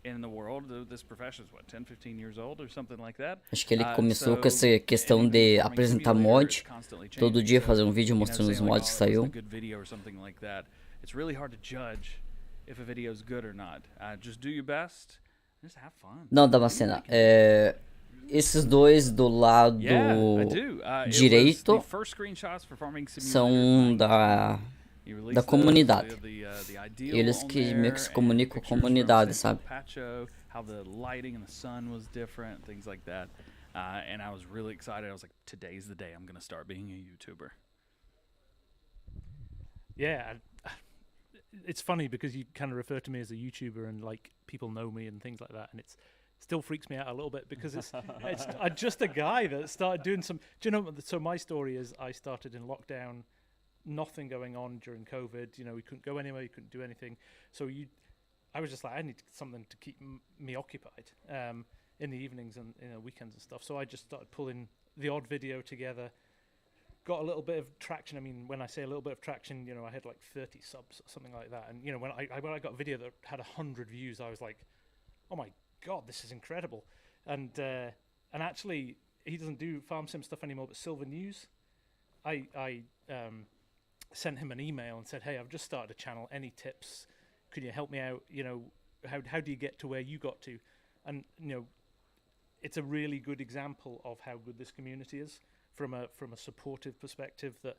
Speaker 10: In the world, this profession is what, 10, 15 years old or something like that.
Speaker 3: Acho que ele começou com essa questão de apresentar mod, todo dia fazer um vídeo mostrando os mods que saiu.
Speaker 10: It's really hard to judge if a video is good or not. Just do your best, just have fun.
Speaker 3: Não, Damascena, esses dois do lado direito são da comunidade. Eles que meio que se comunicam com a comunidade, sabe?
Speaker 10: How the lighting and the sun was different, things like that. And I was really excited. I was like, today's the day I'm going to start being a YouTuber.
Speaker 11: Yeah, it's funny because you kind of refer to me as a YouTuber and like people know me and things like that, and it still freaks me out a little bit because it's I'm just a guy that started doing some. Do you know? So my story is I started in lockdown, nothing going on during COVID. You know, we couldn't go anywhere, you couldn't do anything. So I was just like, I need something to keep me occupied in the evenings and weekends and stuff. So I just started pulling the odd video together. Got a little bit of traction. I mean, when I say a little bit of traction, you know, I had like 30 subs or something like that. And you know, when I got a video that had 100 views, I was like, oh my God, this is incredible. And actually, he doesn't do farm sim stuff anymore, but Silver News, I sent him an email and said, hey, I've just started a channel. Any tips? Could you help me out? You know, how do you get to where you got to? And you know, it's a really good example of how good this community is from a supportive perspective. That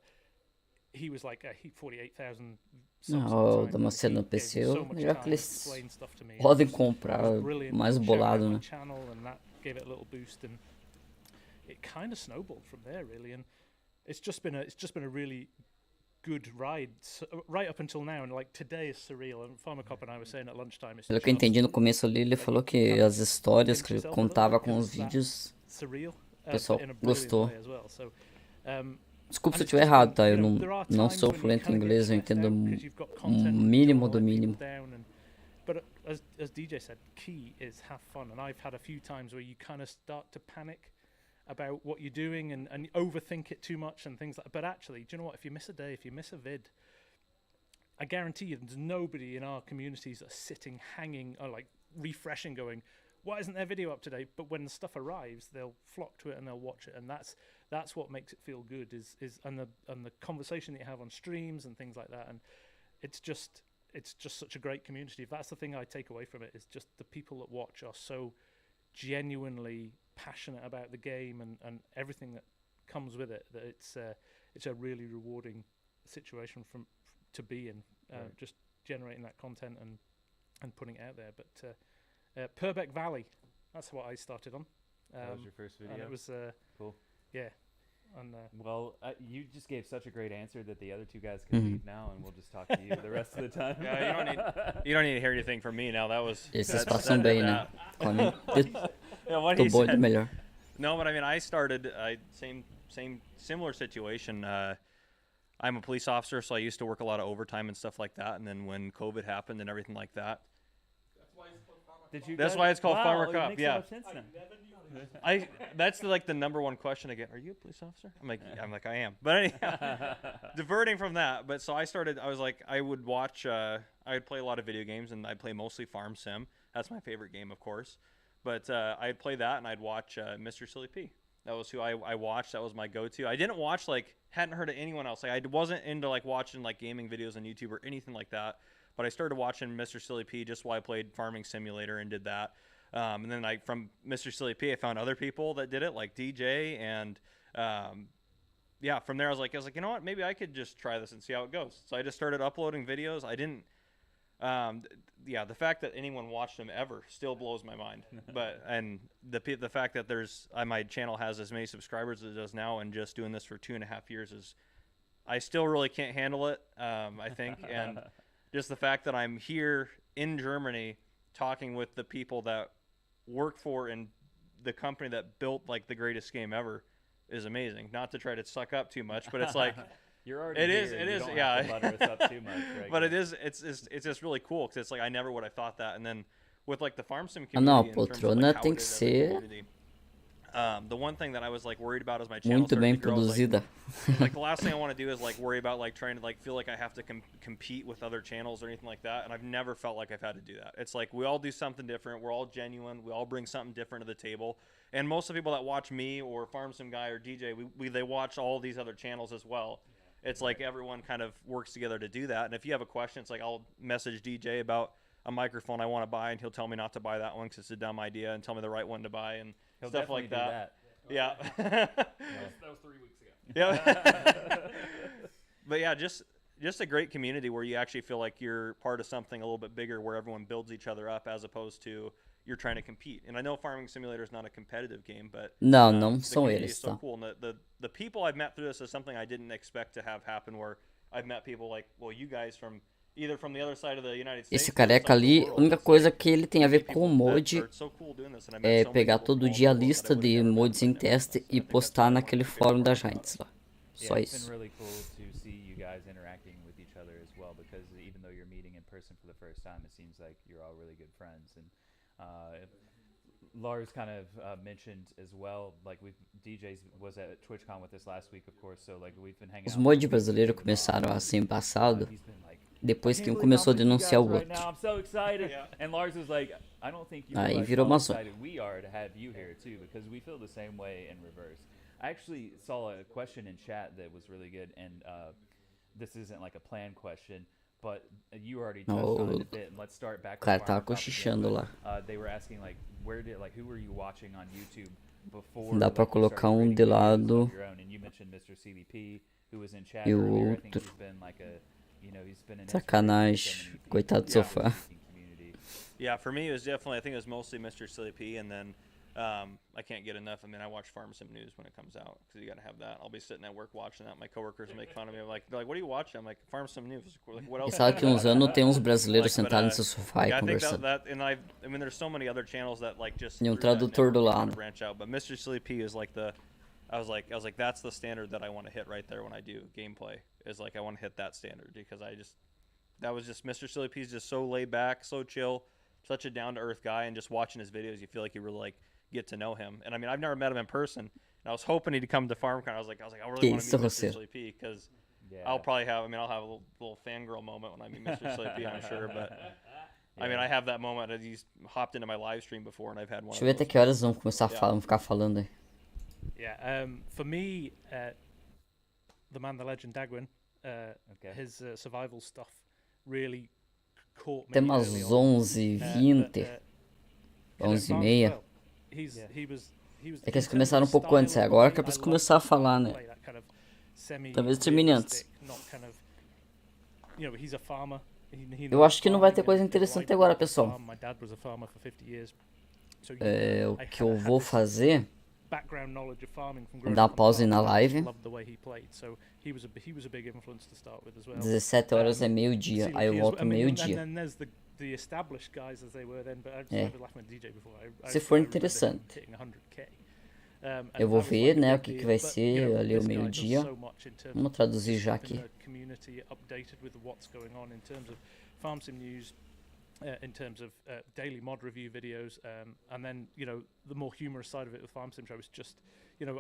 Speaker 11: he was like, 48,000 subs.
Speaker 3: Não, da Macena no PC, já que eles podem comprar mais bolado, né?
Speaker 11: And that gave it a little boost, and it kind of snowballed from there, really. And it's just been a really good ride right up until now, and like today is surreal. And Farmcon and I were saying at lunchtime.
Speaker 3: Pelo que eu entendi no começo ali, ele falou que as histórias que ele contava com os vídeos, o pessoal gostou. Desculpa se eu estiver errado, tá? Eu não sou fluente em inglês, eu entendo um mínimo do mínimo.
Speaker 11: But as DJ said, key is have fun. And I've had a few times where you kind of start to panic about what you're doing and overthink it too much and things like that. But actually, do you know what? If you miss a day, if you miss a vid, I guarantee you there's nobody in our communities that are sitting, hanging, or like refreshing, going, why isn't their video up today? But when the stuff arrives, they'll flock to it and they'll watch it. And that's what makes it feel good is and the conversation that you have on streams and things like that. And it's just such a great community. If that's the thing I take away from it, is just the people that watch are so genuinely passionate about the game and everything that comes with it, that it's a really rewarding situation to be in, just generating that content and putting it out there. But Purbeck Valley, that's what I started on.
Speaker 9: That was your first video?
Speaker 11: And it was
Speaker 9: cool.
Speaker 11: Yeah. And
Speaker 9: well, you just gave such a great answer that the other two guys can leave now, and we'll just talk to you the rest of the time.
Speaker 12: Yeah, you don't need to hear anything from me now. That was.
Speaker 3: Esses passam bem, né?
Speaker 12: What he said. Melhor. No, but I mean, I started similar situation. I'm a police officer, so I used to work a lot of overtime and stuff like that. And then when COVID happened and everything like that, that's why it's called Farmer Cup. Yeah. That's like the number one question I get. Are you a police officer? I'm like, I am. But anyhow, diverting from that. But so I was like, I would watch, I would play a lot of video games, and I'd play mostly Farm Sim. That's my favorite game, of course. But I'd play that, and I'd watch Mr. Silly P. That was who I watched. That was my go-to. I didn't watch, like, hadn't heard of anyone else. Like, I wasn't into, like, watching, like, gaming videos on YouTube or anything like that. But I started watching Mr. Silly P just while I played Farming Simulator and did that. And then from Mr. Silly P, I found other people that did it, like DJ. And, yeah, from there I was like, you know what? Maybe I could just try this and see how it goes. So I just started uploading videos. I didn't... yeah, the fact that anyone watched them ever still blows my mind. And the fact that my channel has as many subscribers as it does now, and just doing this for 2.5 years I still really can't handle it. I think, and just the fact that I'm here in Germany talking with the people that work for and the company that built like the greatest game ever is amazing. Not to try to suck up too much, but it's like.
Speaker 9: You're already
Speaker 12: it
Speaker 9: here.
Speaker 12: is, it
Speaker 9: you
Speaker 12: is,
Speaker 9: don't
Speaker 12: yeah.
Speaker 9: have to butter us up too much, right?
Speaker 12: But it's just really cool because it's like I never would have thought that. And then with like the Farm Sim
Speaker 3: Ah, não, a
Speaker 12: community, in terms of,
Speaker 3: poltrona
Speaker 12: like, how
Speaker 3: tem
Speaker 12: it
Speaker 3: que
Speaker 12: is as a
Speaker 3: ser
Speaker 12: community, the one thing that I was like worried about as my channel
Speaker 3: muito
Speaker 12: started
Speaker 3: bem
Speaker 12: to grow, was,
Speaker 3: produzida.
Speaker 12: like the last thing I want to do is like worry about like trying to like feel like I have to compete with other channels or anything like that. And I've never felt like I've had to do that. It's like we all do something different. We're all genuine. We all bring something different to the table. And most of the people that watch me or Farm Sim Guy or DJ, they watch all these other channels as well. It's like everyone kind of works together to do that. And if you have a question, it's like I'll message DJ about a microphone I want to buy, and he'll tell me not to buy that one because it's a dumb idea, and tell me the right one to buy, and
Speaker 9: He'll
Speaker 12: stuff like
Speaker 9: definitely do
Speaker 12: that. Yeah.
Speaker 10: That was 3 weeks ago.
Speaker 12: Yeah. But yeah, just a great community where you actually feel like you're part of something a little bit bigger, where everyone builds each other up as opposed to you're trying to compete. And I know Farming Simulator is not a competitive game, but
Speaker 3: Não
Speaker 12: the
Speaker 3: são
Speaker 12: community
Speaker 3: eles,
Speaker 12: is so
Speaker 3: tá?
Speaker 12: cool. And the people I've met through this is something I didn't expect to have happen, where I've met people like, well, you guys from either from the other side of the United States.
Speaker 3: Esse careca ali, a única coisa que ele tem a ver com o mod é pegar todo dia a lista de mods em teste e postar naquele fórum da Giants lá. Só
Speaker 9: It's
Speaker 3: isso.
Speaker 9: been really cool to see you guys interacting with each other as well, because even though you're meeting in person for the first time, it seems like you're all really good friends. And Lars kind of mentioned as well, like DJs was at TwitchCon with us last week, of course, so like we've been hanging
Speaker 3: Os
Speaker 9: out.
Speaker 3: mods brasileiros começaram assim passado, depois que um começou a denunciar o outro.
Speaker 9: I'm so excited. And Lars was like, I don't think you
Speaker 3: Aí
Speaker 9: realize
Speaker 3: virou
Speaker 9: how
Speaker 3: uma zona.
Speaker 9: excited we are to have you here too, because we feel the same way in reverse. I actually saw a question in chat that was really good, and this isn't like a planned question, but you already touched on it a bit. And let's start back.
Speaker 3: O cara tava cochichando lá.
Speaker 9: They were asking like, who were you watching on YouTube before?
Speaker 3: Dá pra colocar um de lado
Speaker 9: And you mentioned Mr. CBP, who was in chat
Speaker 3: e o
Speaker 9: earlier. I think
Speaker 3: outro.
Speaker 9: he's been like he's been an
Speaker 3: Sacanagem, coitado do sofá.
Speaker 12: Yeah, for me, it was definitely, I think it was mostly Mr. Silly P, and then I can't get enough. I mean, I watch Farm Sim News when it comes out, because you got to have that. I'll be sitting at work watching that. My coworkers make fun of me. They're like, what are you watching? I'm like, Farm Sim News. Like, what else?
Speaker 3: E sabe que uns anos tem uns brasileiros sentados nesse sofá e
Speaker 12: yeah, I think
Speaker 3: conversando.
Speaker 12: and I mean, there's so many other channels that like just
Speaker 3: E um
Speaker 12: through that
Speaker 3: tradutor do
Speaker 12: network kind
Speaker 3: lado.
Speaker 12: of branch out. But Mr. Silly P is like I was like, that's the standard that I want to hit right there when I do gameplay. Is like I want to hit that standard, because that was just Mr. Silly P is just so laid back, so chill, such a down to earth guy, and just watching his videos, you feel like you really like get to know him. And I mean, I've never met him in person, and I was hoping he'd come to Farmcon. I was like, I really want to meet Mr. Silly P, because I'll have a little fangirl moment when I meet Mr. Silly P, I'm sure. But I mean, I have that moment. He's hopped into my live stream before, and I've had one.
Speaker 3: Deixa eu ver até que horas vão começar a ficar falando aí.
Speaker 11: Yeah, for me, the man, the legend, Dagwin, his survival stuff really caught me.
Speaker 3: Até umas 11h20, 11h30. É que eles começaram um pouco antes, agora que é pra eles começar a falar, né? Talvez termine antes. Eu acho que não vai ter coisa interessante agora, pessoal. O que eu vou fazer é dar uma pausa na live. 17 horas é meio-dia, aí eu volto meio-dia. Se for interessante. Eu vou ver, né, o que vai ser ali o meio-dia. Vamos traduzir já aqui.
Speaker 11: in terms of daily mod review videos, and then the more humorous side of it with Farm Sim Show is just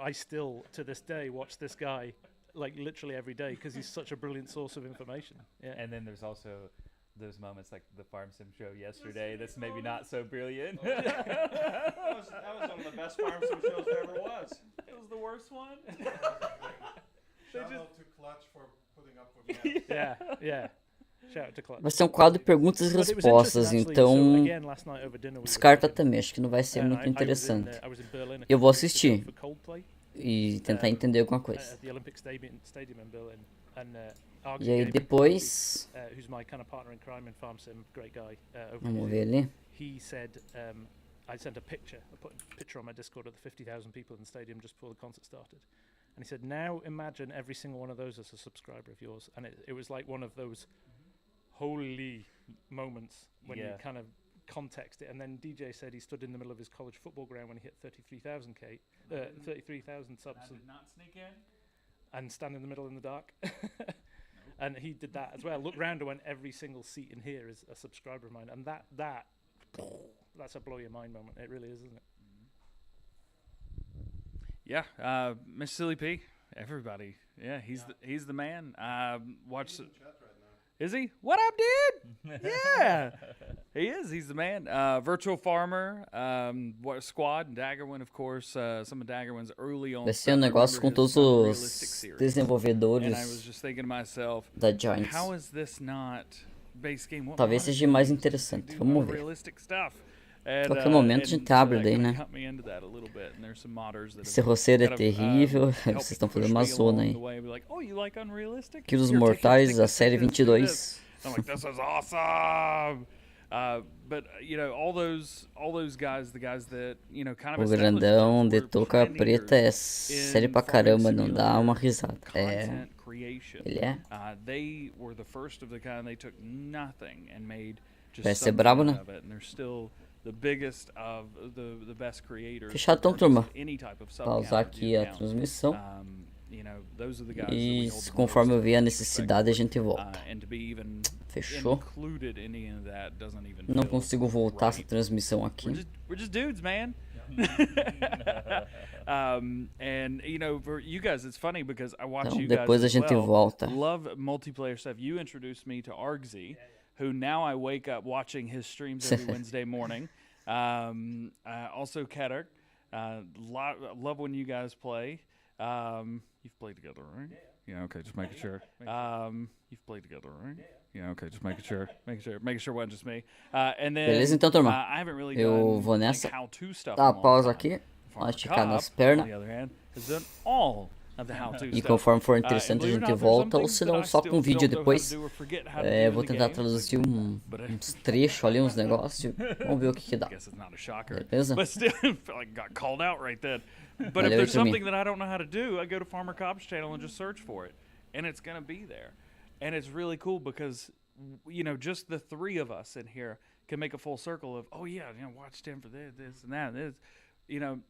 Speaker 11: I still to this day watch this guy like literally every day because he's such a brilliant source of information. Yeah.
Speaker 9: And then there's also those moments like the Farm Sim Show yesterday that's maybe not so brilliant.
Speaker 12: Oh, yeah. that was one of the best Farm Sim shows there ever was.
Speaker 9: It was the worst one.
Speaker 13: Shout out to Clutch for putting up with me.
Speaker 11: Yeah.
Speaker 3: Vai ser um quadro de perguntas e respostas, então descarta também, acho que não vai ser muito interessante. Eu vou assistir e tentar entender alguma coisa. E aí depois, vamos ver ali.
Speaker 11: I sent a picture. I put a picture on my Discord of the 50,000 people in the stadium just before the concert started. And he said, now imagine every single one of those as a subscriber of yours. And it was like one of those holy moments when you kind of context it. And then DJ said he stood in the middle of his college football ground when he hit 33,000 subs.
Speaker 9: I did not sneak in.
Speaker 11: And stand in the middle in the dark. And he did that as well. Look round and went, every single seat in here is a subscriber of mine. And that's a blow your mind moment. It really is, isn't it?
Speaker 10: Yeah, Miss Silly P, everybody. Yeah, he's the man. Watch. Is he? What up, dude? Yeah, he is. He's the man. Virtual Farmer, Squad, Daggerwin, of course. Some of Daggerwin's early on.
Speaker 3: Vai ser um negócio com todos os desenvolvedores da Giants.
Speaker 10: How is this not base game?
Speaker 3: Talvez seja mais interessante. Vamos ver. Qualquer momento a gente abre daí, né? Esse roceiro é terrível. Vocês estão fazendo uma zona aí. Quilos Mortais, a série 22.
Speaker 10: I'm like, this is awesome. But all those guys, the guys that kind of.
Speaker 3: O grandão de touca preta é sério pra caramba, não dá uma risada. É. Ele é.
Speaker 10: They were the first of the kind. They took nothing and made just
Speaker 3: vai ser brabo, né?
Speaker 10: The biggest of the best creators.
Speaker 3: Fechado então, turma. Pausar aqui a transmissão. E conforme eu ver a necessidade a gente volta. Fechou? Não consigo voltar essa transmissão aqui.
Speaker 10: We're just dudes, man. And for you guys, it's funny because I watch you guys.
Speaker 3: Depois a gente volta.
Speaker 10: Love multiplayer stuff. You introduced me to Argsy, who now I wake up watching his streams every Wednesday morning. Also Ketter, love when you guys play. You've played together, right? Yeah, okay, just making sure. You've played together, right? Yeah, okay, just making sure it wasn't just me. And then
Speaker 3: beleza, então, turma.
Speaker 10: I haven't really
Speaker 3: eu vou nessa. Dá a pausa aqui. Ó, esticar nas pernas. E conforme for interessante a gente volta, ou se não, só com vídeo depois. Vou tentar traduzir uns trechos ali, uns negócios. Vamos ver o que dá. Beleza?
Speaker 10: But if there's something that I don't know how to do, I go to Farmer Cobb's channel and just search for it. And it's going to be there. And it's really cool because, just the three of us in here can make a full circle of, watch Tim for this and that. And this,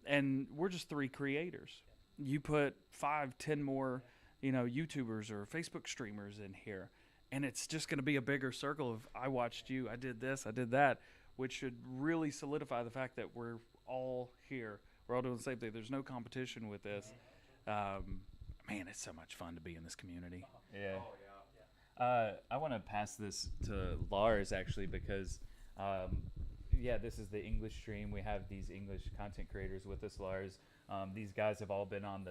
Speaker 10: and we're just three creators. You put 5, 10 more, YouTubers or Facebook streamers in here, and it's just going to be a bigger circle of, I watched you, I did this, I did that, which should really solidify the fact that we're all here. We're all doing the same thing. There's no competition with this. Man, it's so much fun to be in this community.
Speaker 9: Yeah. I want to pass this to Lars, actually, because, this is the English stream. We have these English content creators with us, Lars. These guys have all been on the